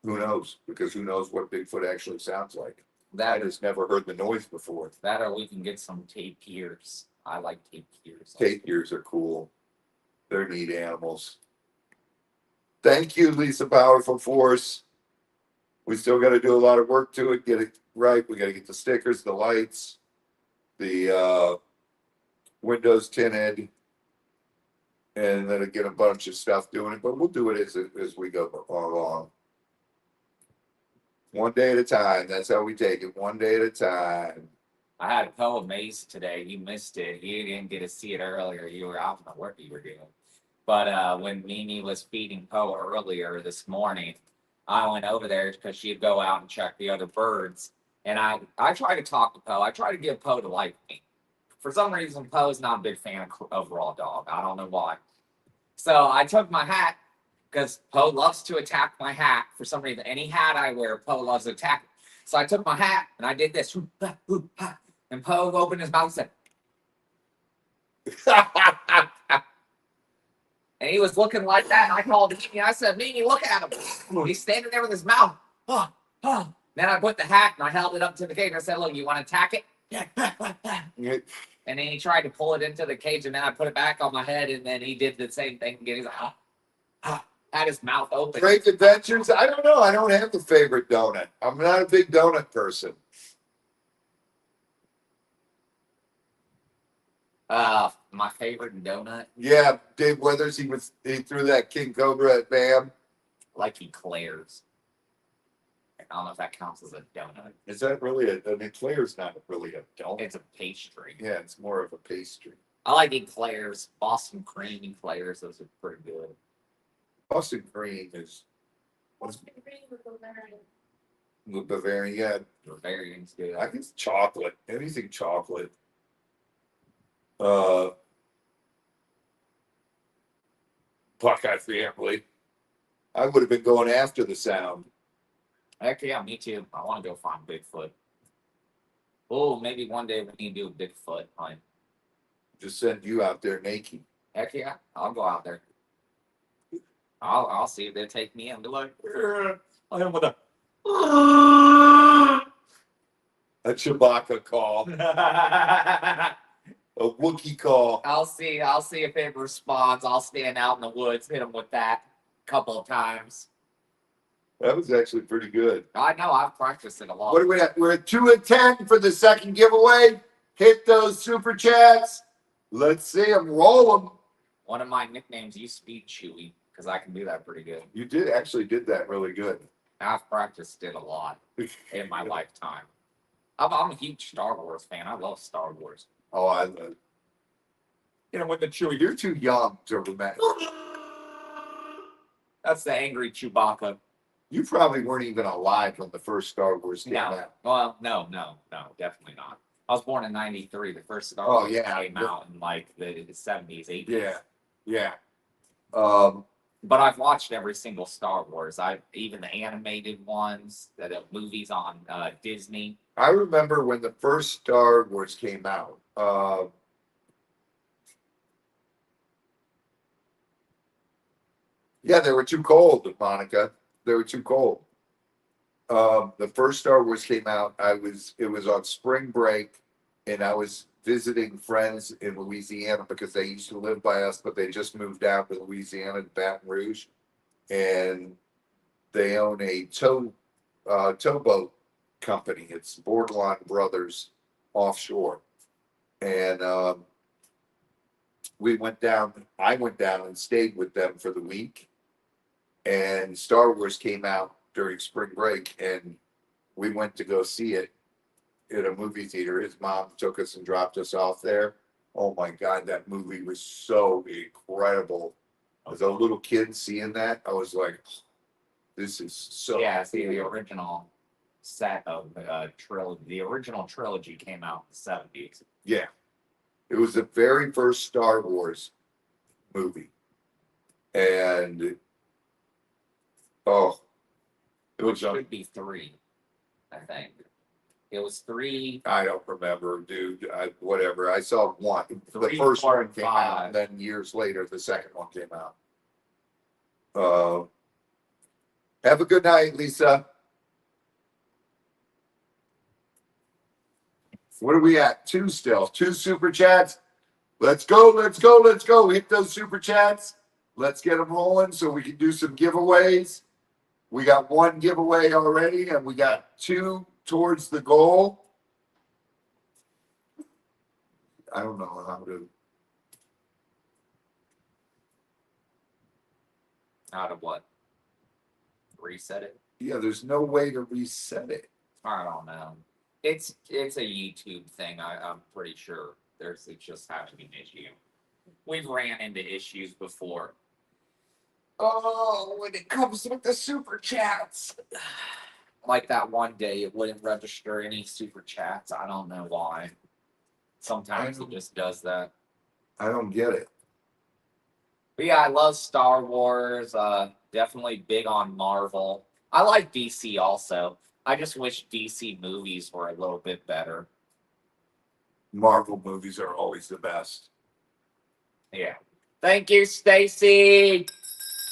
Speaker 2: who knows? Because who knows what Bigfoot actually sounds like? I
Speaker 3: That
Speaker 2: just never heard the noise before.
Speaker 3: that or we can get some tapirs. I like tapirs.
Speaker 2: Tapirs are cool. They're neat animals. Thank you, Lisa Powerful Force. We still got to do a lot of work to it, get it right. We got to get the stickers, the lights, the windows tinted, and then get a bunch of stuff doing it. But we'll do it as we go along. One day at a time. That's how we take it. One day at a time.
Speaker 3: I had Poe Maze today. You missed it. You didn't get to see it earlier. You were out on the work you were doing. But when Mimi was feeding Poe earlier this morning, I went over there because she'd go out and check the other birds. And I tried to talk to Poe. I tried to get Poe to like me. For some reason, Poe's not a big fan of raw dog. I don't know why. So I took my hat because Poe loves to attack my hat. For some reason, any hat I wear, Poe loves to attack. So I took my hat and I did this. And Poe opened his mouth and said, and he was looking like that. And I called Mimi. I said, Mimi, look at him. He's standing there with his mouth. Then I put the hat and I held it up to the cage. I said, look, you want to attack it? And then he tried to pull it into the cage, and then I put it back on my head, and then he did the same thing again. He's like, had his mouth open.
Speaker 2: Great Adventures. I don't know. I don't have the favorite donut. I'm not a big donut person.
Speaker 3: My favorite donut,
Speaker 2: Yeah, Dave Weathers. He threw that King Cobra at Bam.
Speaker 3: like eclairs. I don't know if that counts as a donut.
Speaker 2: Is that really an eclair's not really a donut?
Speaker 3: It's a pastry.
Speaker 2: Yeah, it's more of a pastry.
Speaker 3: I like eclairs, Boston cream eclairs. Those are pretty good.
Speaker 2: Boston cream is the Bavarian. Yeah,
Speaker 3: Bavarian's good.
Speaker 2: I guess chocolate. Anything chocolate. Buckeye family. I would have been going after the sound.
Speaker 3: Heck yeah, me too. I want to go find Bigfoot. Oh, maybe one day we need to do a Bigfoot hunt.
Speaker 2: Just send you out there naked.
Speaker 3: Heck yeah, I'll go out there. I'll see if they take me in. Be like,
Speaker 5: I am with a.
Speaker 2: A Chewbacca call, a Wookiee call.
Speaker 3: I'll see if it responds. I'll stand out in the woods, hit him with that a couple of times.
Speaker 2: That was actually pretty good.
Speaker 3: I know I've practiced it a lot.
Speaker 2: What are we at? We're at 2 of 10 for the second giveaway. Hit those super chats. Let's see them. Roll them.
Speaker 3: One of my nicknames used to be Chewy because I can do that pretty good.
Speaker 2: You did that really good.
Speaker 3: I've practiced it a lot in my lifetime. I'm a huge Star Wars fan. I love Star Wars.
Speaker 2: Oh, I love.
Speaker 5: You know, with the Chewy.
Speaker 2: You're too young to remember.
Speaker 3: That's the angry Chewbacca.
Speaker 2: You probably weren't even alive when the first Star Wars came
Speaker 3: No,
Speaker 2: out.
Speaker 3: well, no, definitely not. I was born in '93. The first Star
Speaker 2: Oh,
Speaker 3: Wars
Speaker 2: yeah.
Speaker 3: came out in like the '70s, '80s.
Speaker 2: Yeah, yeah.
Speaker 3: But I've watched every single Star Wars. Even the animated ones, the movies on Disney.
Speaker 2: I remember when the first Star Wars came out. Yeah, they were too cold, Monica. They were too cold. The first Star Wars came out. It was on spring break, and I was visiting friends in Louisiana because they used to live by us, but they just moved down to Louisiana, Baton Rouge, and they own a towboat company. It's Bordelon Brothers Offshore, and we went down. I went down and stayed with them for the week, and Star Wars came out during spring break, and we went to go see it at a movie theater. His mom took us and dropped us off there. Oh my God, that movie was so incredible. As a little kid seeing that, I was like, this is so
Speaker 3: Yeah, see, the original set of trilogy. The original trilogy came out in the '70s.
Speaker 2: Yeah. It was the very first Star Wars movie. And it
Speaker 3: Which
Speaker 2: was
Speaker 3: should be 3, I think. It was 3.
Speaker 2: I don't remember, dude. Whatever. I saw one. The
Speaker 3: 3,
Speaker 2: first
Speaker 3: 4,
Speaker 2: one
Speaker 3: and
Speaker 2: came out,
Speaker 3: 5.
Speaker 2: and then years later, the second one came out. Have a good night, Lisa. What are we at? 2 still. 2 super chats. Let's go, let's go, let's go. Hit those super chats. Let's get them rolling so we can do some giveaways. We got 1 giveaway already, and we got 2 towards the goal. I don't know how to.
Speaker 3: How to what? Reset it?
Speaker 2: Yeah, there's no way to reset it.
Speaker 3: I don't know. It's a YouTube thing. I'm pretty sure. It's just happening an issue. We've ran into issues before. Oh, when it comes with the super chats. Like that one day, it wouldn't register any super chats. I don't know why. Sometimes it just does that.
Speaker 2: I don't get it.
Speaker 3: But yeah, I love Star Wars. Definitely big on Marvel. I like DC also. I just wish DC movies were a little bit better.
Speaker 2: Marvel movies are always the best.
Speaker 3: Yeah. Thank you, Stacy.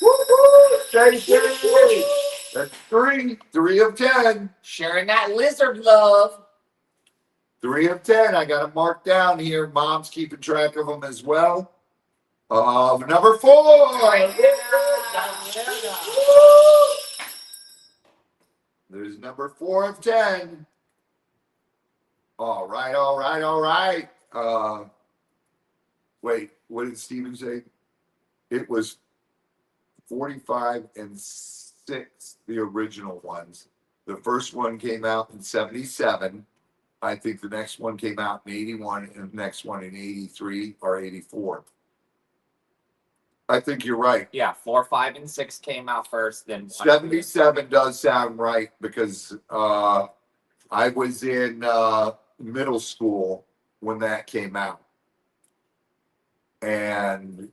Speaker 2: Woo-hoo! Stacy! That's 3. 3 of 10.
Speaker 3: Sharing that lizard love.
Speaker 2: 3 of 10. I got them marked down here. Mom's keeping track of them as well. Number 4. There's number 4 of 10. All right, all right, all right. Wait, what did Steven say? It was 45 and 6, the original ones. The first one came out in 77. I think the next one came out in 81 and the next one in 83 or 84. I think you're right.
Speaker 3: Yeah, 4, 5, and 6 came out first. Then
Speaker 2: 77 does sound right because I was in middle school when that came out. And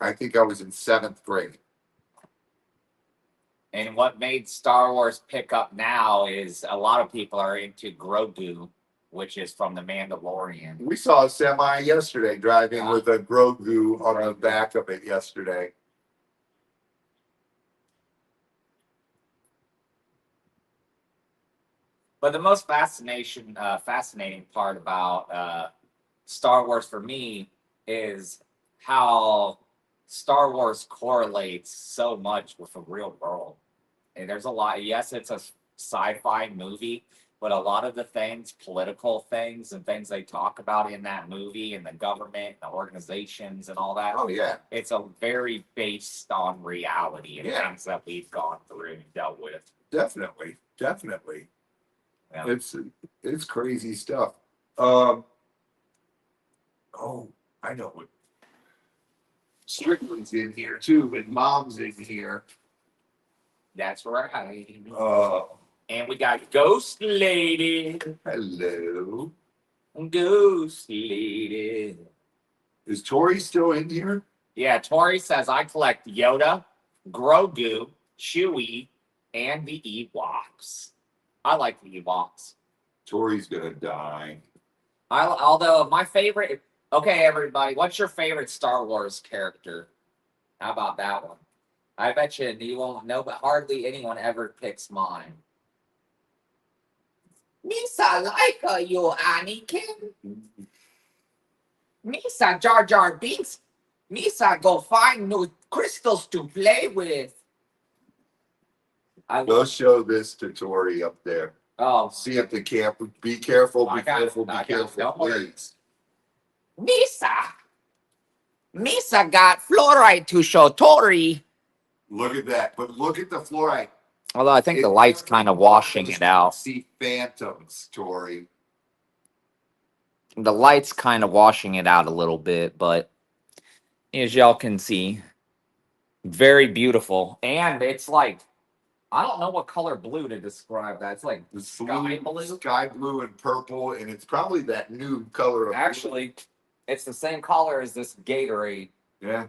Speaker 2: I think I was in 7th grade.
Speaker 3: And what made Star Wars pick up now is a lot of people are into Grogu, which is from The Mandalorian.
Speaker 2: We saw a semi yesterday driving with a Grogu on the back of it yesterday.
Speaker 3: But the most fascinating part about Star Wars for me is how Star Wars correlates so much with the real world. And there's a lot. Yes, it's a sci-fi movie, but a lot of the things, political things, and things they talk about in that movie, and the government, the organizations, and all that.
Speaker 2: Oh yeah,
Speaker 3: It's a very based on reality and
Speaker 2: Yeah.
Speaker 3: things that we've gone through and dealt with.
Speaker 2: definitely.
Speaker 3: Yeah.
Speaker 2: It's crazy stuff. Oh, I know what. Strickland's in here too, and Mom's in here.
Speaker 3: That's right. And we got Ghost Lady.
Speaker 2: Hello.
Speaker 3: Ghost Lady.
Speaker 2: Is Tori still in here?
Speaker 3: Yeah, Tori says I collect Yoda, Grogu, Chewie, and the Ewoks. I like the Ewoks.
Speaker 2: Tori's gonna die.
Speaker 3: Although my favorite. Okay, everybody, what's your favorite Star Wars character? How about that one? I bet you won't know, but hardly anyone ever picks mine. Misa like you, Anakin. Misa Jar Jar Binks. Misa go find new crystals to play with.
Speaker 2: Go show this to Tori up there.
Speaker 3: Oh,
Speaker 2: See if the camp. Be careful.
Speaker 3: I
Speaker 2: Be
Speaker 3: got it,
Speaker 2: careful. Be
Speaker 3: I got it.
Speaker 2: careful,
Speaker 3: Don't worry.
Speaker 2: please.
Speaker 3: Misa got fluoride to show Tori.
Speaker 2: Look at that. But look at the fluoride.
Speaker 3: Although I think the light's kind of washing it out.
Speaker 2: See phantoms, Tori.
Speaker 3: The light's kind of washing it out a little bit, but as y'all can see, very beautiful. And it's like, I don't know what color blue to describe that. It's like
Speaker 2: The
Speaker 3: sky blue.
Speaker 2: sky blue and purple, and it's probably that new color. Of
Speaker 3: Actually, it's the same color as this Gatorade.
Speaker 2: yeah.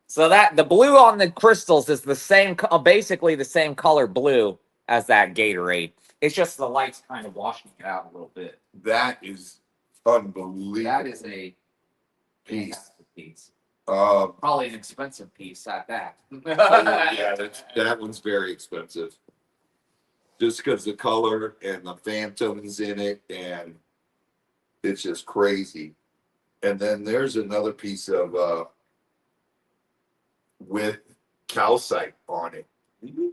Speaker 3: So that the blue on the crystals is the same, basically the same color blue as that Gatorade. It's just the light's kind of washing it out a little bit.
Speaker 2: That is unbelievable.
Speaker 3: That is a
Speaker 2: piece.
Speaker 3: fantastic piece.
Speaker 2: Um,
Speaker 3: Probably an expensive piece at that.
Speaker 2: yeah, that one's very expensive. Just because the color and the phantoms in it, and it's just crazy. And then there's another piece of with calcite on it,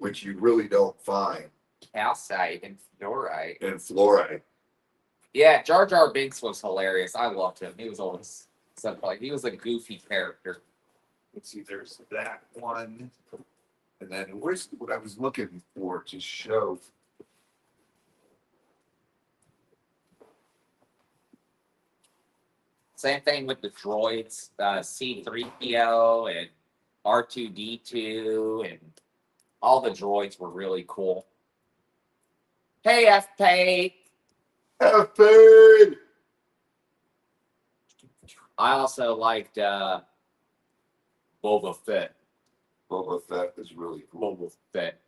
Speaker 2: which you really don't find.
Speaker 3: Calcite and fluorite.
Speaker 2: And fluoride.
Speaker 3: Yeah, Jar Jar Binks was hilarious. I loved him. He was always he was a goofy character.
Speaker 2: Let's see, there's that one. And then where's what I was looking for to show.
Speaker 3: Same thing with the droids, C-3PO and R2-D2, and all the droids were really cool. Hey, F-Pay!
Speaker 2: F-Paid!
Speaker 3: I also liked Boba Fett.
Speaker 2: Boba Fett is really cool.
Speaker 3: Boba Fett.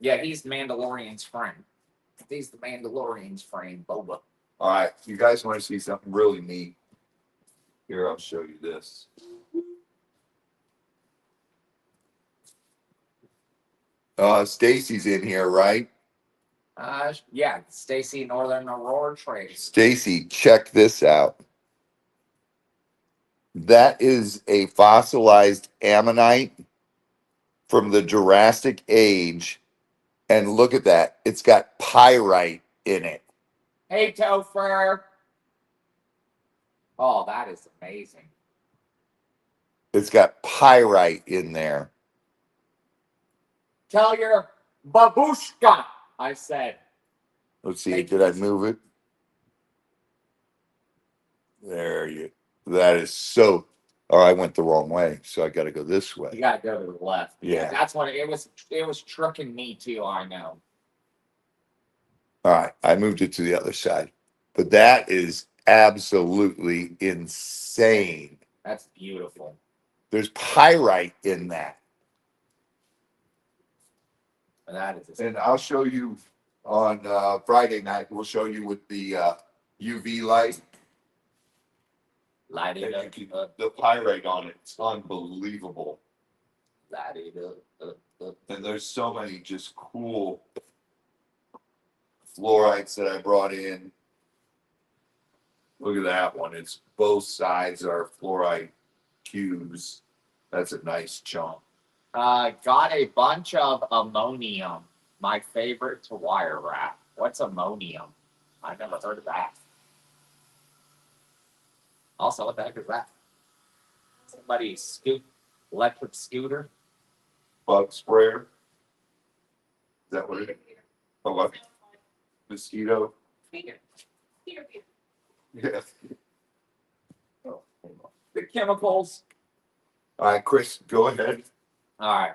Speaker 3: Yeah, he's Mandalorian's friend. He's the Mandalorian's friend, Boba.
Speaker 2: All right, you guys want to see something really neat? Here, I'll show you this. Stacy's in here, right?
Speaker 3: Yeah, Stacy Northern Aurora Trade.
Speaker 2: Stacy, check this out. That is a fossilized ammonite from the Jurassic Age. And look at that. It's got pyrite in it.
Speaker 3: Hey, Topher. Oh, that is amazing.
Speaker 2: It's got pyrite in there.
Speaker 3: Tell your babushka, I said.
Speaker 2: Let's see. Did I move it? There you. That is so. Oh, I went the wrong way, so I got to go this way.
Speaker 3: You gotta go to the left.
Speaker 2: Yeah.
Speaker 3: That's what it was. It was tricking me too. I know.
Speaker 2: All right, I moved it to the other side, but that is absolutely insane.
Speaker 3: That's beautiful.
Speaker 2: There's pyrite in that.
Speaker 3: That is.
Speaker 2: And I'll show you on Friday night. We'll show you with the UV light.
Speaker 3: Light it
Speaker 2: And you
Speaker 3: up.
Speaker 2: can- the pyrite on it. It's unbelievable.
Speaker 3: Light it up.
Speaker 2: And there's so many just cool fluorites that I brought in. Look at that one. It's both sides are fluorite cubes. That's a nice chunk.
Speaker 3: Got a bunch of ammonium. My favorite to wire wrap. What's ammonium? I've never heard of that. Also, what the heck is that? Somebody electric scooter.
Speaker 2: Bug sprayer. Is that what it is? Oh, what? Mosquito.
Speaker 4: Peter. Peter.
Speaker 2: Yeah.
Speaker 3: Oh, the chemicals.
Speaker 2: All right, Chris, go ahead.
Speaker 3: All right,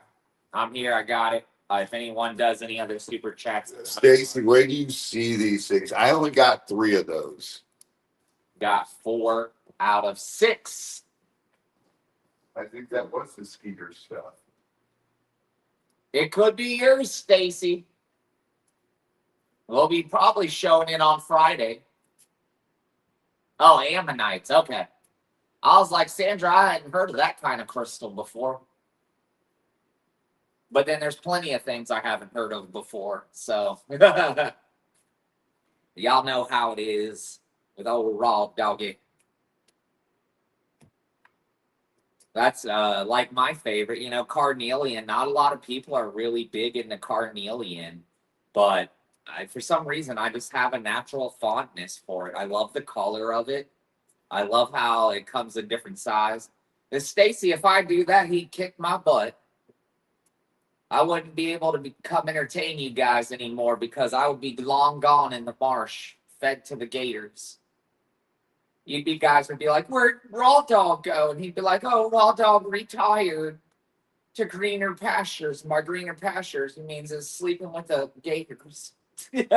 Speaker 3: I'm here. I got it. If anyone does any other super chats,
Speaker 2: Stacy, where do you see these things? I only got 3 of those.
Speaker 3: got 4 out of 6.
Speaker 2: I think that was the Skeeter stuff.
Speaker 3: It could be yours, Stacy. We'll be probably showing it on Friday. Oh, ammonites. Okay. I was like, Sandra, I hadn't heard of that kind of crystal before. But then there's plenty of things I haven't heard of before. So, y'all know how it is with old raw doggy. That's like my favorite, carnelian. Not a lot of people are really big into carnelian, but for some reason, I just have a natural fondness for it. I love the color of it. I love how it comes in different size. And Stacy, if I do that, he'd kick my butt. I wouldn't be able to come entertain you guys anymore because I would be long gone in the marsh, fed to the gators. You guys would be like, "Where'd Raw Dog go?" And he'd be like, "Oh, Raw Dog retired to greener pastures." My greener pastures means is sleeping with the gators. Good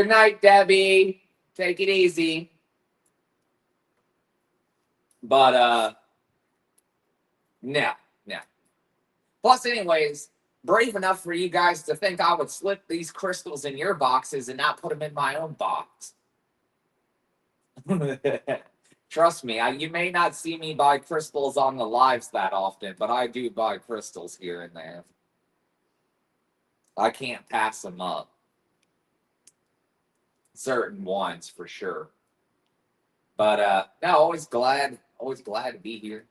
Speaker 3: night, Debbie. Take it easy. But no. Plus, anyways, brave enough for you guys to think I would slip these crystals in your boxes and not put them in my own box. Trust me, you may not see me buy crystals on the lives that often, but I do buy crystals here and there. I can't pass them up. Certain ones for sure. But no, always glad to be here.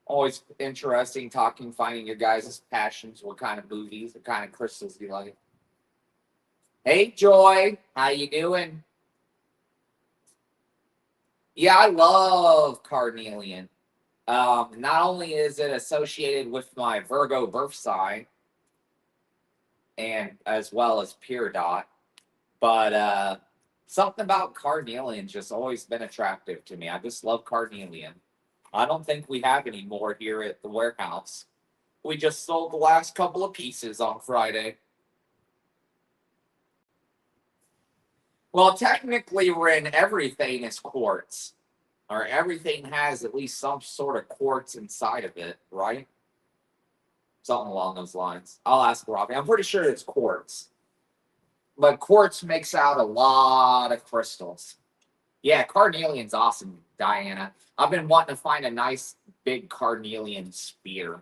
Speaker 3: Always interesting talking, finding your guys' passions, what kind of movies, what kind of crystals you like. Hey, Joy, how you doing? Yeah, I love carnelian. Not only is it associated with my Virgo birth sign, and as well as Pure Dot, but something about carnelian just always been attractive to me. I just love carnelian. I don't think we have any more here at the warehouse. We just sold the last couple of pieces on Friday. Well, technically, Ren, everything is quartz. Or everything has at least some sort of quartz inside of it, right? Something along those lines. I'll ask Robbie. I'm pretty sure it's quartz. But quartz makes out a lot of crystals. Yeah, carnelian's awesome, Diana. I've been wanting to find a nice big carnelian spear.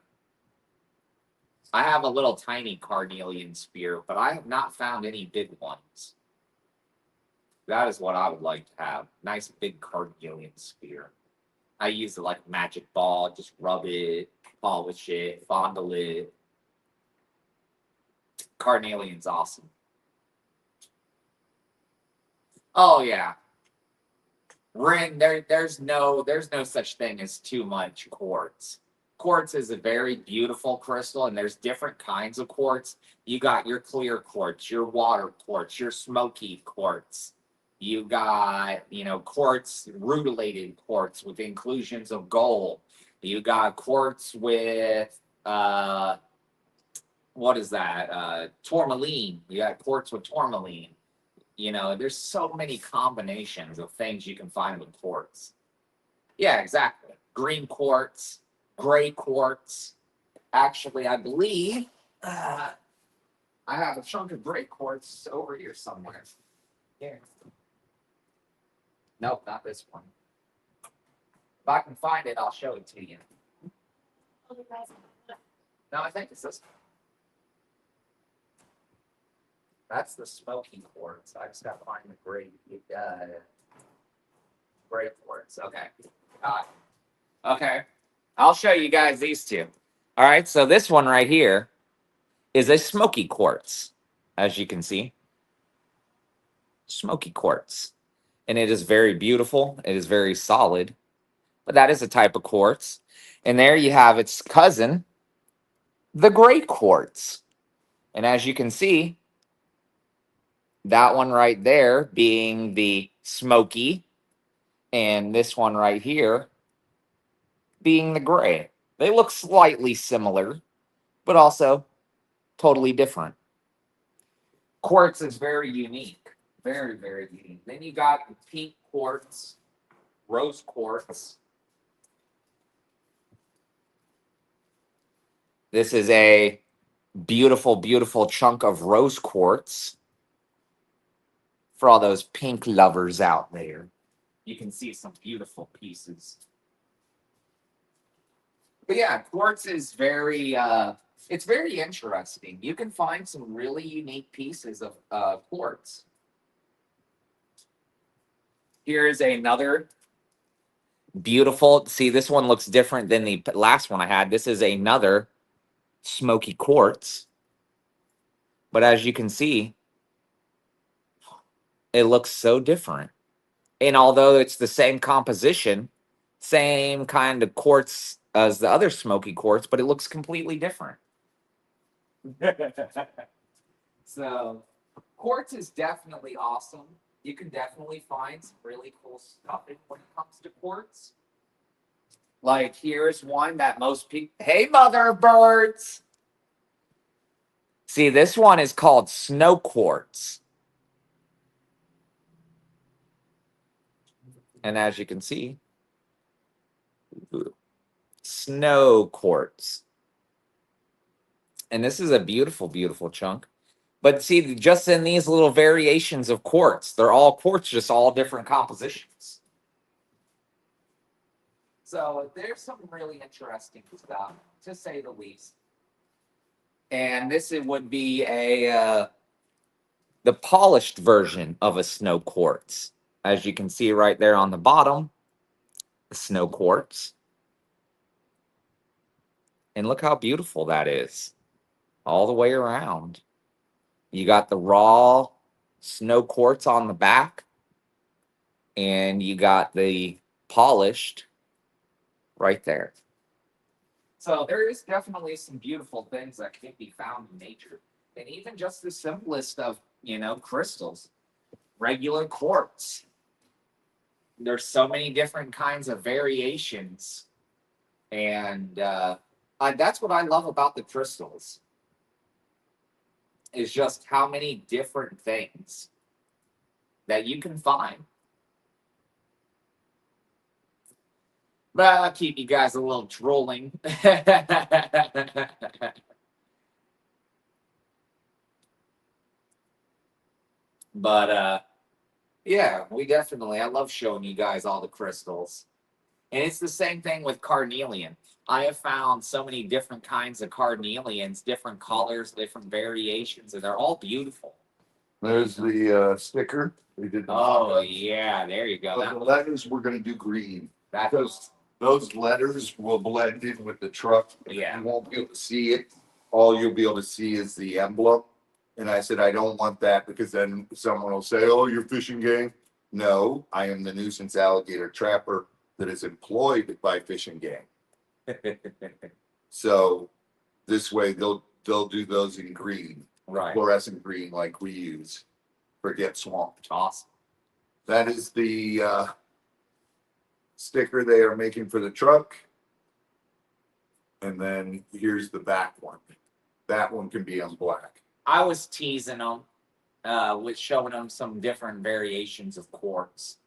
Speaker 3: I have a little tiny carnelian spear, but I have not found any big ones. That is what I would like to have. Nice big carnelian spear. I use it like magic ball, just rub it, polish it, fondle it. Carnelian's awesome. Oh yeah. Ren, there's no such thing as too much quartz. Quartz is a very beautiful crystal, and there's different kinds of quartz. You got your clear quartz, your water quartz, your smoky quartz. You got, quartz, rutilated quartz with inclusions of gold. You got quartz with, what is that? Tourmaline. You got quartz with tourmaline. There's so many combinations of things you can find with quartz. Yeah, exactly. Green quartz, gray quartz. Actually, I believe I have a chunk of gray quartz over here somewhere. Here. Nope, not this one. If I can find it, I'll show it to you. No, I think it's this one. That's the smoky quartz. I just got to find the gray quartz. Okay. Got it. Okay. I'll show you guys these two. All right. So this one right here is a smoky quartz, as you can see. Smoky quartz. And it is very beautiful. It is very solid. But that is a type of quartz. And there you have its cousin, the gray quartz. And as you can see, that one right there being the smoky, and this one right here being the gray. They look slightly similar, but also totally different. Quartz is very unique. Very, very unique. Then you got the pink quartz, rose quartz. This is a beautiful, beautiful chunk of rose quartz for all those pink lovers out there. You can see some beautiful pieces. But yeah, quartz is very, it's very interesting. You can find some really unique pieces of quartz. Here's another beautiful, see, this one looks different than the last one I had. This is another smoky quartz. But as you can see, it looks so different. And although it's the same composition, same kind of quartz as the other smoky quartz, but it looks completely different. So quartz is definitely awesome. You can definitely find some really cool stuff when it comes to quartz. Like here's one that most people, hey mother birds. See, this one is called snow quartz. And as you can see, snow quartz. And this is a beautiful, beautiful chunk. But see, just in these little variations of quartz, they're all quartz, just all different compositions. So there's some really interesting stuff, to say the least. And this would be the polished version of a snow quartz. As you can see right there on the bottom, the snow quartz. And look how beautiful that is. All the way around. You got the raw snow quartz on the back. And you got the polished right there. So there is definitely some beautiful things that can be found in nature. And even just the simplest of, crystals. Regular quartz. There's so many different kinds of variations. And that's what I love about the crystals. Is just how many different things that you can find. But I'll keep you guys a little drooling. But yeah, I love showing you guys all the crystals. And it's the same thing with carnelian. I have found so many different kinds of carnelians, different colors, different variations, and they're all beautiful.
Speaker 2: There's the sticker. We did.
Speaker 3: Oh yeah, there you go.
Speaker 2: But the letters we're going to do green. Because those letters will blend in with the truck.
Speaker 3: Yeah.
Speaker 2: You won't be able to see it. All you'll be able to see is the emblem. And I said, I don't want that because then someone will say, oh, you're fishing game. No, I am the nuisance alligator trapper that is employed by fishing game. So this way they'll do those in green,
Speaker 3: Right.
Speaker 2: fluorescent green like we use for Get Swamped.
Speaker 3: Awesome.
Speaker 2: That is the sticker they are making for the truck. And then here's the back one. That one can be on black.
Speaker 3: I was teasing them with showing them some different variations of quartz.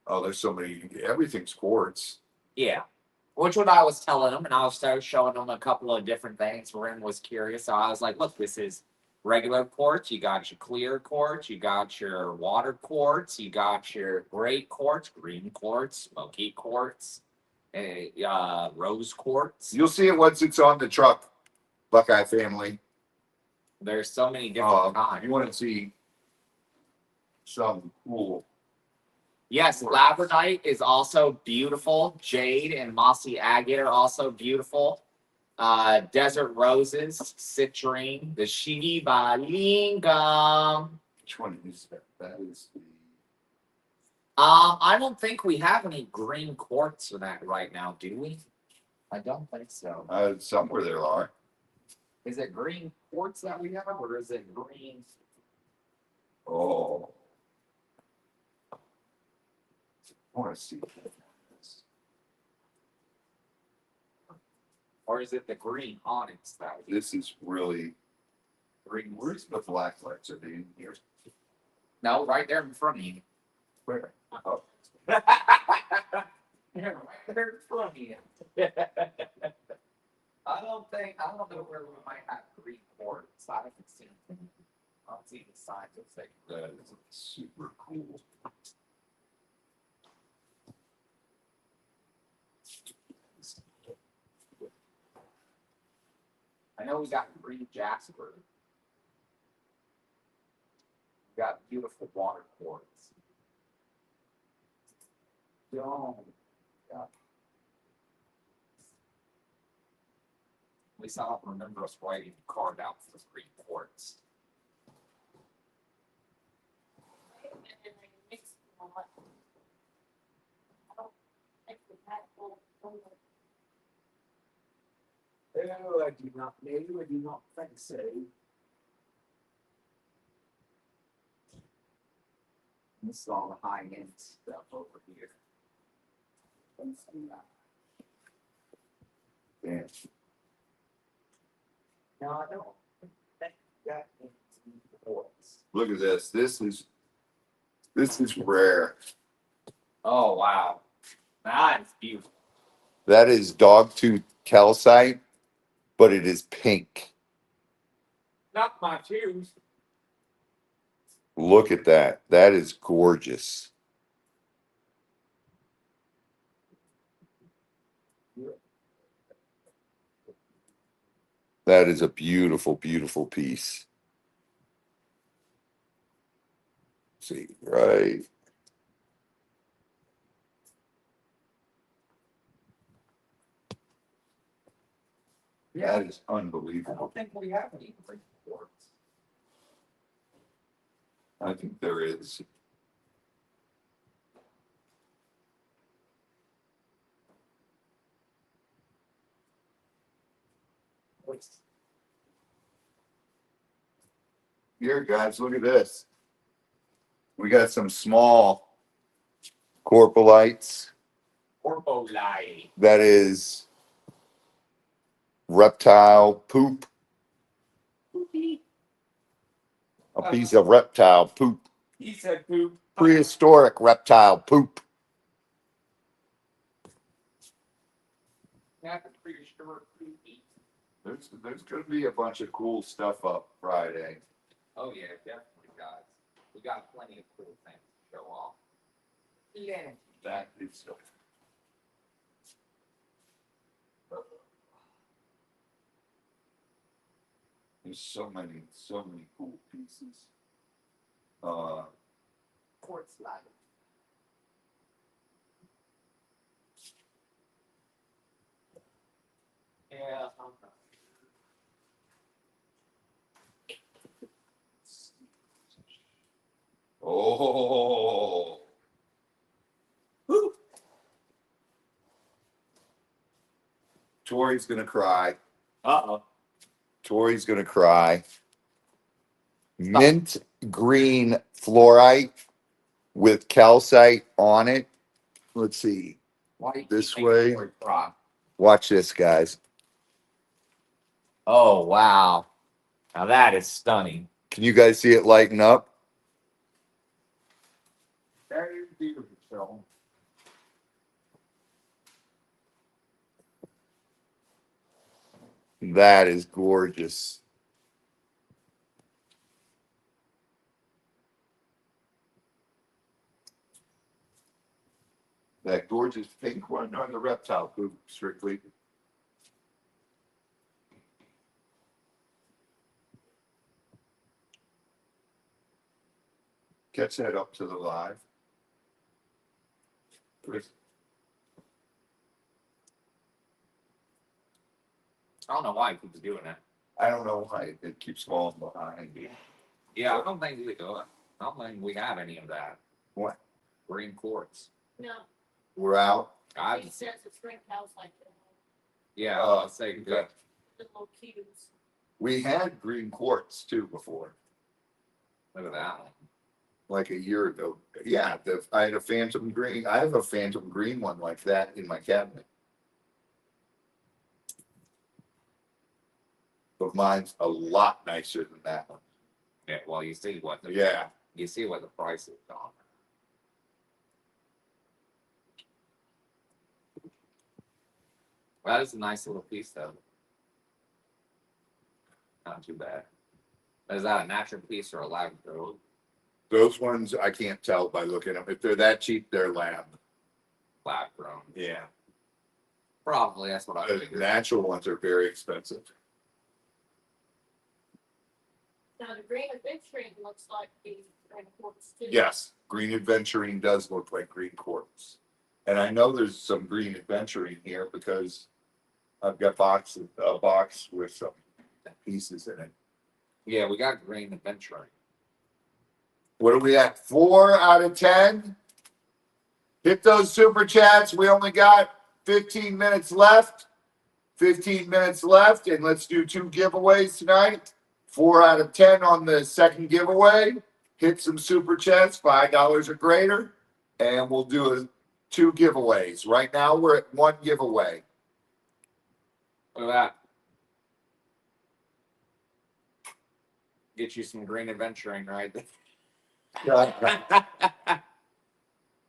Speaker 2: Oh, there's so many. Everything's quartz.
Speaker 3: Yeah. Which what I was telling them, and I was showing them a couple of different things. Ren was curious. So I was like, look, this is regular quartz. You got your clear quartz. You got your water quartz. You got your gray quartz, green quartz, smoky quartz, rose quartz.
Speaker 2: You'll see it once it's on the truck, Buckeye family.
Speaker 3: There's so many different
Speaker 2: You
Speaker 3: kinds.
Speaker 2: want to see some cool.
Speaker 3: Yes, labradorite is also beautiful. Jade and mossy agate are also beautiful. Desert roses, citrine, the Shiba lingam.
Speaker 2: Which one is that? That is the.
Speaker 3: I don't think we have any green quartz for that right now, do we? I don't think so.
Speaker 2: Somewhere there are.
Speaker 3: Is it green quartz that we have, or is it green?
Speaker 2: Oh. I want to see this.
Speaker 3: Or is it the green onyx that we
Speaker 2: This is really.
Speaker 3: green?
Speaker 2: Where's the black lights? Are they in here?
Speaker 3: No, right there in front of you.
Speaker 2: Where? Oh.
Speaker 3: Yeah, right there in front of you. I don't know where we might have green quartz. I haven't seen it. I don't see the signs of saying
Speaker 2: That is super cool.
Speaker 3: I know we got green jasper. We got beautiful water quartz. Oh, yeah. At least I don't remember us writing a card out for green quartz.
Speaker 4: And then they mix them all up. I don't think the pack will.
Speaker 3: Oh, I do not think so. This is all the high end stuff over here.
Speaker 2: Damn.
Speaker 3: No, I don't think that is quartz.
Speaker 2: Look at this. This is rare.
Speaker 3: Oh wow. That is beautiful.
Speaker 2: That is dogtooth calcite, but it is pink.
Speaker 3: Not my shoes.
Speaker 2: Look at that. That is gorgeous. That is a beautiful, beautiful piece. See, right.
Speaker 3: Yeah,
Speaker 2: That is
Speaker 3: I
Speaker 2: unbelievable.
Speaker 3: don't think we have any green quartz.
Speaker 2: I think there is. Here, guys, look at this. We got some small corpalites.
Speaker 3: Orbolite.
Speaker 2: That is reptile poop. A piece of reptile poop.
Speaker 3: He said poop.
Speaker 2: Prehistoric reptile poop.
Speaker 3: That's pretty sure poopy.
Speaker 2: There's going to be a bunch of cool stuff up Friday.
Speaker 3: Oh yeah, definitely, guys. We got plenty of cool things to show off. Yeah.
Speaker 2: That is so. There's so many cool pieces.
Speaker 3: Quartz light. Yeah.
Speaker 2: Oh. Woo. Tori's gonna cry.
Speaker 3: Uh-oh.
Speaker 2: Tori's gonna cry. Mint green fluorite with calcite on it. Let's see.
Speaker 3: Why do you
Speaker 2: This
Speaker 3: keep making
Speaker 2: way.
Speaker 3: Tori cry?
Speaker 2: Watch this, guys.
Speaker 3: Oh wow. Now that is stunning.
Speaker 2: Can you guys see it lighten up?
Speaker 3: That is beautiful.
Speaker 2: That is gorgeous. That gorgeous pink one or the reptile poop, strictly. Catch that up to the live.
Speaker 3: I don't know why he keeps doing that.
Speaker 2: I don't know why it keeps falling behind.
Speaker 3: Yeah, I don't think we do it. I don't think we have any of that.
Speaker 2: What?
Speaker 3: Green quartz.
Speaker 4: No,
Speaker 2: We're out.
Speaker 3: I
Speaker 4: he says it's drink house like that,
Speaker 3: yeah,
Speaker 2: Oh,
Speaker 3: I'll say good.
Speaker 4: the little cubes.
Speaker 2: We had green quartz too before,
Speaker 3: Look at that one.
Speaker 2: like a year ago. Yeah, I had a phantom green. I have a phantom green one like that in my cabinet. But mine's a lot nicer than that one.
Speaker 3: Yeah, well, you see what the
Speaker 2: Yeah.
Speaker 3: you see what the price is on. That is a nice little piece, though. Not too bad. Is that a natural piece or a lab grown?
Speaker 2: Those ones I can't tell by looking at them. If they're that cheap, they're lab.
Speaker 3: Lab grown.
Speaker 2: Yeah.
Speaker 3: Probably, that's what I
Speaker 2: The
Speaker 3: figured.
Speaker 2: natural ones are very expensive.
Speaker 4: Now, the green adventuring looks like the green quartz too.
Speaker 2: Yes, green adventuring does look like green quartz. And I know there's some green adventuring here because I've got a box with some pieces in it.
Speaker 3: Yeah, we got green adventuring.
Speaker 2: What are we at? 4 out of 10. Hit those super chats. We only got 15 minutes left. 15 minutes left, and let's do 2 giveaways tonight. 4 out of 10 on the second giveaway. Hit some super chats, $5 or greater, and we'll do 2 giveaways. Right now, we're at 1 giveaway.
Speaker 3: Look at that. Get you some green adventuring right there.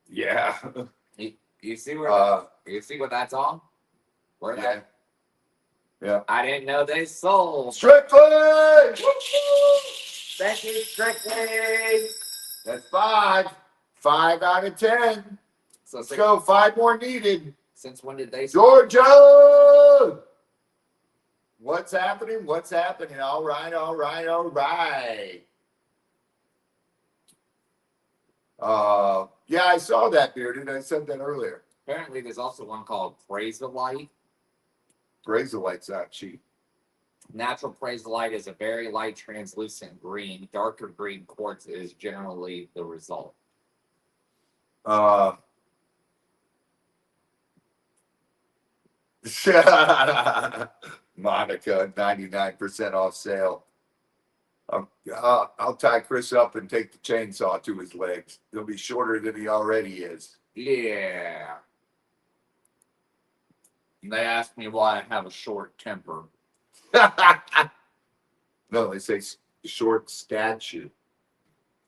Speaker 2: Yeah.
Speaker 3: You see where you see what that's on? Where
Speaker 2: Yeah.
Speaker 3: that?
Speaker 2: Yeah.
Speaker 3: I didn't know they sold.
Speaker 2: Strictly!
Speaker 3: Thank you, Strictly.
Speaker 2: That's 5. 5 out of 10.
Speaker 3: So
Speaker 2: Let's go. 5 more needed.
Speaker 3: since when did they start?
Speaker 2: Georgia! What's happening? What's happening? All right, all right, all right. Yeah, I saw that, Bearded. I said that earlier.
Speaker 3: Apparently, there's also one called Praise-A-Light.
Speaker 2: Razorlight's not cheap.
Speaker 3: Natural Praise-A-Light is a very light, translucent green. Darker green quartz is generally the result.
Speaker 2: Monica, 99% off sale. I'll tie Chris up and take the chainsaw to his legs. He'll be shorter than he already is.
Speaker 3: Yeah. They asked me why I have a short temper.
Speaker 2: No, they say short statue.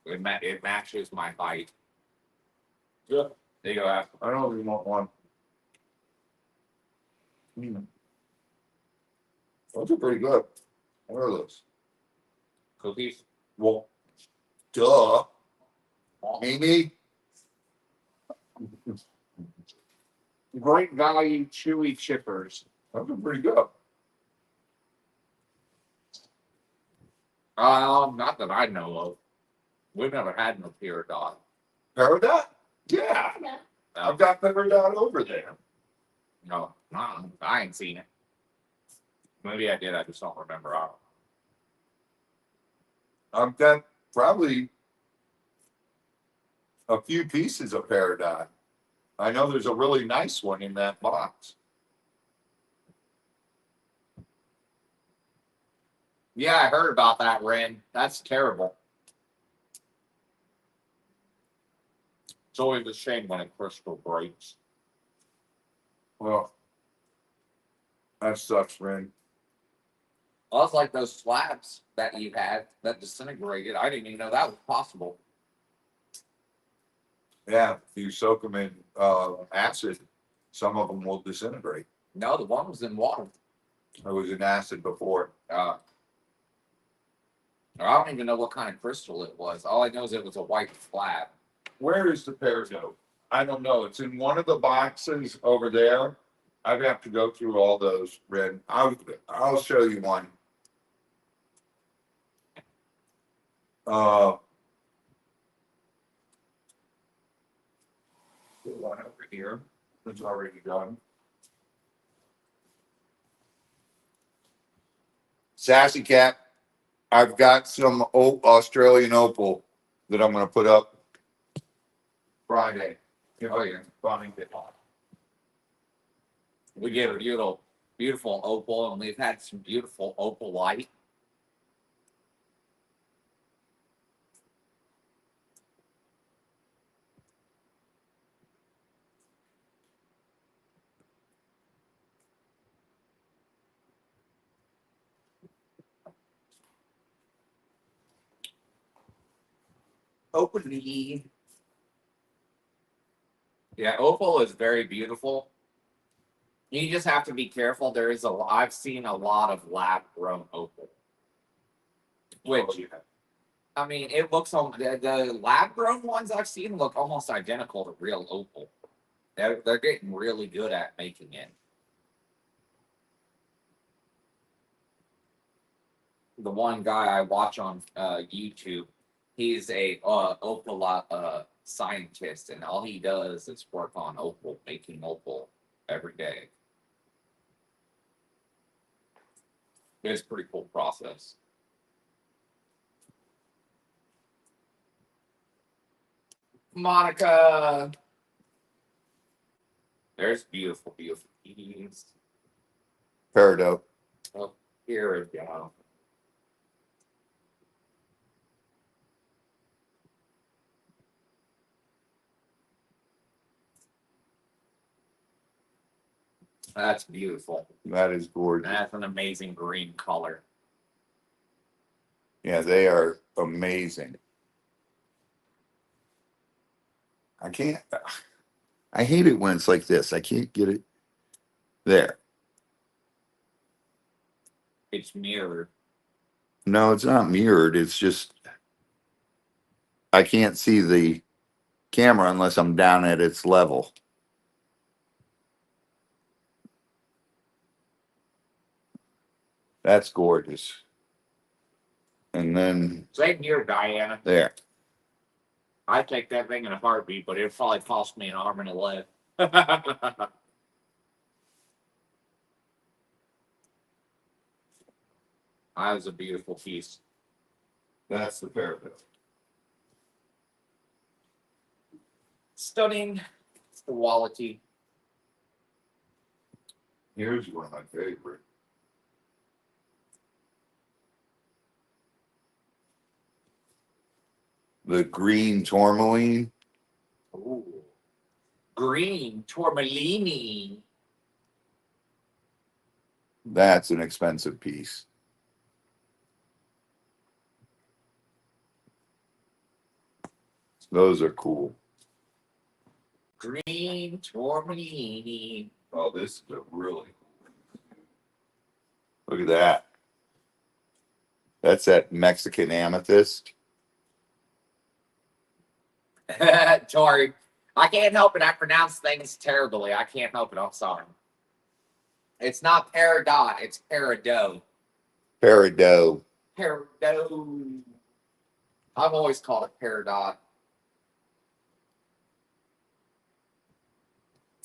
Speaker 3: It matches my height.
Speaker 2: Yeah.
Speaker 3: There you go.
Speaker 2: I don't even want one. Those are pretty good. What are those?
Speaker 3: Cookies.
Speaker 2: Well, duh. Mimi?
Speaker 5: Great value chewy chippers.
Speaker 2: Those are pretty good.
Speaker 3: Not that I know of. We've never had no Peridot.
Speaker 2: Peridot? Yeah.
Speaker 4: Yeah.
Speaker 2: I've got Peridot over there.
Speaker 3: No, I ain't seen it. Maybe I did. I just don't remember.
Speaker 2: I've got probably a few pieces of Peridot. I know there's a really nice one in that box.
Speaker 3: Yeah, I heard about that, Ren. That's terrible. It's always a shame when a crystal breaks.
Speaker 2: Well, that sucks, Ren.
Speaker 3: Well, it's like those slabs that you had that disintegrated. I didn't even know that was possible.
Speaker 2: Yeah, if you soak them in acid, some of them will disintegrate.
Speaker 3: No, the one was in water.
Speaker 2: I was in acid before.
Speaker 3: I don't even know what kind of crystal it was. All I know is it was a white slab.
Speaker 2: Where is the Peridot? I don't know. It's in one of the boxes over there. I'd have to go through all those, Ren. I'll show you one.
Speaker 5: put one over here. It's already done.
Speaker 2: Sassy Cat, I've got some Australian opal that I'm gonna put up Friday.
Speaker 5: Oh, yeah. Bonnie did.
Speaker 3: We get a beautiful opal, and we've had some beautiful opal light. Opal-y. Yeah, opal is very beautiful. You just have to be careful. I've seen a lot of lab grown opal. Which, I mean, it looks the lab grown ones I've seen look almost identical to real opal. They're getting really good at making it. The one guy I watch on YouTube, he's a opal scientist, and all he does is work on opal, making opal every day. It's a pretty cool process. Monica. There's beautiful, beautiful keys.
Speaker 2: Peridot.
Speaker 3: Oh, here we go. That's beautiful.
Speaker 2: That is gorgeous.
Speaker 3: That's an amazing green color.
Speaker 2: Yeah, they are amazing. I hate it when it's like this. I can't get it there.
Speaker 3: It's mirrored.
Speaker 2: No, it's not mirrored. It's just I can't see the camera unless I'm down at its level. That's gorgeous. And then
Speaker 3: Same here, Diana.
Speaker 2: there.
Speaker 3: I'd take that thing in a heartbeat, but it'd probably cost me an arm and a leg. That was a beautiful piece.
Speaker 2: That's the Peridot.
Speaker 3: Stunning. It's the quality.
Speaker 2: Here's one of my favorite. The green tourmaline.
Speaker 3: Ooh. Green tourmalini.
Speaker 2: That's an expensive piece. Those are cool.
Speaker 3: Green tourmalini.
Speaker 2: Oh, this is a really cool. Look at that. That's that Mexican amethyst.
Speaker 3: Tori, I can't help it. I pronounce things terribly. I can't help it. I'm sorry. It's not peridot. It's peridot.
Speaker 2: Peridot.
Speaker 3: Peridot. I've always called it peridot.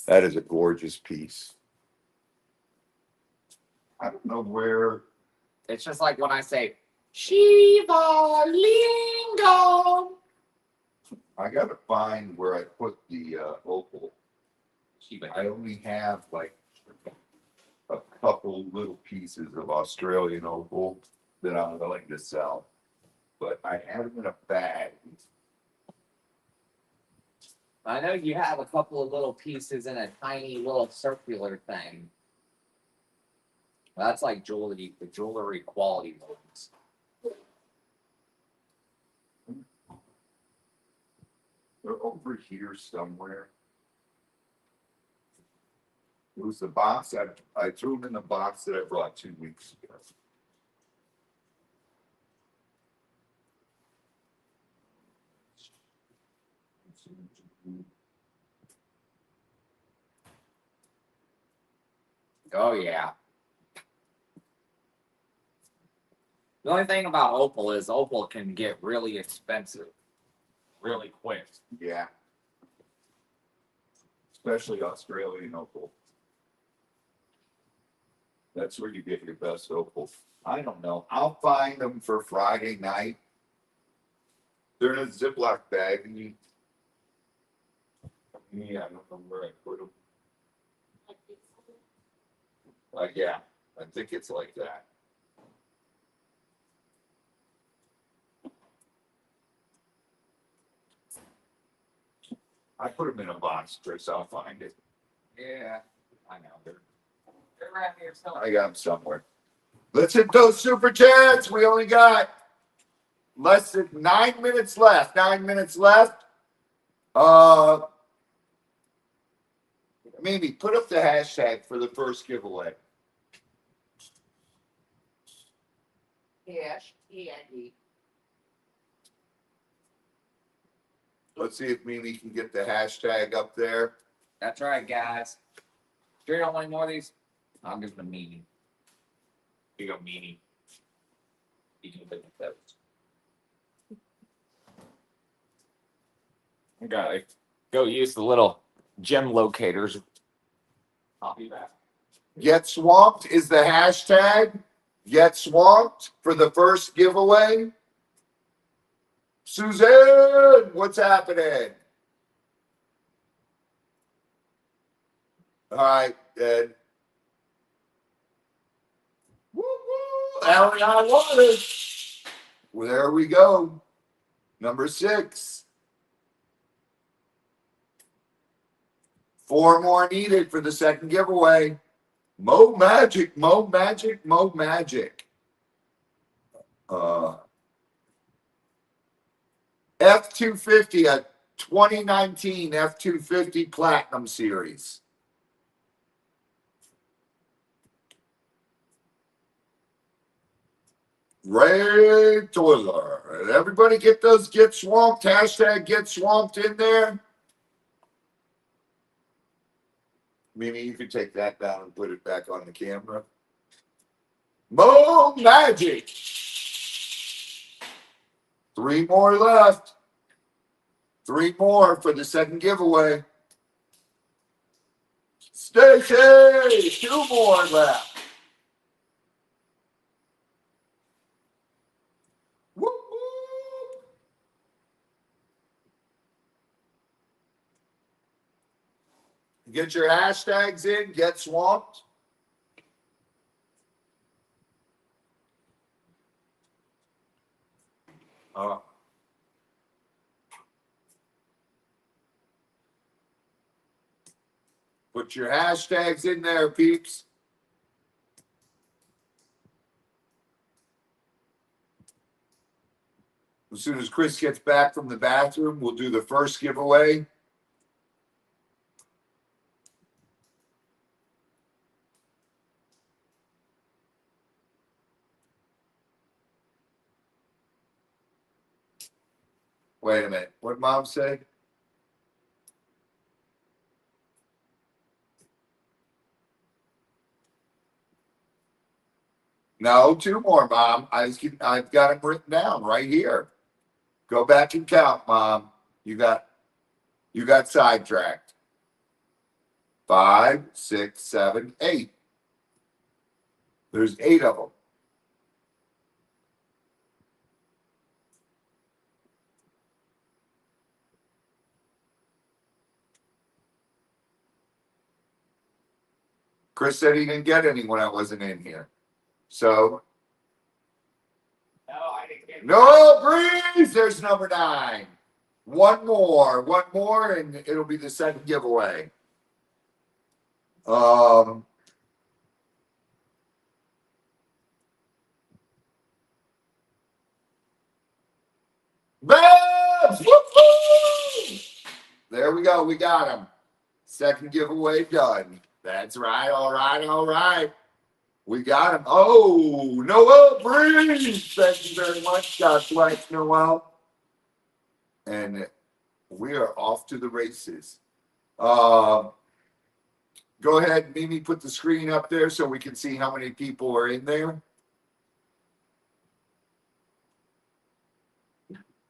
Speaker 2: That is a gorgeous piece. I don't know where.
Speaker 3: It's just like when I say Shiva Lingam.
Speaker 2: I gotta find where I put the opal.
Speaker 3: Shiva.
Speaker 2: I only have like a couple little pieces of Australian opal that I'm willing to sell, but I have them in a bag.
Speaker 3: I know you have a couple of little pieces in a tiny little circular thing. That's like jewelry, the jewelry quality ones.
Speaker 2: They're over here somewhere. It was the box. I threw them in the box that I brought 2 weeks ago.
Speaker 3: Oh yeah. The only thing about opal is opal can get really expensive really quick.
Speaker 2: Yeah.
Speaker 5: especially Australian opal. That's where you get your best opal.
Speaker 2: I don't know. I'll find them for Friday night. They're in a Ziploc bag, and you
Speaker 5: Yeah, I don't know where I put them.
Speaker 2: yeah, I think it's like that.
Speaker 5: I put them in a box, Chris. I'll find it.
Speaker 3: Yeah, I know. They're around here somewhere.
Speaker 2: I got them somewhere. Let's hit those super chats. We only got less than 9 minutes left. 9 minutes left. Mimi, put up the hashtag for the first giveaway.
Speaker 3: Yes, Andy.
Speaker 2: Let's see if Mimi can get the hashtag up there.
Speaker 3: That's right, guys. Sure, you don't want any more of these? I'm just a meanie.
Speaker 5: You go meanie.
Speaker 3: You can put those. I gotta go use the little gem locators. I'll be back.
Speaker 2: Get swamped is the hashtag. Get swamped for the first giveaway. Suzanne, what's happening? All right, Ed. Woo woo! Alan, I want it. Well, there we go. Number 6. 4 more needed for the second giveaway. Mo Magic, Mo Magic, Mo Magic. F250, a 2019 F250 Platinum Series. Ray Toiler. Everybody get those Get Swamped, hashtag Get Swamped in there. Mimi, you can take that down and put it back on the camera. Mo Magic. 3 more left. 3 more for the second giveaway. Stacy, 2 more left. Woo woo. Get your hashtags in, get swamped. Put your hashtags in there, peeps. As soon as Chris gets back from the bathroom, we'll do the first giveaway. Wait a minute. What did Mom say? No, 2 more, Mom. I've got them written down right here. Go back and count, Mom. You got sidetracked. 5, 6, 7, 8. There's 8 of them. Chris said he didn't get any when I wasn't in here. So,
Speaker 3: No, I didn't get
Speaker 2: no breeze. There's number 9. 1 more, and it'll be the second giveaway. Babs! Woo-hoo! There we go. We got him. Second giveaway done. That's right. All right. All right. We got him. Oh, Noel Breeze. Thank you very much. God bless Noel. And we are off to the races. Go ahead, Mimi, put the screen up there so we can see how many people are in there.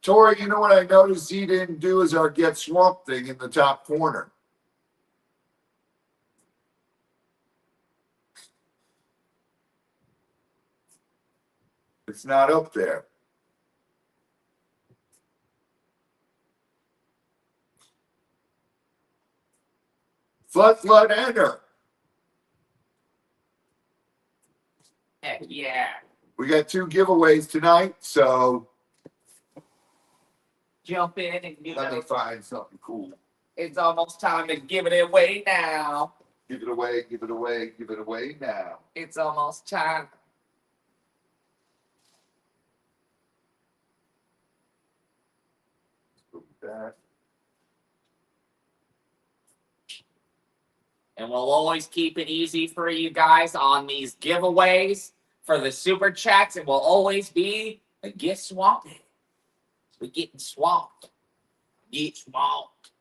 Speaker 2: Tori, you know what I noticed he didn't do is our Get Swamped thing in the top corner. It's not up there. Flood, enter.
Speaker 3: Heck yeah.
Speaker 2: We got 2 giveaways tonight, so
Speaker 3: Jump in and
Speaker 2: let me find something cool.
Speaker 3: it's almost time to give it away now.
Speaker 2: Give it away, give it away, give it away now.
Speaker 3: It's almost time.
Speaker 2: Let's go with that.
Speaker 3: And we'll always keep it easy for you guys on these giveaways for the super chats. It will always be a get swamped. We're getting swamped. Get swamped.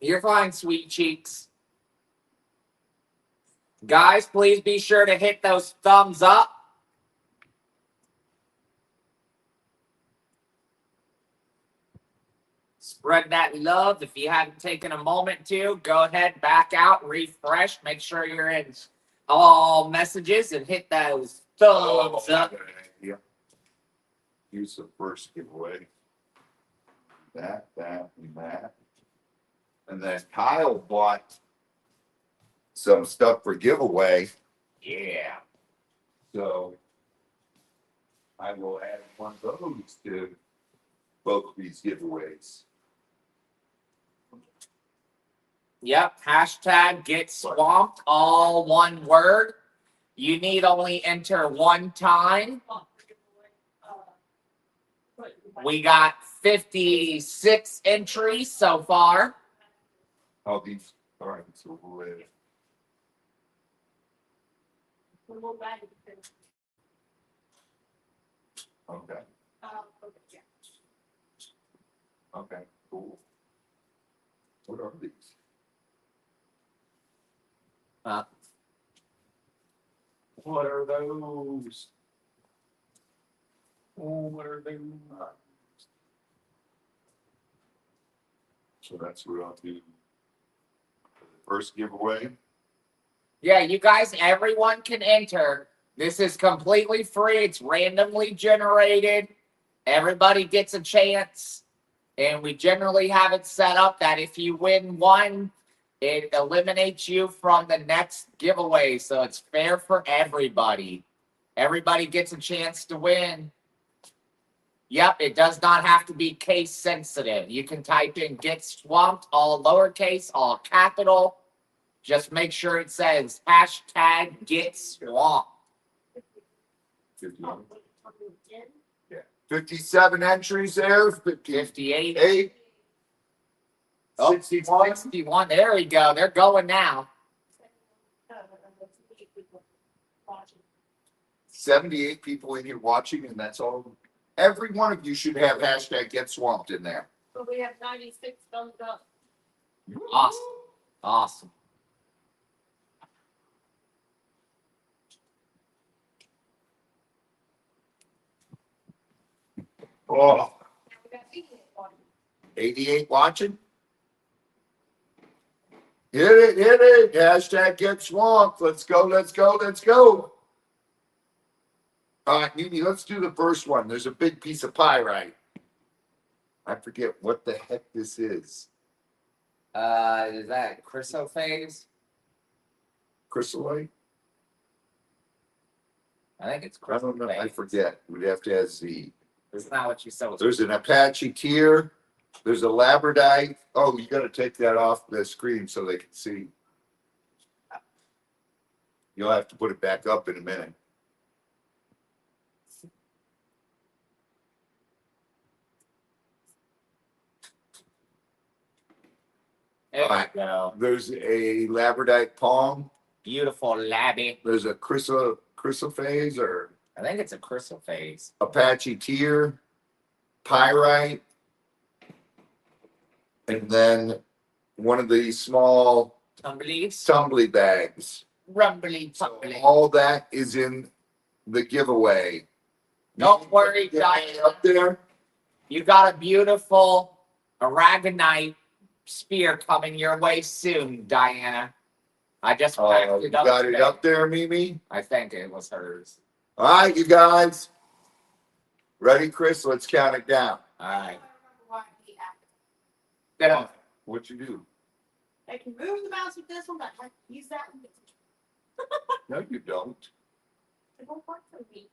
Speaker 3: You're fine, sweet cheeks. Guys, please be sure to hit those thumbs up. Spread that love. If you haven't taken a moment to, go ahead, back out, refresh, make sure you're in all messages and hit those thumbs up.
Speaker 2: Yeah. Use the first giveaway. That, and that. And then Kyle bought some stuff for giveaway.
Speaker 3: Yeah.
Speaker 2: So I will add one of those to both of these giveaways.
Speaker 3: Yep. Hashtag get swamped, all one word. You need only enter one time. We got 56 entries so far.
Speaker 2: Oh, these, all right, so we'll add. Okay, okay, cool. What are these? What are those? Oh, what are they? So that's what I'll do. For the first giveaway.
Speaker 3: Yeah, you guys, everyone can enter. This is completely free. It's randomly generated. Everybody gets a chance. And we generally have it set up that if you win one, it eliminates you from the next giveaway. So it's fair for everybody. Everybody gets a chance to win. Yep, it does not have to be case sensitive. You can type in get swamped, all lowercase, all capital. Just make sure it says hashtag get swamped.
Speaker 2: 57 entries there.
Speaker 3: 58.
Speaker 2: 8.
Speaker 3: Oh,
Speaker 2: 61.
Speaker 3: 61. There we go. They're going now.
Speaker 2: 78 people in here watching, and that's all. Every one of you should have hashtag get swamped in there.
Speaker 4: But we have 96 thumbs up.
Speaker 3: Awesome. Awesome.
Speaker 2: Oh,
Speaker 4: We got 88 on.
Speaker 2: 88 watching. Hit it, hit it. Hashtag get swamped. Let's go, let's go, let's go. All right, Nini, let's do the first one. There's a big piece of pie, right? I forget what the heck this is.
Speaker 3: Is that chrysophase?
Speaker 2: Chrysolite?
Speaker 3: I think it's
Speaker 2: I don't know. I
Speaker 3: chrysophase.
Speaker 2: forget. We'd have to ask Z.
Speaker 3: It's not what you said.
Speaker 2: There's an Apache tear. There's a labradorite. Oh, you got to take that off the screen so they can see. You'll have to put it back up in a minute.
Speaker 3: There we go.
Speaker 2: There's a labradorite palm.
Speaker 3: Beautiful labby.
Speaker 2: There's a chrysophase or
Speaker 3: I think it's a chrysophase.
Speaker 2: Apache tear, pyrite, and then one of these small
Speaker 3: Tumblies.
Speaker 2: tumbly bags.
Speaker 3: Rumbly
Speaker 2: So
Speaker 3: tumbly.
Speaker 2: all that is in the giveaway.
Speaker 3: Don't worry,
Speaker 2: Get
Speaker 3: Diane.
Speaker 2: up there.
Speaker 3: You got a beautiful aragonite spear coming your way soon, Diana. I just packed
Speaker 2: You
Speaker 3: it up.
Speaker 2: got it
Speaker 3: today.
Speaker 2: up there, Mimi?
Speaker 3: I think it was hers.
Speaker 2: All right, you guys. Ready, Chris? Let's count it down.
Speaker 3: All right.
Speaker 2: What'd you do?
Speaker 4: I can move the mouse with this one, but I can use that one.
Speaker 2: No, you don't.
Speaker 4: It won't work for me.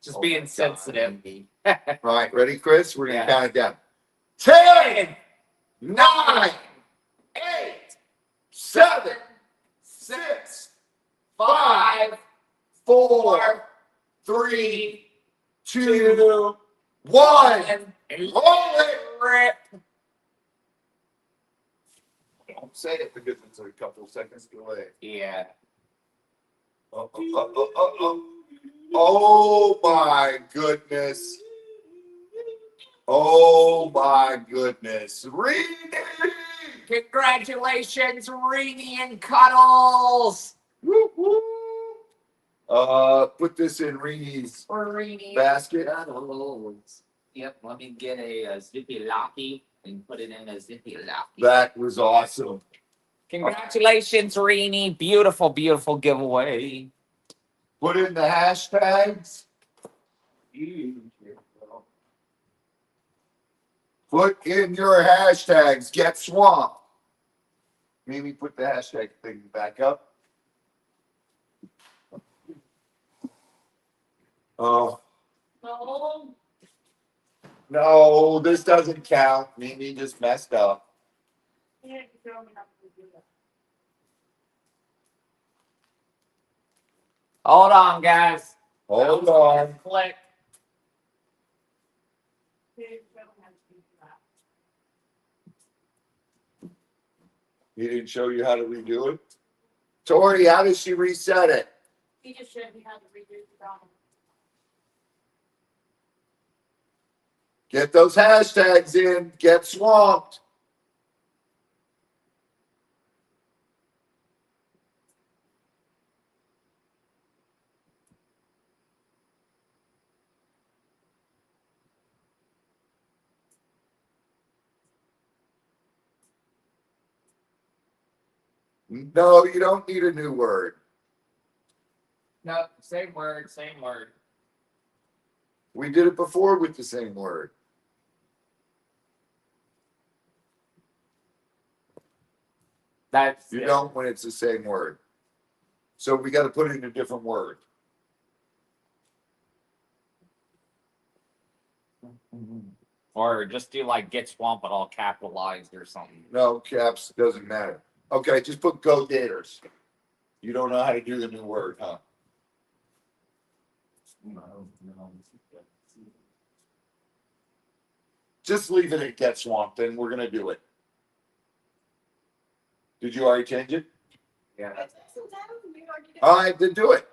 Speaker 3: Just
Speaker 2: Oh
Speaker 3: being
Speaker 2: my
Speaker 3: sensitive.
Speaker 2: All right, ready, Chris? We're gonna
Speaker 3: Yeah.
Speaker 2: count it down. 10, 9, 8, 7, 6, 5, 4, 3, 2, 1. Roll it.
Speaker 3: Rip.
Speaker 2: Don't say it because it's a couple seconds delay.
Speaker 3: Yeah.
Speaker 2: Oh my goodness. Oh my goodness. Reedy!
Speaker 3: Congratulations, Reedy and Cuddles.
Speaker 2: Woo, woo. Put this in Reedy's
Speaker 3: Reedy
Speaker 2: basket.
Speaker 3: Cuddles. Yep, let me get a zippy locky and put it in a zippy locky.
Speaker 2: That was awesome.
Speaker 3: Congratulations, Reedy. Beautiful, beautiful giveaway.
Speaker 2: Put in the hashtags. Put in your hashtags. Get swamped. Maybe put the hashtag thing back up. Oh,
Speaker 4: No.
Speaker 2: no, this doesn't count. Mimi just messed up.
Speaker 4: Yeah, you throw me up to do that.
Speaker 3: Hold on, guys.
Speaker 2: Hold on.
Speaker 3: Click.
Speaker 4: Yeah, you throw me up to do that.
Speaker 2: He didn't show you how to redo it? Tori, how does she reset it?
Speaker 4: He just showed me how to redo the problem.
Speaker 2: Get those hashtags in. Get swamped. No, you don't need a new word.
Speaker 3: No, same word, same word.
Speaker 2: We did it before with the same word.
Speaker 3: That's
Speaker 2: You
Speaker 3: it.
Speaker 2: don't when it's the same word. So we got to put it in a different word.
Speaker 3: Or just do like get swamp but all capitalized or something.
Speaker 2: No, caps, doesn't matter. Okay, just put Go Gators. You don't know how to do the new word, huh?
Speaker 3: No.
Speaker 2: Just leave it at Get Swamped, and we're going to do it. Did you already change it?
Speaker 3: Yeah.
Speaker 2: All right, then do it.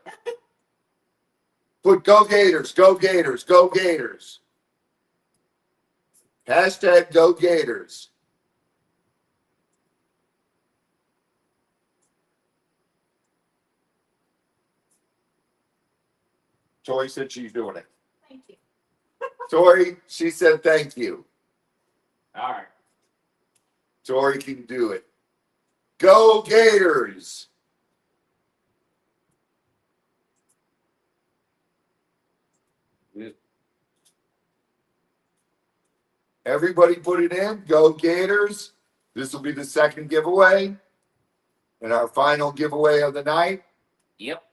Speaker 2: Put Go Gators, Go Gators, Go Gators. Hashtag Go Gators. Tori said she's doing it.
Speaker 4: Thank you.
Speaker 2: Tori, she said thank you.
Speaker 3: All right.
Speaker 2: Tori can do it. Go Gators. Everybody put it in. Go Gators. This will be the second giveaway and our final giveaway of the night.
Speaker 3: Yep.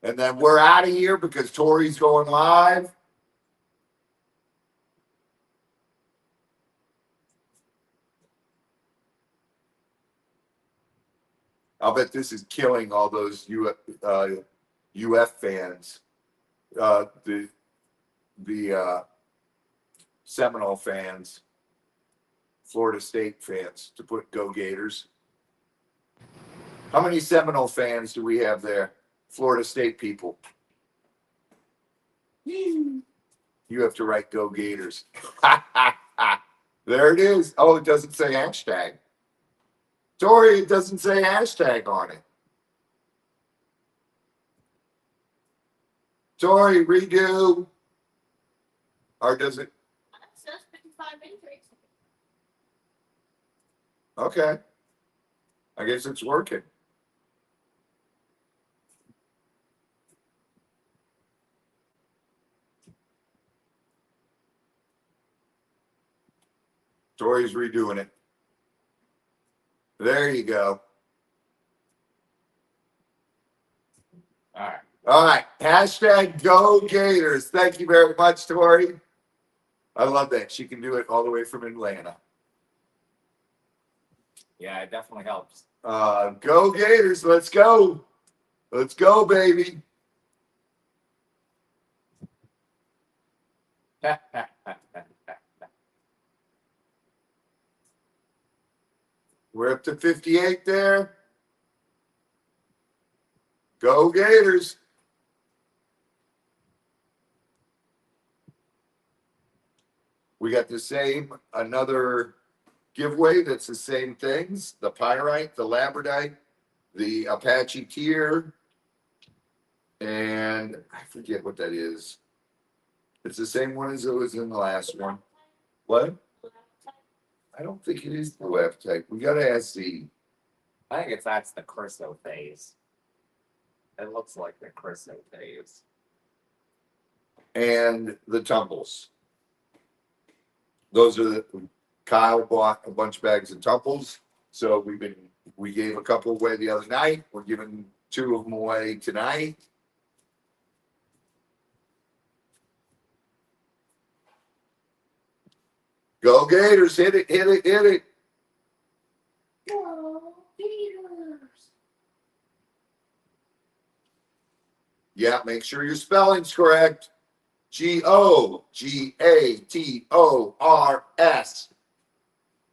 Speaker 2: And then we're out of here because Tori's going live. I'll bet this is killing all those UF fans. The Seminole fans, Florida State fans, to put Go Gators. How many Seminole fans do we have there? Florida State people. You have to write Go Gators. There it is. Oh, it doesn't say hashtag. Tori, it doesn't say hashtag on it. Tori, redo. Or does it?
Speaker 4: It says 55 minutes.
Speaker 2: Okay. I guess it's working. Tori's redoing it. There you go.
Speaker 3: All right.
Speaker 2: All right. Hashtag Go Gators. Thank you very much, Tori. I love that. She can do it all the way from Atlanta.
Speaker 3: Yeah, it definitely helps.
Speaker 2: Go Gators. Let's go. Let's go, baby. We're up to 58 there. Go Gators. We got the same, another giveaway that's the same things. The pyrite, the labradorite, the Apache tier, and I forget what that is. It's the same one as it was in the last one. What? I don't think it is blue appetite. We gotta ask the.
Speaker 3: I think that's the chrysophase. It looks like the chrysophase.
Speaker 2: And the tumbles. Those are the Kyle bought a bunch of bags of tumbles. So we gave a couple away the other night. We're giving 2 of them away tonight. Go Gators, hit it, hit it, hit it.
Speaker 4: Go Gators.
Speaker 2: Yeah, make sure your spelling's correct. Gogators.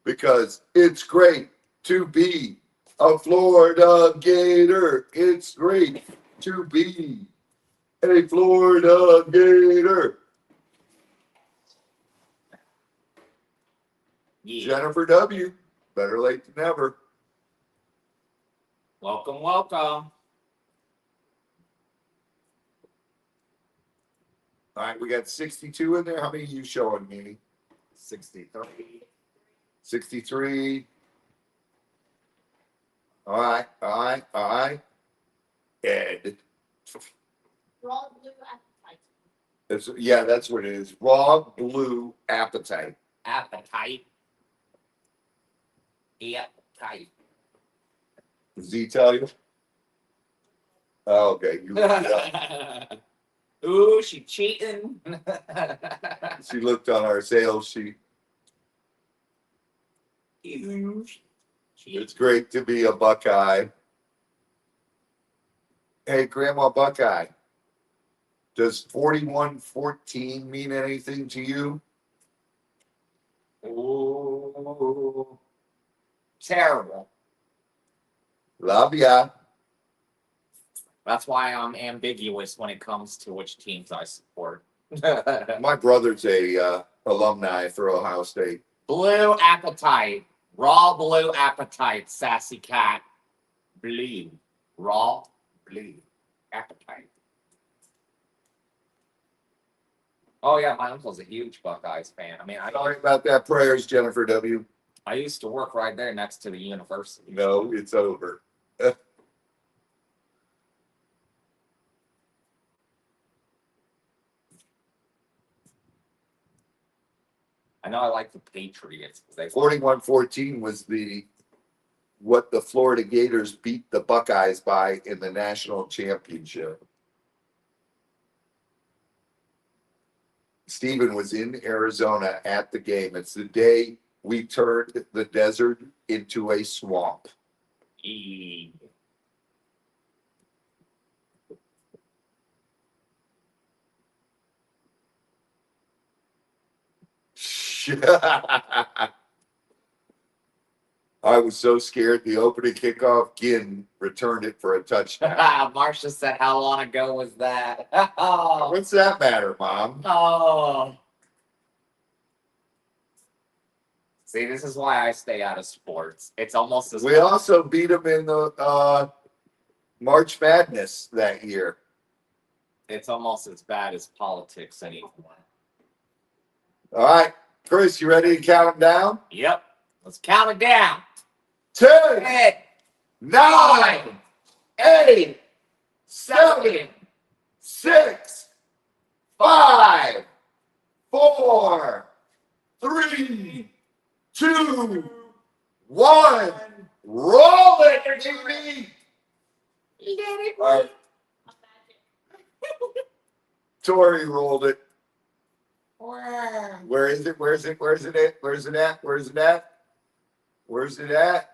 Speaker 2: Because it's great to be a Florida Gator. It's great to be a Florida Gator.
Speaker 3: Yeah.
Speaker 2: Jennifer W. Better late than never.
Speaker 3: Welcome, welcome.
Speaker 2: All right, we got 62 in there. How many are you showing me?
Speaker 3: 63.
Speaker 2: 63. All right, all right, all right. Ed.
Speaker 4: Raw blue appetite.
Speaker 2: Yeah, that's what it is. Raw blue appetite.
Speaker 3: Appetite. Appetite.
Speaker 2: Does he tell you? Oh, okay. You looked it up.
Speaker 3: Ooh, she cheating.
Speaker 2: She looked on our sales sheet.
Speaker 3: Ooh,
Speaker 2: It's great to be a Buckeye. Hey, Grandma Buckeye, does 4114 mean anything to you?
Speaker 3: Ooh. Terrible.
Speaker 2: Love ya.
Speaker 3: That's why I'm ambiguous when it comes to which teams I support.
Speaker 2: My brother's a alumni for Ohio State.
Speaker 3: Blue appetite. Raw blue appetite, sassy cat. Blue. Raw blue appetite. Oh yeah, my uncle's a huge Buckeyes fan. I mean,
Speaker 2: Sorry about that, prayers, Jennifer W.
Speaker 3: I used to work right there next to the university.
Speaker 2: No, it's over.
Speaker 3: I know I like the Patriots. They
Speaker 2: 4114 was what the Florida Gators beat the Buckeyes by in the national championship. Stephen was in Arizona at the game. It's the day we turned the desert into a swamp.
Speaker 3: E-
Speaker 2: I was so scared the opening kickoff, Ginn returned it for a touchdown.
Speaker 3: Marcia said, "How long ago was that?"
Speaker 2: What's that matter, Mom?
Speaker 3: Oh. See, this is why I stay out of sports. It's almost as
Speaker 2: We also beat them in the March Madness that year.
Speaker 3: it's almost as bad as politics anymore.
Speaker 2: All right, Chris, you ready to count down?
Speaker 3: Yep. Let's count it down.
Speaker 2: 10,
Speaker 3: Hey,
Speaker 2: 9, 8, 7, 6, 5, 4, 3, 2, 1. Roll it, baby. All right, Tori rolled it. Where is it? Where is it? Where is it at? Where is it at? Where is it at? Where's it at?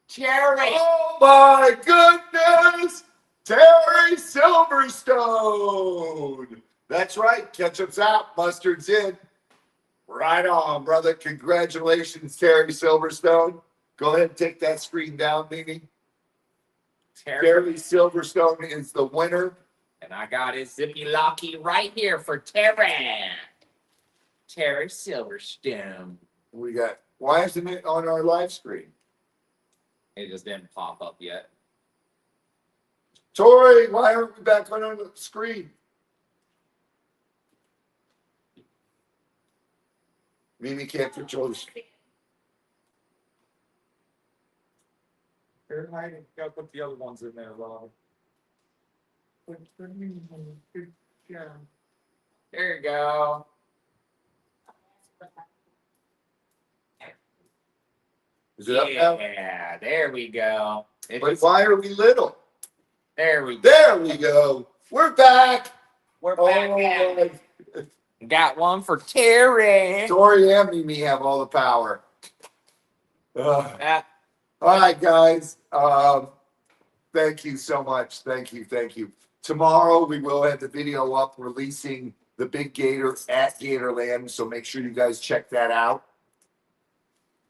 Speaker 3: Terry.
Speaker 2: Oh my goodness! Terry Silverstone! That's right. Ketchup's out, mustard's in. Right on, brother. Congratulations, Terry Silverstone. Go ahead and take that screen down, Mimi. Terry Silverstone is the winner.
Speaker 3: And I got his zippy locky right here for Terry. Terry Silverstone.
Speaker 2: We got, why isn't it on our live screen?
Speaker 3: It just didn't pop up yet.
Speaker 2: Tori, why aren't we back on the screen? Mimi can't control this.
Speaker 3: Here, I gotta put the other ones in there, Rob. There you go.
Speaker 2: Is it up now?
Speaker 3: Yeah, there we go.
Speaker 2: But why are we little?
Speaker 3: There we go.
Speaker 2: There we go. We're back.
Speaker 3: We're back at it.
Speaker 2: Oh,
Speaker 3: Got one for Terry.
Speaker 2: Tori and Mimi have all the power.
Speaker 3: Ah,
Speaker 2: All right, guys. Thank you so much. Thank you. Thank you. Tomorrow we will have the video up releasing the big Gator at Gatorland. So make sure you guys check that out.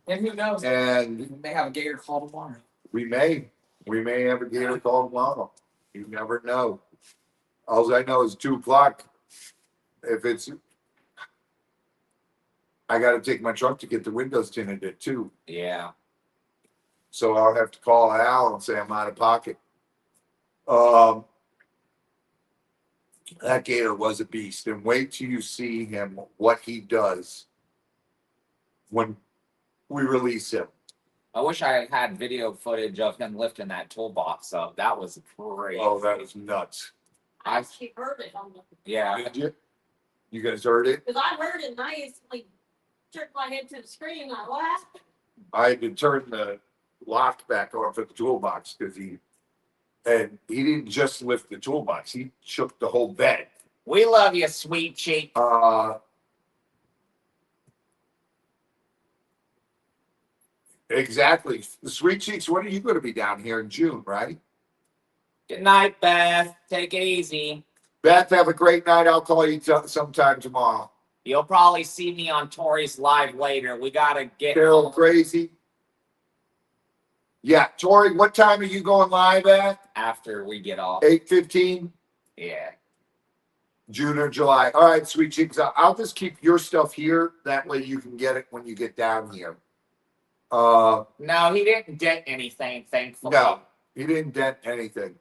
Speaker 3: and who knows?
Speaker 2: And
Speaker 3: We may have a Gator call tomorrow.
Speaker 2: we may have a Gator call tomorrow. You never know. All I know is 2:00. If it's, I got to take my truck to get the windows tinted at 2.
Speaker 3: Yeah.
Speaker 2: So I'll have to call Al and say I'm out of pocket. That Gator was a beast, and wait till you see him, what he does when we release him.
Speaker 3: I wish I had video footage of him lifting that toolbox up. That was great.
Speaker 2: Oh, that was nuts.
Speaker 4: I actually heard it on the,
Speaker 3: Yeah.
Speaker 2: Did you? You guys heard it?
Speaker 4: because I heard it and I instantly jerked my head to the screen and I laughed.
Speaker 2: I had to turn the lock back on for the toolbox because he didn't just lift the toolbox, he shook the whole bed.
Speaker 3: We love you, sweet cheek.
Speaker 2: Exactly. The Sweet Cheeks, when are you going to be down here in June, right?
Speaker 3: Good night, Beth. Take it easy.
Speaker 2: Beth, have a great night. I'll call you sometime tomorrow.
Speaker 3: You'll probably see me on Tori's live later. We gotta get
Speaker 2: Carol
Speaker 3: home
Speaker 2: crazy. Yeah, Tori, what time are you going live at?
Speaker 3: after we get off.
Speaker 2: 8:15,
Speaker 3: Yeah.
Speaker 2: June or July. All right, Sweet Cheeks. I'll just keep your stuff here. That way you can get it when you get down here.
Speaker 3: No, he didn't dent anything, thankfully.
Speaker 2: No, he didn't dent anything.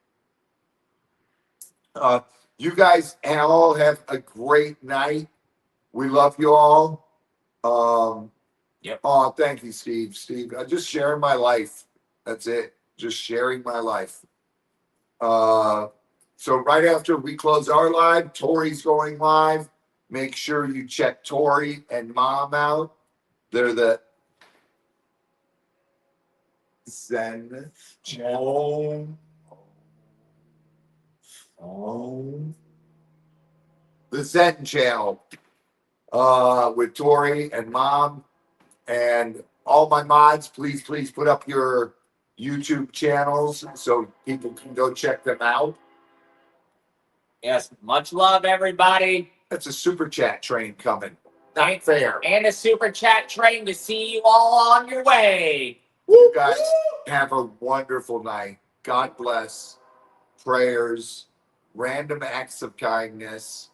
Speaker 2: You guys all have a great night. We love you all.
Speaker 3: Yep.
Speaker 2: Oh, thank you, Steve. Steve, just sharing my life. That's it. Just sharing my life. So right after we close our live, Tori's going live. Make sure you check Tori and Mom out. They're the Zen channel. The Zen channel. With Tori and Mom and all my mods, please put up your YouTube channels so people can go check them out.
Speaker 3: Yes, much love, everybody.
Speaker 2: That's a super chat train coming. Not fair.
Speaker 3: And a super chat train to see you all on your way.
Speaker 2: You guys have a wonderful night. God bless. Prayers, random acts of kindness,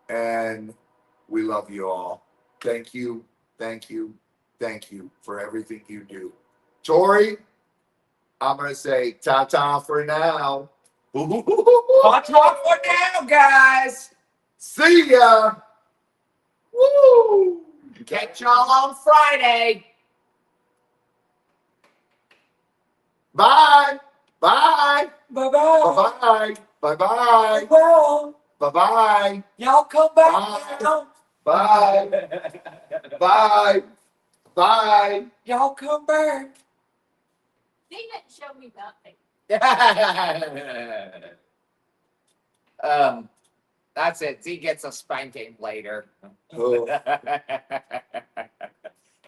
Speaker 2: and we love you all. Thank you for everything you do. Tori, I'm going to say ta-ta for now.
Speaker 3: Talk for now, guys.
Speaker 2: See ya. Woo!
Speaker 3: Catch y'all on Friday.
Speaker 2: Bye. Bye.
Speaker 3: Bye bye.
Speaker 2: Bye-bye. Bye-bye.
Speaker 3: Well,
Speaker 2: Bye-bye.
Speaker 3: y'all come back
Speaker 2: Bye.
Speaker 3: now.
Speaker 2: Bye. Bye. Bye.
Speaker 3: Y'all come back.
Speaker 4: They didn't show me nothing.
Speaker 3: That's it. Z gets a spanking later.
Speaker 2: Oh,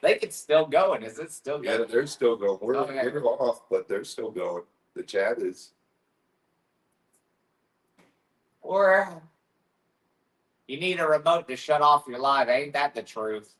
Speaker 3: They can still going. Is it still
Speaker 2: yeah,
Speaker 3: going?
Speaker 2: they're still going.
Speaker 3: Okay.
Speaker 2: We're off, but they're still going. The chat is.
Speaker 3: Or you need a remote to shut off your live. Ain't that the truth?